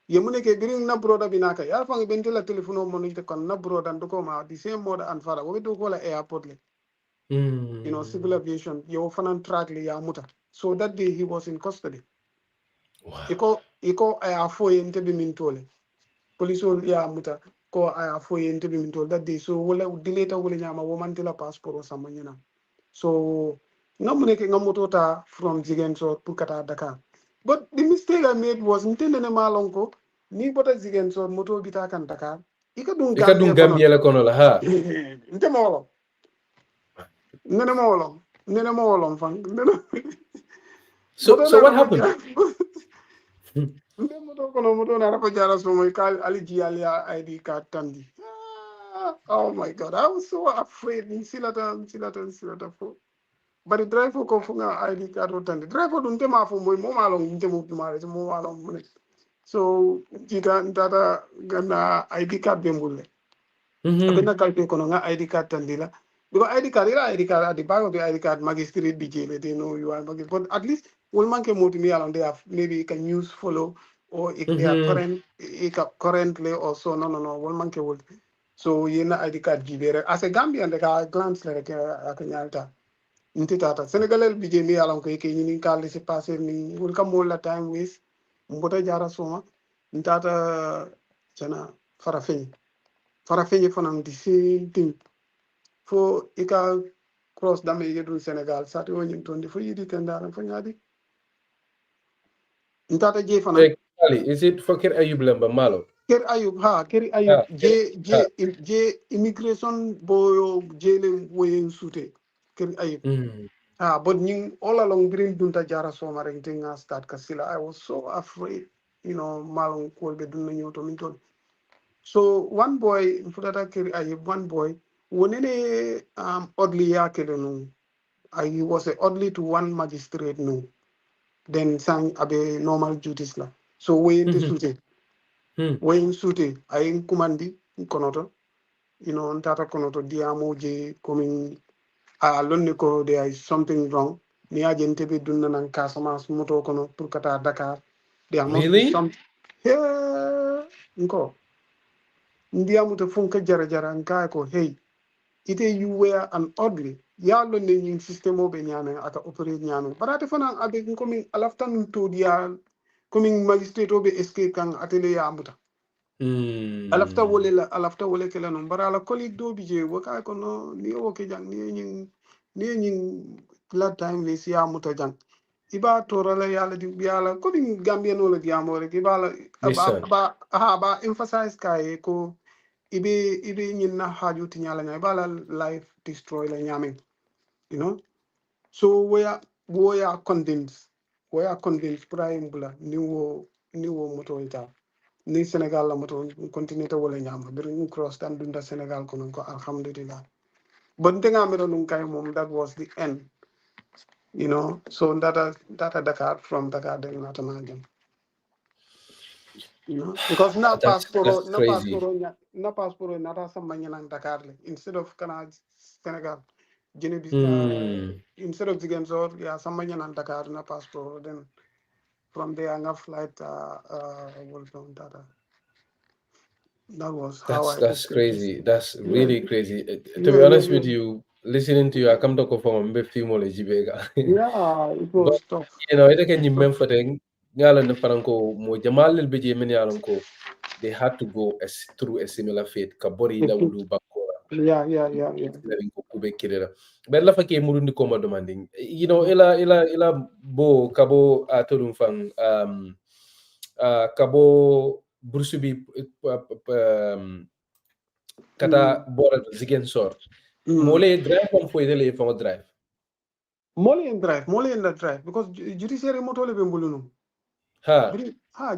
Yemune ke biring na broda binaka ya fang bentela telefono monite kon na broda ndoko ma the same mode and fara we do kola airport le civil aviation yo fanan track le ya muta so that day he was in custody. Wow. Iko aya foye ntebi mintole police ya muta ko aya foye ntebi mintole that day so wala dileta wala nyama wo mantela passport o samanyana so ngamune ke ngamoto ta from Ziguinchor pukata Dakar. But the mistake I made was ntende ne malonko ni bota Ziguinchor moto bita kan Dakar ika dun Gambia
la kono la ha
nte molo nene molo fan
so what happened
nte moto na rafa jara so mo kal ali ji ali ID card tandi oh my god I was so afraid ni silata fo bari driver ko funga ID card tandi driver dun tema fo moy mo malong nte mo mare mo malong so jita data gana ID card bembulle abena kalpe kono nga ID card tandila because ID card at the back of the ID card magistrate BJ they know you are magistrate but at least will man ke motimi along they have maybe you can use follow or if they are currently also no will man ke will so yena ID card gibere as a Gambian they can glance like akanyalta inti tata Senegalese BJ mi along ke ni kali se passer ni will come all the time with mbota jara soma ntata jana farafenye fanam the same thing for ika cross dame yedu Senegal sati woni tondi fo yidi tendara fo nyadi ntata je fanam
is it for Ker Ayub Lamba Malo
Ker Ayub je immigration boyo jele woyen sute Ker Ayub but ning all along green dunta jara soma rek tinga start kasila I was so afraid malong ko be dunna nyoto min ton. So one boy mfutata Ker Ayub one boy wonene oddly yakele no I was oddly to one magistrate no then sang abe normal duties la so we in sute I kumandi konoto ntata konoto diamo je coming lonne ko there is something wrong ni agente be dunna nan Casamance moto kono pour kata Dakar there must be something nko ndiamu to funka jara nka ko hey ite you were an oddly ya lo ne yin system o be nyame aka operate nyame barate fana abe komi alaftan to dia komi magistrate o be escape kan atele ya amuta alafta wole kala non bara la colleague do bi je waka ko no ni o ke jang ni yin la time we si amuta jang iba torala yalla di yalla komi Gambia no la di amore ke bala ba emphasize kai ko ibe nyin na haju ti nyala nya bala life destroy la nyame so we are convinced prime bula ni wo moto ita ni Senegal la moto continue to wala nyama bir cross tan dunda Senegal ko non ko alhamdulillah but nga mero nung kay mom that was the end so data Dakar from Dakar then not imagine because na passport nata samanya nang Dakar le instead of Canada Senegal instead of Ziguinchor samanya nang Dakar na passport then from there nga flight that was how
that's crazy that's really crazy to be honest with you listening to you I come to ko from mbe fimo le jibega
it was tough
ite ke nyimmen foten ngala ne faranko mo jamal be je men yalon ko they had to go through a similar fate ka bori la wulu bakora
yeah
be kirera bella fa ke murundi ko ma demanding you know ila bo kabo atolum fan kabo bursubi kata bora zigen sor mole drive on fo idele fo drive
mole en drive because judiciary motole be mbulunu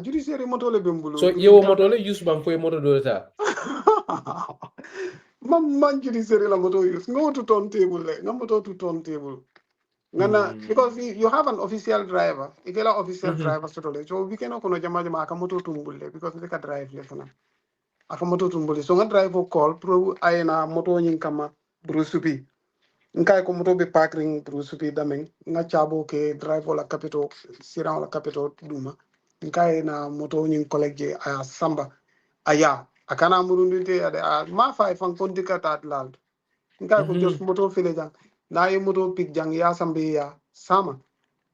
judiciary motole be mbulu
so yewo motole use bam fo moto do ta
man judiciary la moto use ngo to turntable le ngamoto to turntable ngana because you have an official driver ikela official driver sotole so we cannot kono jama aka moto tumbulle because they can drive le fana aka moto tumbulle so nga drive call pro ayena moto nyin kama brusupi nkai ko moto be parking brusupi damen nga chabo ke drive la capito siran la capito duma nkai na moto nyin college aya samba aya akana murundite ade ma fa fan kondika tat lal ngai ko just moto fele jang na ye moto pick jang ya sambe ya sama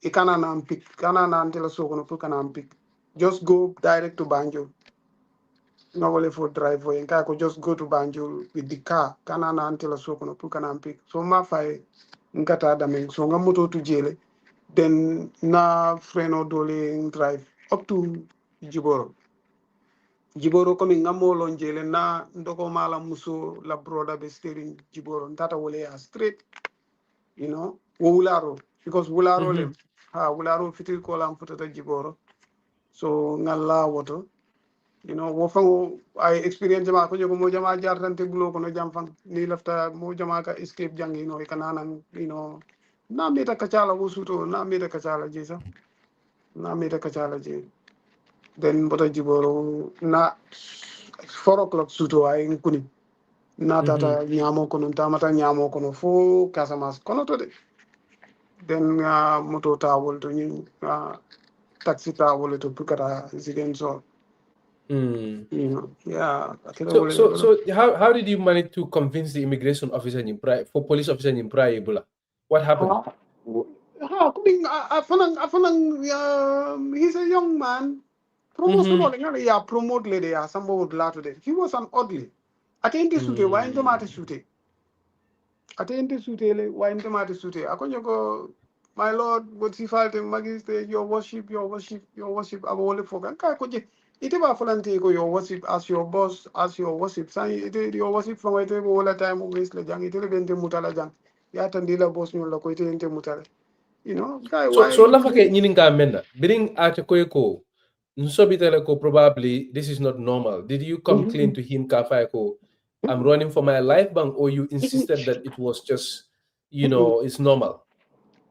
ikana na pick kana na antela sokono pour kana pick just go direct to Banjul no wale for drive way ngai ko just go to Banjul with the car kana na antela sokono pour kana pick so ma fa ngata damen so nga moto to jele then na freno dole drive up to Jiboro komi ngamolo njele na ndoko mala muso la broda be steering Jiboro ntata wole ya straight you know wularo because wularo le wularo fitil ko lam futata Jiboro so ngalla woto you know wo fango ay experience ma ko jogo mo jama jartante bulo ko no jam fang ni lafta mo jama ka escape jangi no kananan you know na meta kachala wo suto na meta kachala jisa na meta kachala je then bota Jiboro na 4 o'clock suto ay kuni na tata nyamo kono tamata nyamo kono fo Casamance kono to de then moto tawol to ni taxi tawol to pukata Ziguinchor you know
so how did you manage to convince the immigration officer in for police officer in Praia? What happened?
He's a young man. Promote lady somebody would laugh today. He was an oddly. Atende sute wa intomate sute. Atende sute le wa intomate sute. Akonyoko my lord what he felt magistrate your worship abole fogan ka koje ite ba volante ko your worship as your boss as your worship sai ite your worship from ite wala time waste le jang ite le bente mutala jang ya tandila boss ñu la ko ite ente mutala you know guy
so la fa ke ñini nga menna biring ate ko nsobitele ko probably this is not normal. Did you come clean to him kafa ko I'm running for my life bang or you insisted that it was just you know it's normal?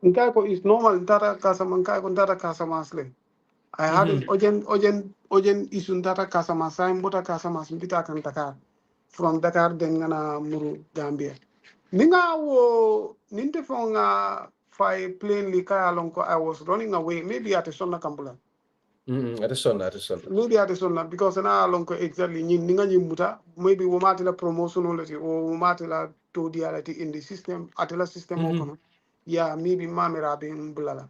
Nkai ko is normal tata kasama nkai ko tata kasama sle I had it ojen isun tata kasama saim bota kasama mbita kan Dakar from Dakar then ngana muru Gambia ninga wo ninte fonga fly plainly kaya lonko I was running away maybe at a sonna kambula
at a sonna
maybe at a sonna because na lonko exactly ninga muta maybe wo matila promotion olati o matila to diality in the system atela system okono yeah maybe mamira bin bulala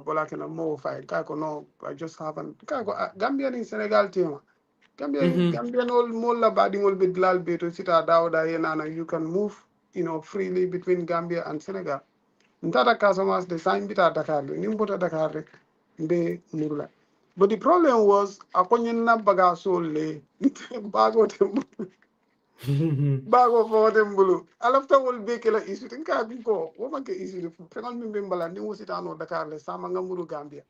bola kena mo fay kako no I just haven't kako Gambia ni Senegal tema Gambia no mo la badingol be glal be to sita dawda yenana you can move you know freely between Gambia and Senegal ntata Casamance the same bita Dakar ni mbota Dakar rek be murula but the problem was akonyen na baga le bago tembo bago fo tembulu alafta wol be kala isu tin ka bi ko wo manke isu penal min be mbala ni wosita no Dakar le sama ngamuru Gambia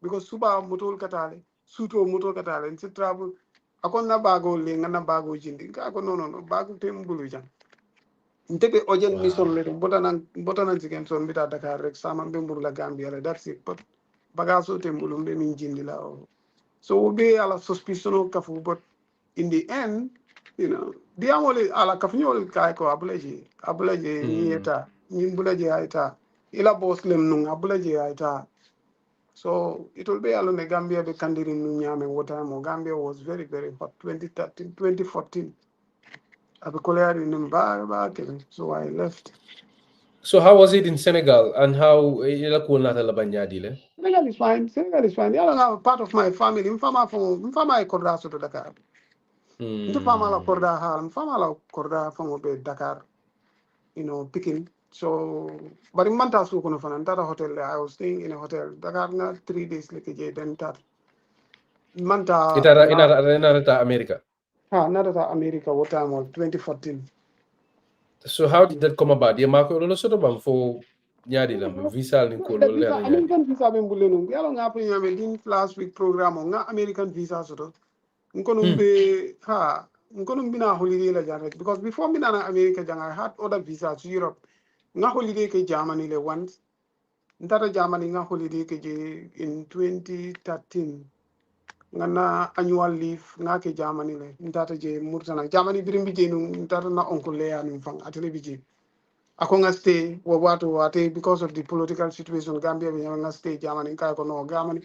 because suba motol katale suto motol katale ci travel akon na bago le ngana bago jindi ka ko no bago tembulu jang ntebe ojen mission le botanan ciken son bita Dakar rek sama be mburu la Gambia le that's it but bagaso tembulu be min jindi la so be ala suspicion kafu but in the end you know diamole ala kafnyol kay ko abulaji nieta nimbulaji aita ila boss lem nun abulaji aita so it will be alone Gambia be kandiri nu nyame wota mo Gambia was very very hot 2013 2014 abikolari nimba so I left.
So how was it in Senegal and how ila ko nata la banyadile?
Senegal is fine. Yala part of my family. Mfama e kodraso to Dakar. Into famala korda halam, famala korda fango be Dakar, Peking. So, but in Manta Sukuno Fan, that hotel, I was staying in a hotel. Dakar na 3 days like a then that. Manta.
Inara America.
Another America, what time was 2014.
So how did that come about? Mako lolo soto bam for nyadi lam visa ni ko lolo
visa American visa ben buleno. Yalo ngapo nyame din last week program nga American visa soto. Nkono be nkono bina holiday la jang because before me na America jang I had other visas to Europe. Nga holiday ke Germany le once. Ntata Germany nga holiday ke je in 2013. Ngana annual leave nga ke Germany le ntata je murtana Germany birimbi je nu ntata na oncle le anu fang atele biji ako nga stay wate because of the political situation Gambia we nga stay Germany ka ko no Germany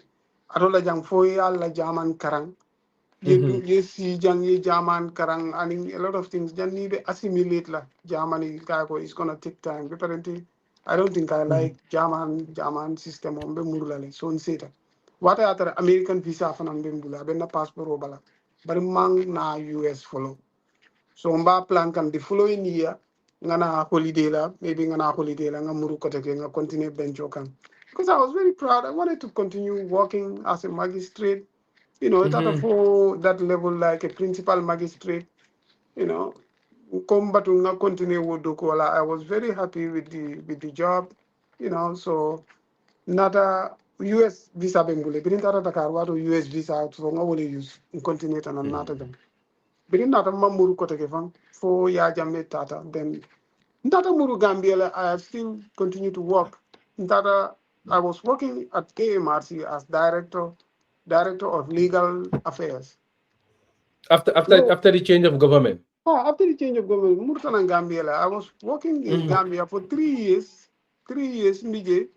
atola jang fo yalla German karang ye si jang ye German karang and a lot of things jan need assimilate la Germany ka ko is gonna take time apparently I don't think I like German system on be murulale so nseta what other American visa fanan be mbula be na passport o bala bari mang na US follow so mba plan kan the following year ngana holiday la maybe ngana holiday la ngamuru kote ke nga continue bencho kan because I was very proud I wanted to continue working as a magistrate for that level like a principal magistrate come back to continue with Dokola. I was very happy with the job so nata US visa bengule birin tara Dakar wato US visa so nga wole use continue tan nata jam birin nata mamuru kote ke fan fo Yahya Jammeh tata then Ntata Muru Gambia, I still continue to work. Ntata, I was working at AMRC as director of legal affairs.
After the change of government.
After the change of government, Murtala Gambia, I was working in Gambia for 3 years. 3 years, Mije,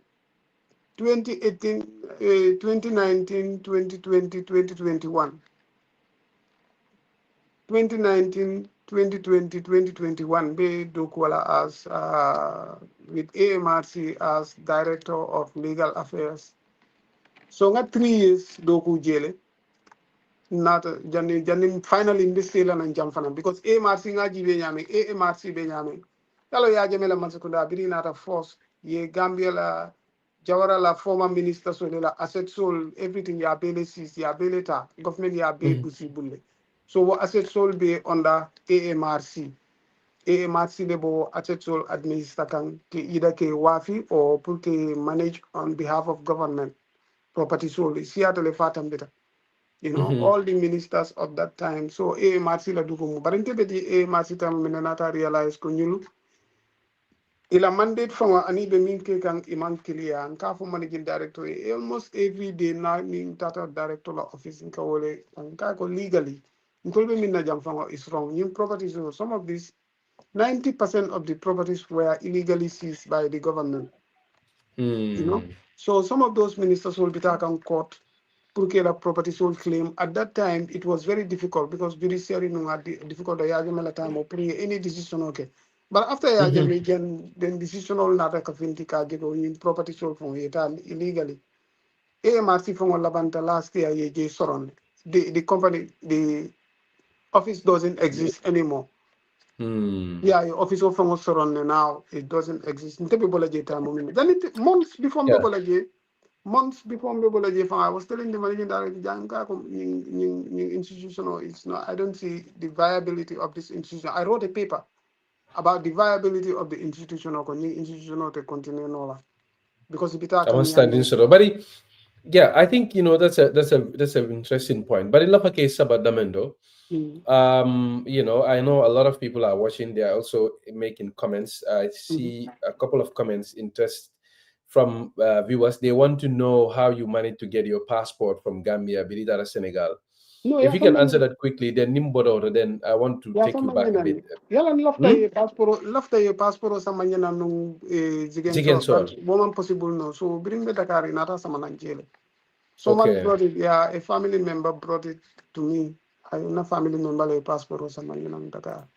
2018, 2019, 2020, 2021. 2019, 2020, 2021, be Dokwala as with AMRC as Director of Legal Affairs. So nga 3 years Doku Jele. Not janin finally in this sale and jamfana because AMRC nga jibe nyame, AMRC be nyame. Yalo ya jamela mansakunda biri nata force ye Gambia la Jawara la former minister so la asset soul everything ya bele sis ya bele ta government ya be busi bulle. So what asset soul be under AMRC. AMRC lebo asset soul administer kan ke either ke wafi or pour ke manage on behalf of government property soul. Siatele fatam beta. All the ministers of that time. So AMRC la duko mu. Barinte beti AMRC tam menanata realize ko nyulu ila mandate from ani be min ke kan iman clear an ka fo managing director almost every day na min tata director la office in ka wole an ka ko legally ngol be min na jam fango is wrong new properties so some of these 90% of the properties were illegally seized by the government so some of those ministers will be taken court pour la property sold claim at that time it was very difficult because judiciary no had difficult ya jamela time or any decision okay. But after Yahya Jammeh, then decision all nata kafinti kagego in property sold from Yetan illegally. AMRC from Labanta last year ye soron. The company the office doesn't exist anymore. Yeah, your office of from soron now it doesn't exist. Then it months before I was telling the managing director institutional it's not I don't see the viability of this institution. I wrote a paper about the viability of the institutional to continue no because
I'm standing sort but yeah, I think that's an interesting point. But in the case about Damendo, I know a lot of people are watching. They are also making comments. I see a couple of comments interest from viewers. They want to know how you managed to get your passport from Gambia, Biridara, Senegal. No, if you can answer that quickly, then Nimbodo, then I want to take you back a bit.
Yalan lafta ye passport sama nyana nung zigen so woman possible no so bring me Dakar inata sama nanjele. Someone brought it, a family member brought it to me. I na family member le passport sama nyana Dakar.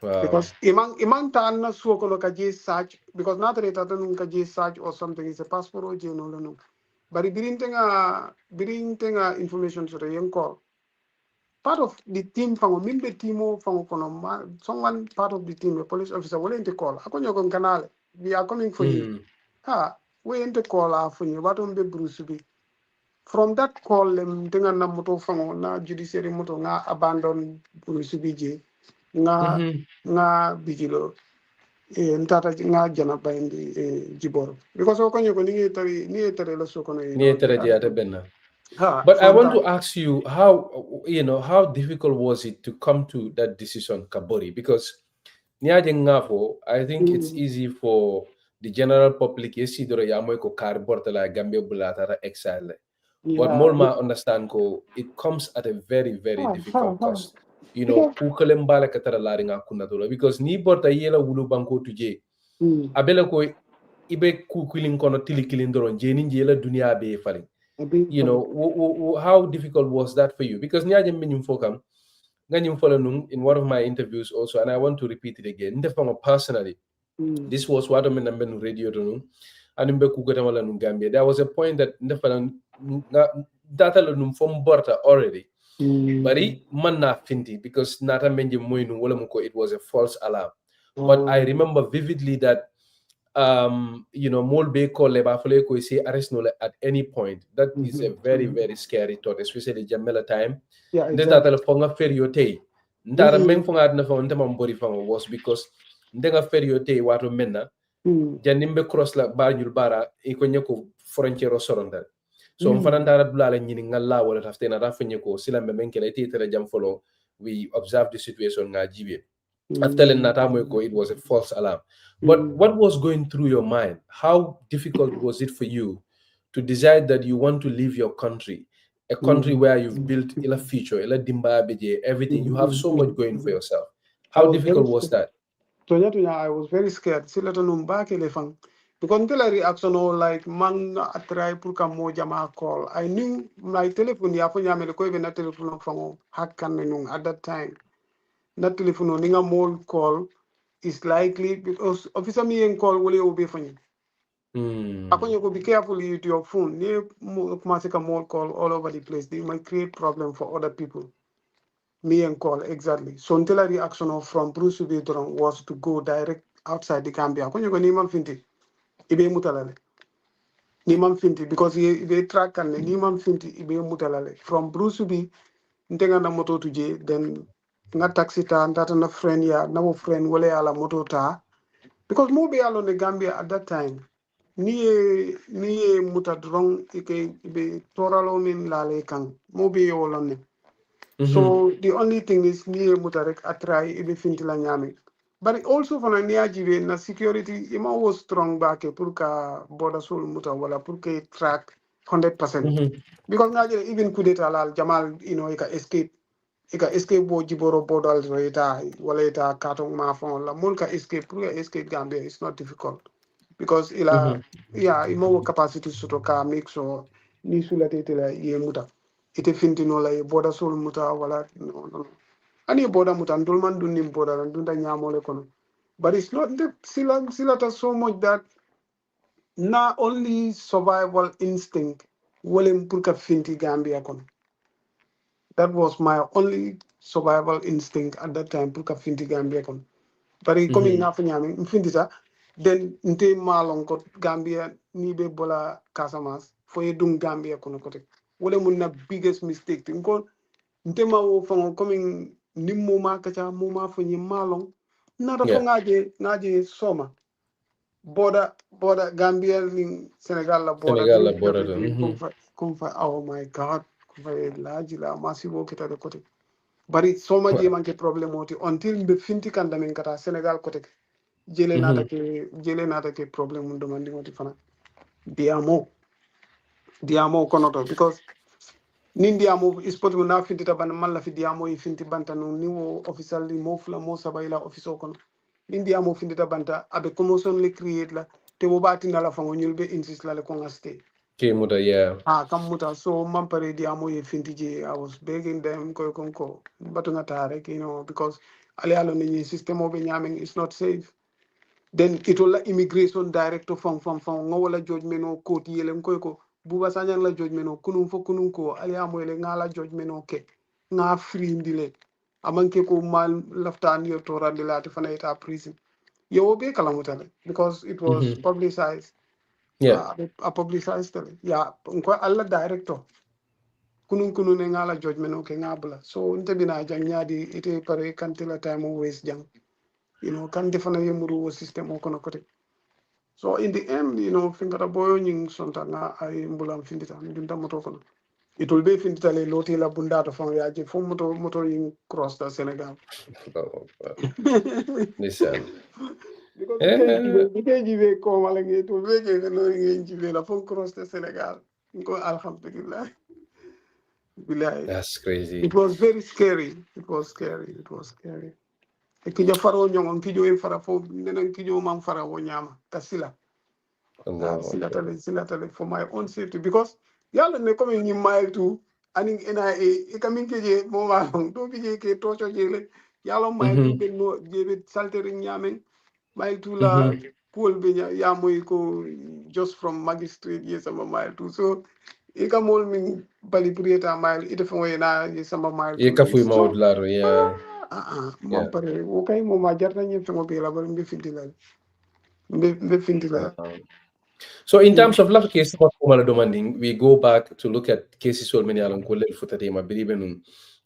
Wow. Because imang ta na suoko lo kaje search because not reta nung kaje search or something is a passport o je no no. Bari birin tenga information so yen call. part of the team fango mimbe timo fango kono someone part of the team a police officer will ente call akonyo kon kanale we are coming for you we ente call for you baton be Bruce be from that call them dengan na moto fango na judiciary moto nga abandon Bruce be je nga Bitilo ntata nga jana bayndi jiboro because okonyo ko ni tari la so kono
ni tare jiata benna. But I want to ask you how difficult was it to come to that decision, Kabori? Because I think it's easy for the general public Gambia bulatara exile. But Molma understand it comes at a very, very difficult cost. Kukalembala katara laringa kunatola because ni borta yela wulu banko tuje. Abela ko ibe kukulin kono tilikilin doron jeni jela dunia be faring. How difficult was that for you? Because in one of my interviews also, and I want to repeat it again, personally, this was what I'm in radio and in Gambia. There was a point that data from Borta already, but man na finti because nata menje moinu wala muko it was a false alarm. But I remember vividly that Molbe call Lebafole ko say arrest no at any point. That is a very, very scary thought, especially Jamela time.
Yeah, exactly.
That fonga feriote. Ndara men fonga adna fonga mbori fonga was because ndenga feriote watu menna. Janimbe cross la Banjul bara ikonyeko frontiero soronda. So mfanandara dulala nyini ngalla wala taftena rafenyeko sila memenkele titele jam follow. We observed the situation nga jibe. After Natamweko, it was a false alarm. But what was going through your mind? How difficult was it for you to decide that you want to leave your country, a country where you've built a future, everything? You have so much going for yourself. How difficult was that?
I was very scared. Because until I reaction like man try pour kamo jama call. I knew my telephone na telephone from hack at that time. Not telephone ninga mall call is likely because officer me and call will obey for you. You go be careful with your phone. Near mall call all over the place. They might create problem for other people. Me and call exactly. So until a reaction from Bruce Ubedron was to go direct outside the Gambia. You go Niman Finti. Ibe mutalale. Niman Finti because he track and Niman Finti Ibe mutalale. From Bruce Ubi, ntenga na moto tuje then nga taxi ta ndata na friend ya na friend wale ala moto ta because mo be alone the Gambia at that time niye muta drong ike be toralo min lale kang mo be yolone so the only thing is niye muta rek atrai ibe finti la nyame but also for na jibe na security ima was strong back pour ka border sol muta wala pour que track 100% because ngaje even coup d'etat lal Jamal ika escape bo jiboro bodal reta wala eta katong ma fon la mulka escape Gambia is not difficult because imo capacity to ka mix so ni sulate tela ye muta ite fintino la ye border sol muta wala no ani border muta ndul man dunnim border ndunda nyamole kono but it's not the silata so much that not only survival instinct wolem pour ka finti Gambia kono. That was my only survival instinct at that time. Pour ka finti Gambia kono. But coming na fanyami mfindita then nte malong ko Gambia ni be bola Casamance for dung Gambia kono kote. Wole mun na biggest mistake. Nko nte ma wo fango coming nimmo ma kacha mo ma fanyi malong nada fo ngaje soma. Border Gambia in Senegal la border. Oh my God. Massive kita de kote. But it's so much manke problem oti until the finti kandamen kata Senegal kote. Jele nata ke problem demanding oti fana. Diamo konoto because Nindiamo is possible na finti taban malla fi diamo I finti bantanu niwo official li mo fla mo sabayla officer kono. Nindiamo finti tabanta abe commotion le create la te wo batina la fango nyulbe insist la le kongaste.
Muta, yeah.
Kamuta. So mampare diamo ye fintije. I was begging them ko batunga tare, because ale alo ni system of nyaming is not safe. Then it will immigration director from ngola judgment o court yelem ko buba sanyan la judgment o kunum fo kunum ko ale amoyle ngala judgment o ke nga free ndile amanke ko mal laftan yo to radilati fana ita prison yo be kala mutale because it was publicized a publicized tele ya ko alla director kunun ne ngala judgment okay ngabla so nte bina janyadi ite pare kantila time waste jang kan defana yemuru system o kono kote so in the end fingara boyo nying sonta nga ay mbulam findita ndinta moto kono it will be findita le loti la bunda to fon yaje fo moto ying cross the Senegal
listen
because we jive ko mala ngi to be ke no ngi jive la fo cross the Senegal ko alhamdulillah billahi
that's crazy.
it was very scary it was scary kijo faro nyongon kijo en fara fo nenen kijo man fara wo nyama kasila silatale for my own safety because yalla ne comme ni mile to aning NIA kamin keje mo ma do bije ke tocho jele yalla mile to be no jebe saltering nyamen mile to la pool be ya moy ko just from magistrate yes sama mile to so ikamol min bali prieta mile ite fo na sama mile to
kafuy mawd laro
mo pare o kay mo ma jarta ñe fo be la ba mbi findilal mbe findilal
so in terms of love case demanding we go back to look at cases so many alon ko lel futati ma believe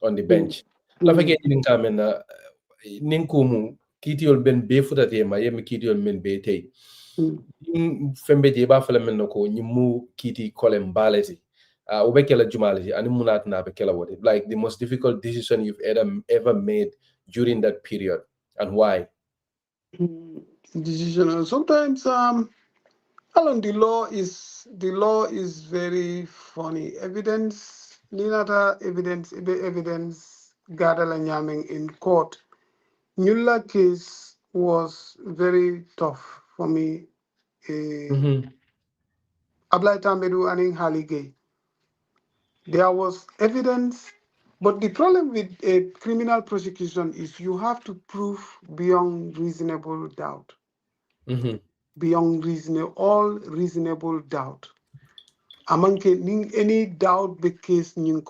on the bench love case din kamen ninkumu kitiol ben be futati ma yemi kitiol men be tay fembe je ba fala men ko nyimu kiti kolem balesi ubekela jumalesi ani munat na bekela what like the most difficult decision you've ever made during that period and why
decision sometimes Alon, the law is very funny. Evidence gather in court. Nulla case was very tough for me. Ablai Tambedu and Haligay. There was evidence, but the problem with a criminal prosecution is you have to prove beyond reasonable doubt. Beyond all reasonable doubt. Among any doubt the case you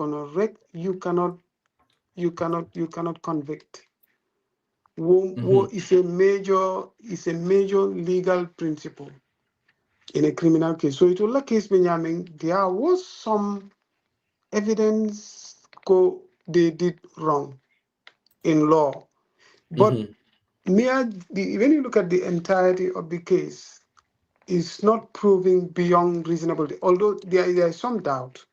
cannot convict. Wo is a major legal principle in a criminal case. So it was a case Benjamin, there was some evidence they did wrong in law. But when you look at the entirety of the case, it's not proving beyond reasonable doubt. Although there is some doubt.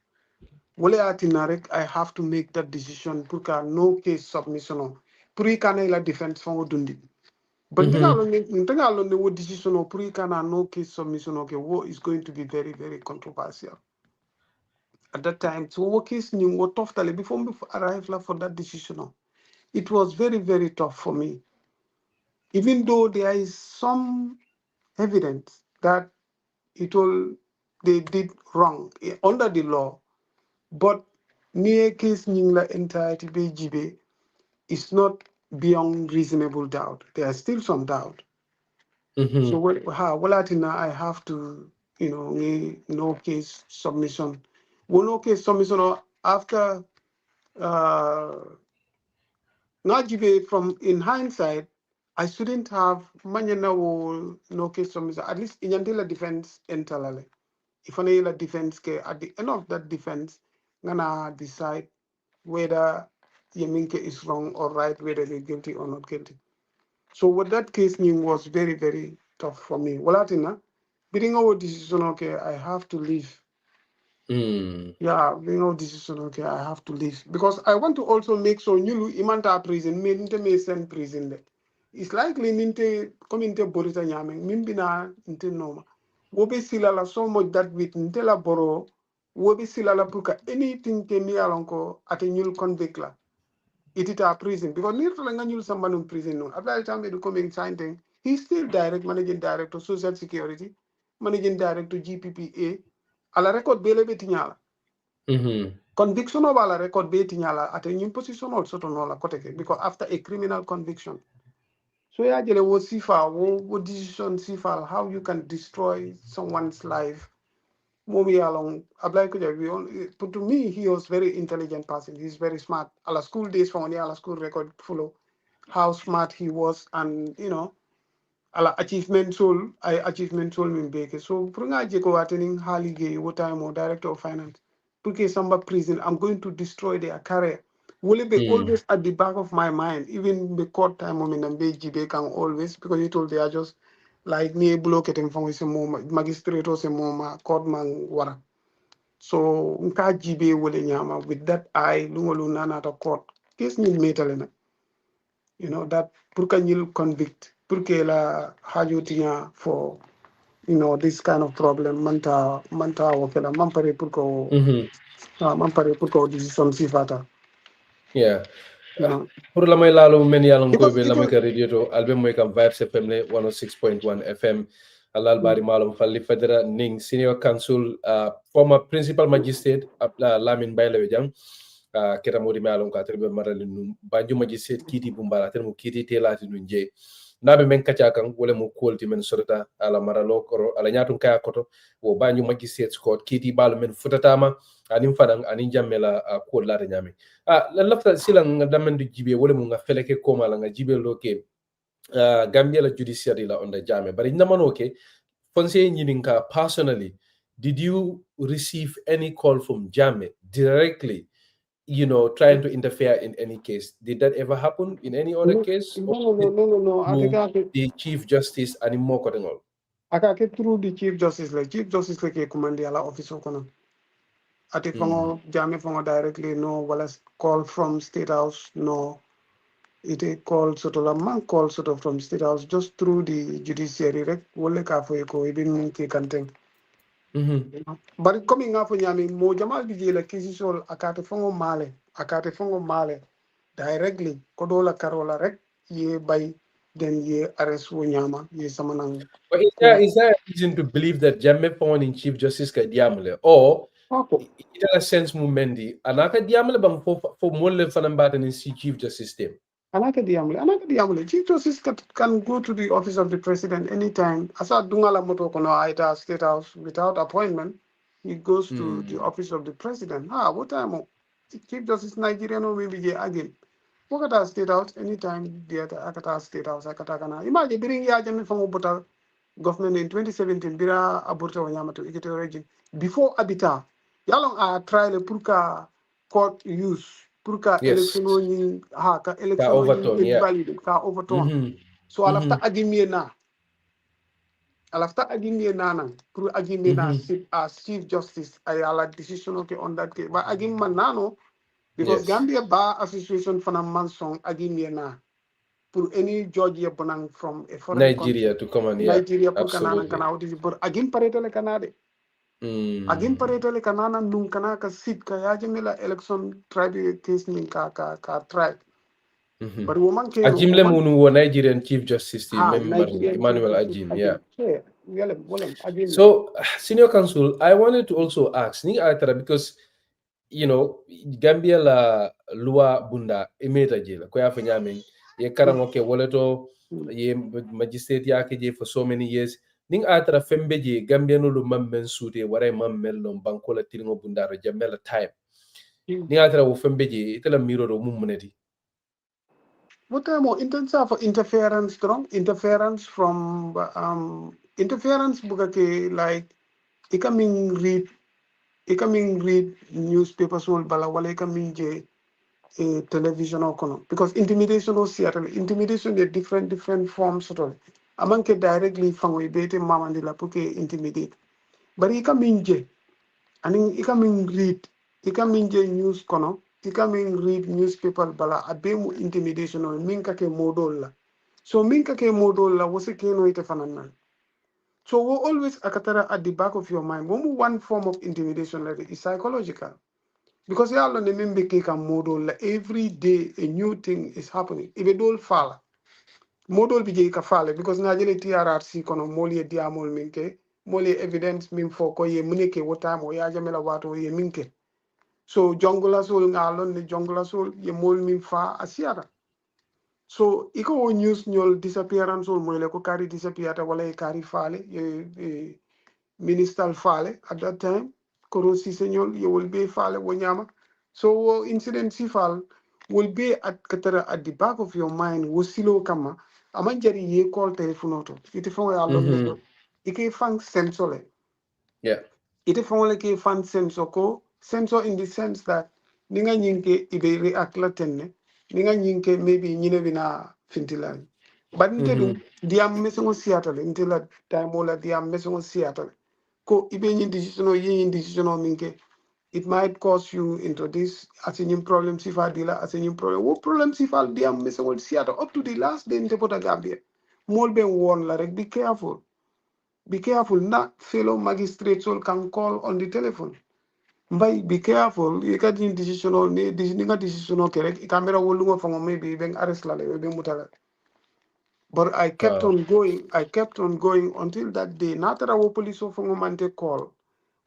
I have to make that decision because no case submission. Pre-kana defense for dundi. But the decision of pre-kana no case submission what is going to be very, very controversial. At that time, so what case knew what tough before arrival for that decision. It was very, very tough for me. Even though there is some evidence that they did wrong under the law, but near case Ningla entirety BGB is not beyond reasonable doubt. There is still some doubt. So I have to, no case submission. Well, no case submission after from in hindsight, I shouldn't have no case submission. At least in the defense entirely. If I need a defense, at the end of that defense, gonna decide whether Yeminke is wrong or right, whether they're guilty or not guilty. So what that case was very, very tough for me. Walatina, being our decision, I have to leave. Yeah, being our decision, I have to leave. Because I want to also make sure you imanta prison, me send prison. It's likely ninte come into Borita Yaming, Mimbina inte Noma. Wobe silala so much that with Ntela Boro, Wobe silala puka anything ke mi alonko at a new convict la. It is a prison because near to someone in prison. No, after the time they come in signing, he's still managing director social security, managing director GPPA. Ala record bele betinyala. Conviction of ala record betinyala at a new position also to know la koteke because after a criminal conviction. So yeah, what decision how you can destroy someone's life Momi along apply but to me he was very intelligent person. He's very smart. Ala school days from ala school record follow how smart he was and ala achievement soul I achievement soul min beke. So prunga jeko attending Haligay what time or director of finance. Porque samba prison, I'm going to destroy their career. Will it be always at the back of my mind, even the court time moment and be can always because he told they are just like me blocking from his magistrate or some court man wara. So nka jibe wole nyama with that eye lungolu nana to court. Case ni metal that pour que convict pour que la hajotinya for this kind of problem manta wakela mampare pour ko mampare pour ko decision sifata
yeah pour la may lalo men yalon ko be la may ka radio to album moy kam Vibes FM 106.1 FM alal bari malum falli federa ning senior counsel former principal magistrate Lamin Mbaye lewe jang kera modi malum ka terbe marali num banju magistrate kiti bumbara termo kiti telati nun je nabe men kacha kan wala mo kolti men sorta ala maralo koro ala nyatum kaya koto wo banju magistrate court kiti balu men futatama anin fadan anin jammela ko lata nyame la lafta silang damen du jibe wala mo nga feleke koma la nga jibe loke Gambia la judiciary la onda Jammeh bari namano ke fonse nyininka personally did you receive any call from Jammeh directly trying to interfere in any case? Did that ever happen in any other case?
No.
The Chief Justice and more cutting
I get through the Chief Justice like command the office of Ati fongo Jammeh fongo directly no wala call from State House no. It called sort of a man called sort of from State House just through the judiciary rek wole ka fo ko ibin ki kanteng. But coming up nyami mo jamal bi jela kisi sol akate fongo male directly kodola karola rek ye bay then ye arrest wo nyama ye samanang.
But is there a reason to believe that Jammeh found in Chief Justice ka diamole or it a sense mumendi anaka diamole bang for molle fanambata in Chief Justice team?
Anaka diamole. Chief Justice can go to the office of the president anytime. Asa dungala moto kono aita State House without appointment. He goes to the office of the president. What time? Chief Justice Nigeria no maybe again. Wakata State House anytime the Akata State House Akata kana. Imagine bring Yahya Jammeh from Obota government in 2017 bira aburta wanyama to Equatorial region before Abita. Yalong a trial purka court use purka election ka election invalid ka overturn. So alafta agimie na pour agimie na as Chief Justice ayala decision okay on that case. But agim manano because Gambia Bar Association fana mansong agimie na pour any judge bonang from a foreign
Nigeria
country.
To come on here.
Nigeria pour kanana but agim paretele kanade. Agim paretele kanana nung kana ka sit ka yajemela election tribe case ning ka tribe. But woman ke
Ajimle munu wo Nigerian Chief Justice Emmanuel Ajim, So, Senior Counsel, I wanted to also ask, because Gambia la loi bunda emeta jela ko ya fanyamen ye karango ke woleto ye magistrate yake je for so many years ning atara fembe je Gambia no lu mammen suute wara mammel lon banko la tilingo bunda ro jamela time ning atara wo fembe je itala miro do mum muneti.
What more in terms of interference from interference bugake like coming read newspapers wal bala wala coming je television or kono because intimidation or Seattle intimidation is different forms sort of amanke directly from we bete mamandila puke intimidate but coming je and coming read je news kono coming read newspaper bala abemu intimidation or minka ke modol la so minka ke modol la wose ke no ite fanana. So we always akatara at the back of your mind one form of intimidation like is psychological. Because you all remember model every day a new thing is happening. If it don't fall, model be ka fall because Najele TRRC kono moli diamol minke moli evidence min for ko ye munike wota mo ya jamela wato ye minke. So jongula sol ngalon ni jongula sol ye mol min fa asiara. So iko news nyol disappearance or mo le ko kari disappear wala kari fale ye minister fale at that time koro si señol you will be fale wonyama so incident si fal will be at katara at the back of your mind wosilo kama amanjari ye call telephone to ite fon ya lon ike fang sensole
yeah
ite fon le ke fan senso ko senso in the sense that ninga nyinke ibe react la tenne ninga nyinke maybe nyine bina fintilani but nte dum diam mesongo siatale nte la time wala diam mesongo siatale ko ibe nyin decision minke it might cause you into this as a problem sifa dila as a problem wo problem sifa diam mesongo siata up to the last day nte pota Gambia mol ben won la rek be careful not fellow magistrates all can call on the telephone Mbaye, be careful. You got in decision or decision correct. Camera will look for maybe even arrest la mutala. But I kept on going. I kept on going until that day. Not that our police from Mante call.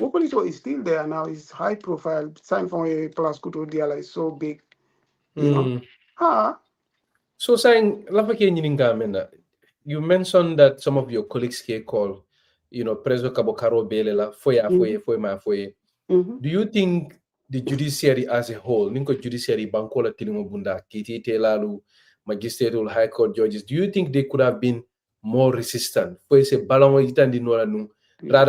Our police is still there now. It's high profile. Sign from a plus kuto diala is so big. You know.
So saying you mentioned that some of your colleagues here call, Preso Kabokaro Belela, Foye. Do you think the judiciary as a whole, Ninko judiciary Bankola Tilimobunda, Kiti Telalu, magistratal high court judges, do you think they could have been more resistant? Rather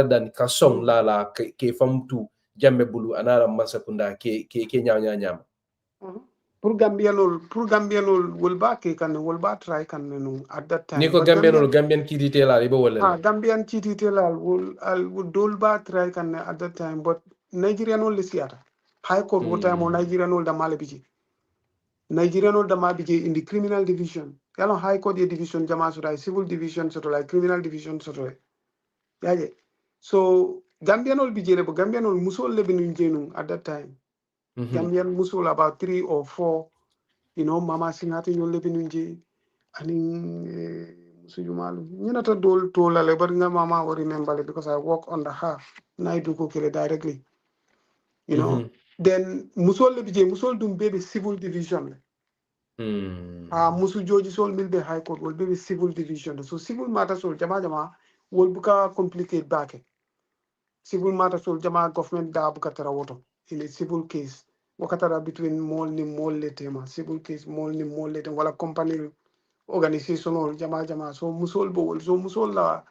than Kasong Lala ke fam tu Jammeh Bulu anara Masakunda ke nyam.
Pour Gambianol will back will back try can at that time.
Niko Gambian kiti tela ibo wala.
Gambian kiti tela will dolba try can at that time, but Nigerian ol lisiata. High court what time on Nigerian ol da malabiji. Nigerian ol da mabiji in the criminal division. Yalo high court division jama surai civil division sort of like criminal division sort of. Yeah. So Gambian ol bijele but Gambian ol musol lebin jenu at that time. Gambian musol about 3 or 4. Mama singati ñol lebi nunje ani musujumalu ñinata dol to la but nga mama will remember it because I work on the half na do go kele directly then musol lebi je musol dum baby civil division musu joji sol mil be high court will be civil division so civil matters sol jama will buka complicate back civil matters sol jama government da buka tara woto in a civil case wakatara between mall ni mall letema civil case mall ni mall letem wala company organizational jama so musol bo so musol la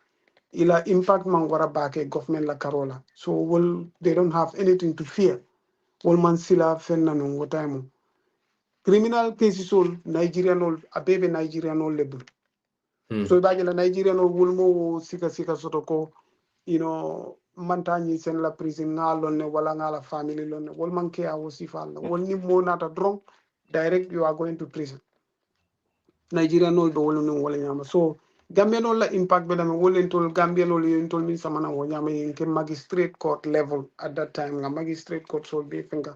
ila impact man wara baake government la karola so they don't have anything to fear man sila fenna no wotaymo criminal cases all Nigerian all abebe Nigerian all level so baje la Nigerian all mo sika sotoko mantañi sen la prison nga lonne wala nga la family lonne wol man ke awo sifal wol ni mo nata drong direct you are going to prison Nigeria no do wol no wala nyama so Gambia no la impact be dama wol entol Gambia no entol min samana wo nyama ke magistrate court level at that time nga magistrate court so be finga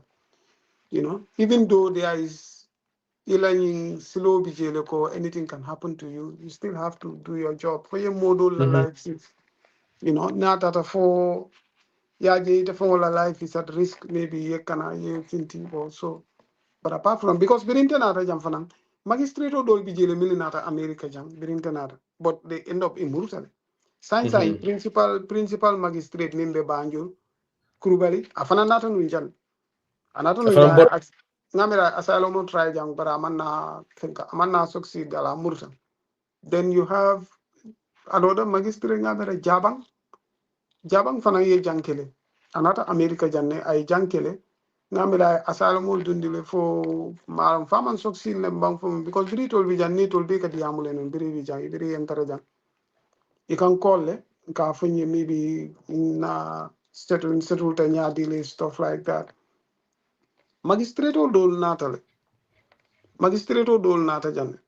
even though there is ilani slow bijele ko anything can happen to you you still have to do your job for your model life not at a for the phone life is at risk maybe you can thinking also but apart from because birintenata jam fanan magistrate dol bi jele milinata America jam birintenata but they end up in Mauritania Sainey principal magistrate nimbe Banjul Kurubali afana nata nun jan anata nun jan ngamira asylum try jam but amanna succeed ala Mauritania then you have another magistrate ngamira Jabang fana ye jankele anata America janne ay jankele ngamira asalamo dundile fo maram faman soksil ne bang fo because britol bi janne tol be kadi amule non biri bi jang biri entara jang you can call le ka fonye maybe na settle ta nyaadile stuff like that magistrate dol natale magistrate dol nata janne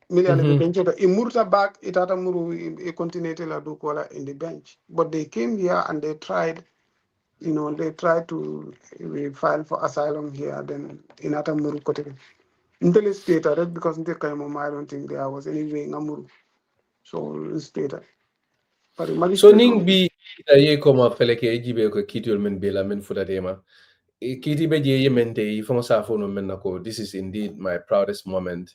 miliale be benchota e murta back itata muru e continuate la do kola in the bench but they came here and they tried they tried to file for asylum here then in Atamuru Kote. Until it's stated because I don't think there was any way in Amuru. So it's stated.
So ning bi ye koma feleke ejibe ko kitol men be Lamin futatema. Kiti be je yemente ifon sa fono men nako this is indeed my proudest moment.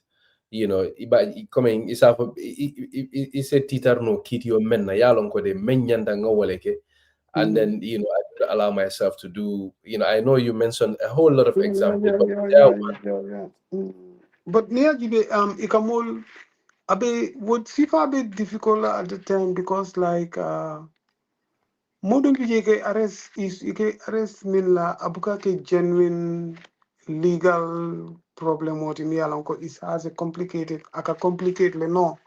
Iba coming isafo ise titar no kiti o men na yalon ko de men nyanda ngawaleke and then I don't allow myself to do. I know you mentioned a whole lot of examples, but
yeah. But near Jibe, ikamol abe would sifa a bit difficult at the time because like modung ke arrest min la abuka ke genuine legal problem what mi alonko is as a complicated le no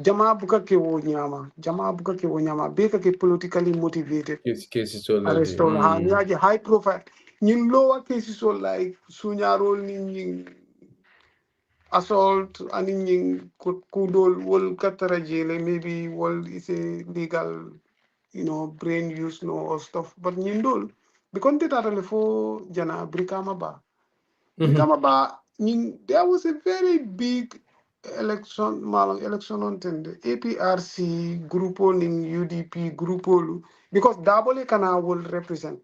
jama buka ke wo nyama be ka ke politically motivated
cases all
arrest on high profile ñin lower cases all like suñarol ni assault ani ñing kudol wol katara jele maybe wol is a legal brain use no or stuff but ñin dol because they are fo jana brikama ba there was a very big election on tende APRC group in UDP group because Dabole kana will represent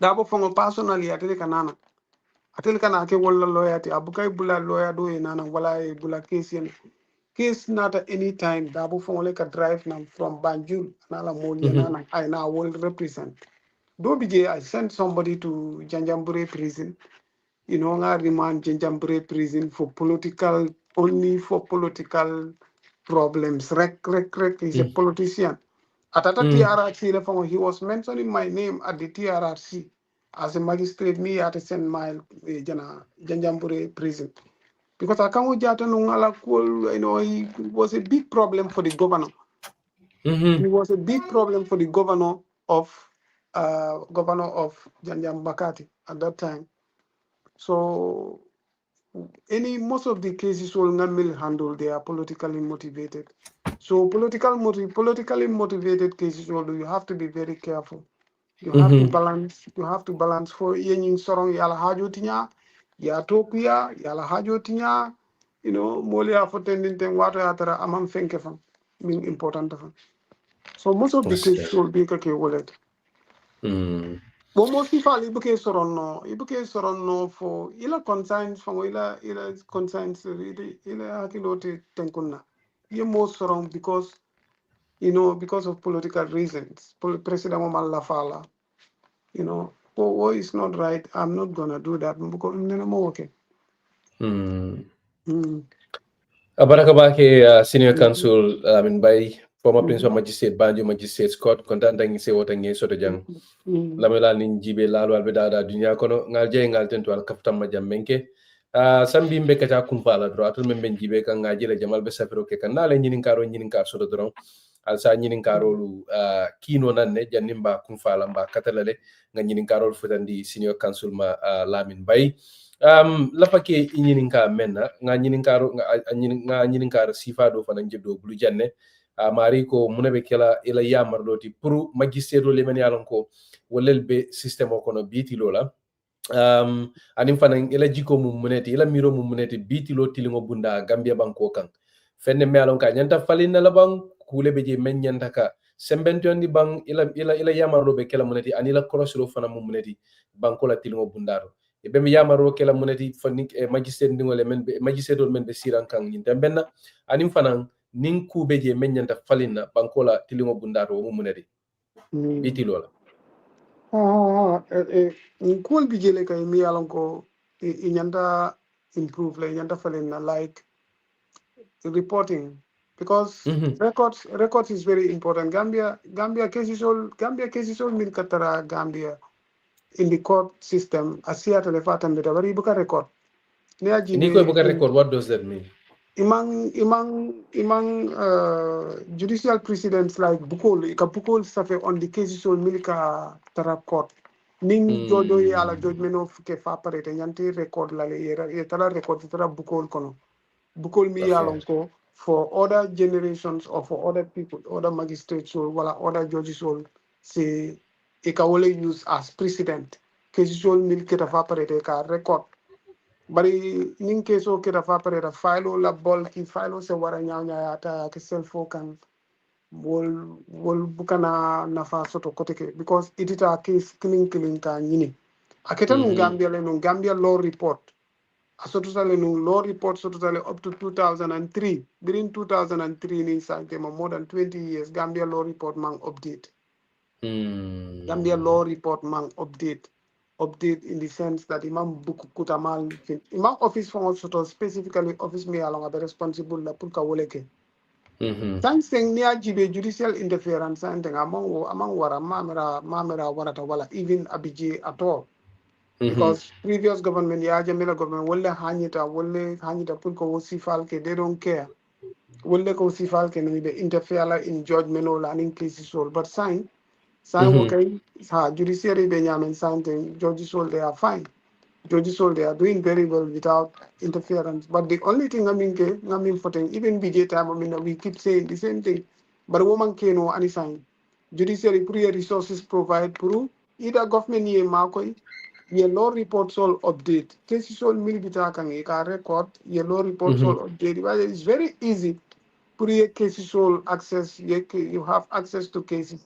Dabo fongo personally atele kana ke wala lawyer ti abukay bula lawyer do nana wala e bula case not at any time Dabo fongo le ka drive nam from Banjul nala mo nana I now will represent do bije I sent somebody to Janjambure prison nga remand Janjambure prison for political problems rek he's a politician at TRRC he was mentioning my name at the TRRC as a magistrate me at a St. Mile Janjambure prison because Akango Jata Nungala he was a big problem for the governor. He was a big problem for the governor of Janjam Bakati at that time. So most of the cases will not be handled. They are politically motivated. So politically motivated cases, you have to be very careful. You have to balance. You have to balance for yening sorong yala hajo tinya, ya tokuya yala hajo tinya. Molia for tending them water atara amam fenkefan, mean important. So most of the cases will be kake wallet. But most people ibuke soronno for ila consigns from ila consigns ila hakilote tenkuna. You most sorong because of political reasons. President Omar Lafala, is not right. I'm not gonna do that because I'm okay.
Abarakabake Senior Counsel Lamin Mbaye, former Principal Magistrate Banjul Magistrates Court, kontantangi se wotangi soto jang. Lamela nin jibe lalu albedada dunya kono ngalje ngal tentu al kaftam majam menke. Sambi mbe kata kumpala dro atul memben jibe kan ngaji la jamal be safiro ke kan nale nyinin kar soto dron. Alsa nyinin karolu kino nanne janimba kumfala mba katalale nga nyinin karol futandi Senior Counsel ma Lamin Mbaye. Lapake inyininka menna nga nyininkar sifa do fana jebdo bulu janne mari ko munabe kala ila yamar loti pour magistrate le men yalon ko wolel be system ko no bitilo la anim fana ila jiko mum muneti ila miro mum muneti bitilo tilingo bunda Gambia banko kan fenne me yalon ka nyanta falina la bang kule be je men nyanta ka sembentondi bang ila yamar lo be kala muneti anila crosslo fana mum muneti banko la tilingo bundaro e be mi yamaro kala munati fani magistrate ndingole men be magistrate men be siran kan nyinta benna anim fanan nin kube je men nyanta falina bankola tilingo bundaro mo munati bitilo la
cool bijele kay mi yalon ko nyanta improve la nyanta falina like reporting because records is very important. Gambia cases all min katara Gambia in the court system asia telefatan beta bari buka record
Niko buka record, what does that mean?
Imang judicial precedents like bukol safe on the cases all milika tara court ning jojo yala judgment of ke fa parete nyanti record la le tara record tara bukol kono bukol mi yalon ko for other generations or for other people, other magistrates or other judges or say it can only use as precedent. Cases all milk it evaporate ka record. Bari ning case o kira evaporate file la ball ki file se wara nya ata ke cell phone kan wol bukana nafa soto koteke because it is a case killing ka nyini. Aketa Gambia law report. Asototale no law report sototale up to 2003. During 2003 in inside them more than 20 years Gambia law report man update. Gambia law report mang update in the sense that imam book kutamal imam office for sort specifically office me along be responsible la pour ka woleke thanks thing near jibe judicial interference and among wara mamera warata wala even abiji at all because previous government Yahya Jammeh government wolle hanyita pour ko sifal ke they don't care wolle ko sifal ke ni be interfere in judgment or in cases all but sign okay judiciary be nyamen something judges all they are fine judges all they are doing very well without interference but the only thing ngamin for even BJ time we keep saying the same thing but woman keno any sign judiciary pre resources provide through either government ye makoy ye law reports all update cases all milibita kan e ka record ye law reports all update but it's very easy pre cases all access you have access to cases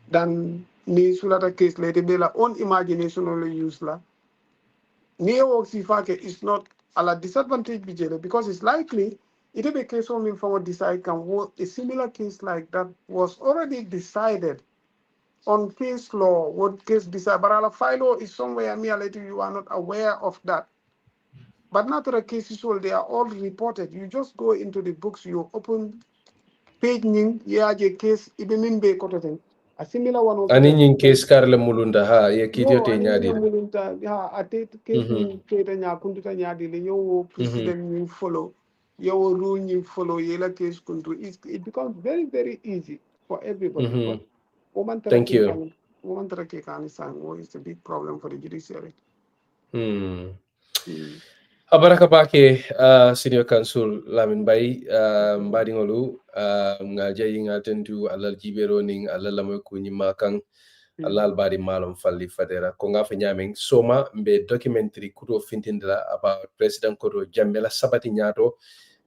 than ni sulata case later be la own imagination only use la ni sifake is not a la disadvantage bijele because it's likely it will be a case of from decide can a similar case like that was already decided on case law what case decide but a file law is somewhere later you are not aware of that but not the cases all they are all reported you just go into the books you open page ning case even be kototen a similar one of
ani nyin case karle mulunda ha ye kidiote nyaadi
mulunda ha ate case ni kete nya kunduta nyaadi le yo president ni follow yo rule ni follow yela case kundu it becomes very very easy for everybody but
thank you
woman tarake kan is a big problem for the judiciary
abaraka bake senior counsel Lamin Mbaye mbadi ngolu nga jayi nga tentu alal jibero ning alal lamoy ko nyima kan alal badi malum falli fadera ko nga fa nyameng soma mbe documentary kuto fintindila about president koto Jammeh la sabati nyato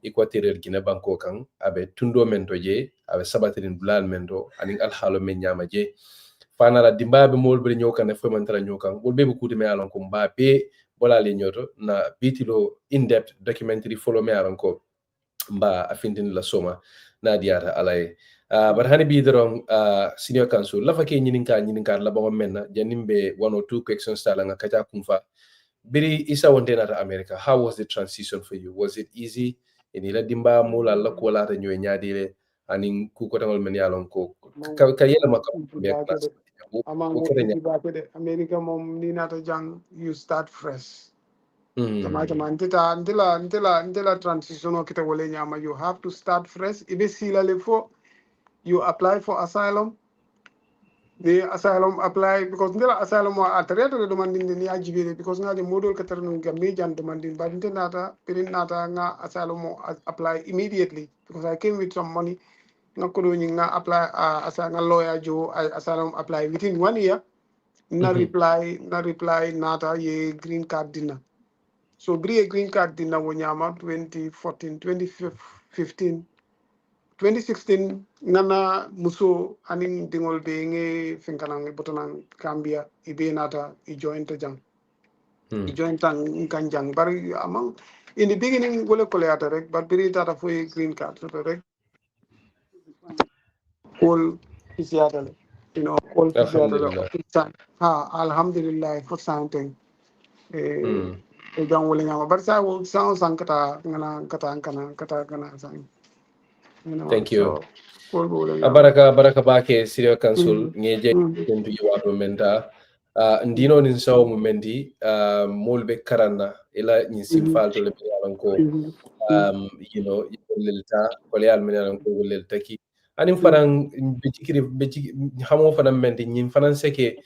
equatorial Guinea banko kan abe tundo mento je abe sabatirin bulal mento aning alhalo men nyama je fanala dimbabe molbe nyokan fo mantara nyokan wolbe bu kude me alon ko mbabe bola le nyoto na bitilo in-depth documentary follow me alon ko mba afindin la soma na diata alay but hani bi doron senior counsel la fake nyininka la ba menna janimbe 1 or 2 questions tala nga kaja kumfa biri isa wonte nata America how was the transition for you was it easy ila dimba mula la ko la ta nyoy nyaadile anin ku ko tangol men yalon ko ka yela makam be class
among America mom ni nata jang you start fresh Ntila transition kita wole nyama you have to start fresh ibe sila lefo you apply for asylum the asylum apply because ndela asylum wa atreto de demanding ni ajibere because ngaje modol ka terno ga mejan demanding but nata pirin nata nga asylum apply immediately because I came with some money ngakodo ni nga apply asylum lawyer jo asylum apply within 1 year na reply nata ye green card dina so bri green card dina wonyama 2014 2015 2016 nana muso aning dingol be nge finkanang botonang Gambia ibe nata I joint jang I joint tang kanjang bari among in the beginning wole koleata rek but biri tata foi green card so rek all isiatale all isiatale alhamdulillah for something jang wole nyama bar sa wo sankata ngana kata kana sang
thank you baraka bake senior counsel ngeje tentu yiwato menta ndino nin saw mu mendi molbe karanna ila nyin simfalto le yalan ko lelta ko yal men yalan ko lelta ki anim fanan be hamo fanan menti nyin fanan seke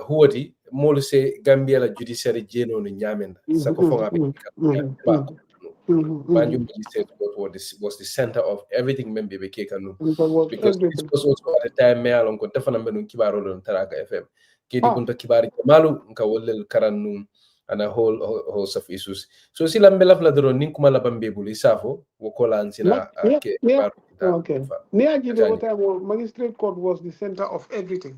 huwati molu se Gambia la judiciary jeno no nyamenda sako fonga ba Banjul Magistrate was the center of everything membe be kekanu because this was also at the time me alon ko defana menu kibaro don Taraka FM kedi kunta kibari malu nka wollel karannu ana whole host of issues so si lambe lafla doron nin kuma la bambe buli safo wokola ansina ke
okay niajibe wota magistrate court was the center of everything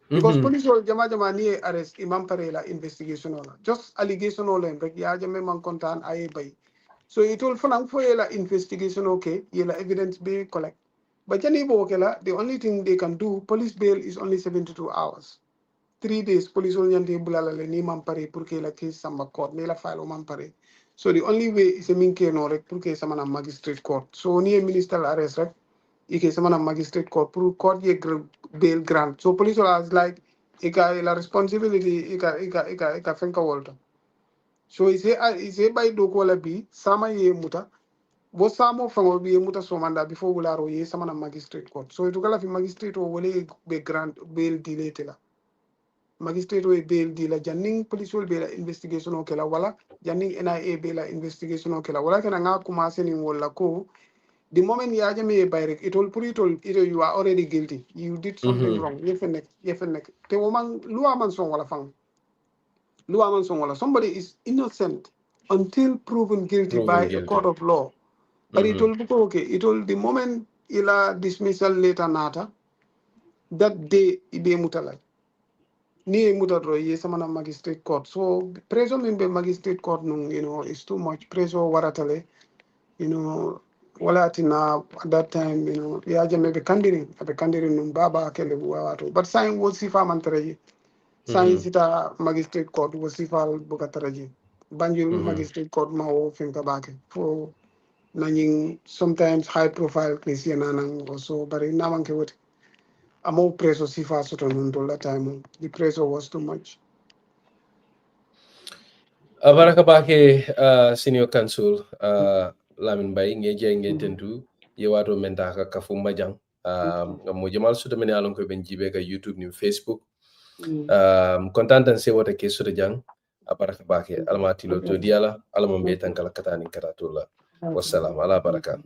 because police or jama ni arrest imam parela investigation ola just allegation ola rek ya jame man kontan ay bay so it will fanang for yela investigation okay yela evidence be collect But the only thing they can do, police bail is only 72 hours. 3 days, police only bulala le ni mampare porque la case samba court, ne la file o mampare. So the only way is a minke no rek porque samana magistrate court. So ni a ministerial arrest rek, ike samana magistrate court, pour court ye bail grant. So police was like, ika la responsibility, ika fenka walta. So he say by do kola bi, sama ye muta, bo samo fango bi ye muta somanda before wularo ye samana magistrate court. So it ukala fi magistrate o wale be grant bail delay tela. Magistrate we bail deal janning police will bail investigation o kela wala janning NIA bail investigation o kela wala kana nga commencé ni wala ko the moment Yahya Jammeh by it all put it all you are already guilty, you did something wrong yefen te woman loi man son wala somebody is innocent until proven guilty by a court of law. But it will okay, it will the moment ila dismissal later nata that day ibe mutala ni mutadro ye samana magistrate court. So pressure member magistrate court nung, is too much pressure waratale, wala tina at that time, Yahya Jammeh be kandiri nung baba kele buwato. But sign was sifa mantaraji. Sign sita magistrate court was sifa bukataraji. Banjul magistrate court ma wo finka bake for nanying sometimes high profile case yanang also but in namanke wote. Amo pressure si fast on that time. The pressure was too much.
Abaraka bake senior counsel Lamin Mbaye ngeje ngententu yewato mentaka kafumba jang mo jamal sudo mene alon ko ben jibe ka YouTube ni Facebook content and say what a case sudo jang abaraka bake almatilo to diala alama mbe tankala katani karatula wassalam ala baraka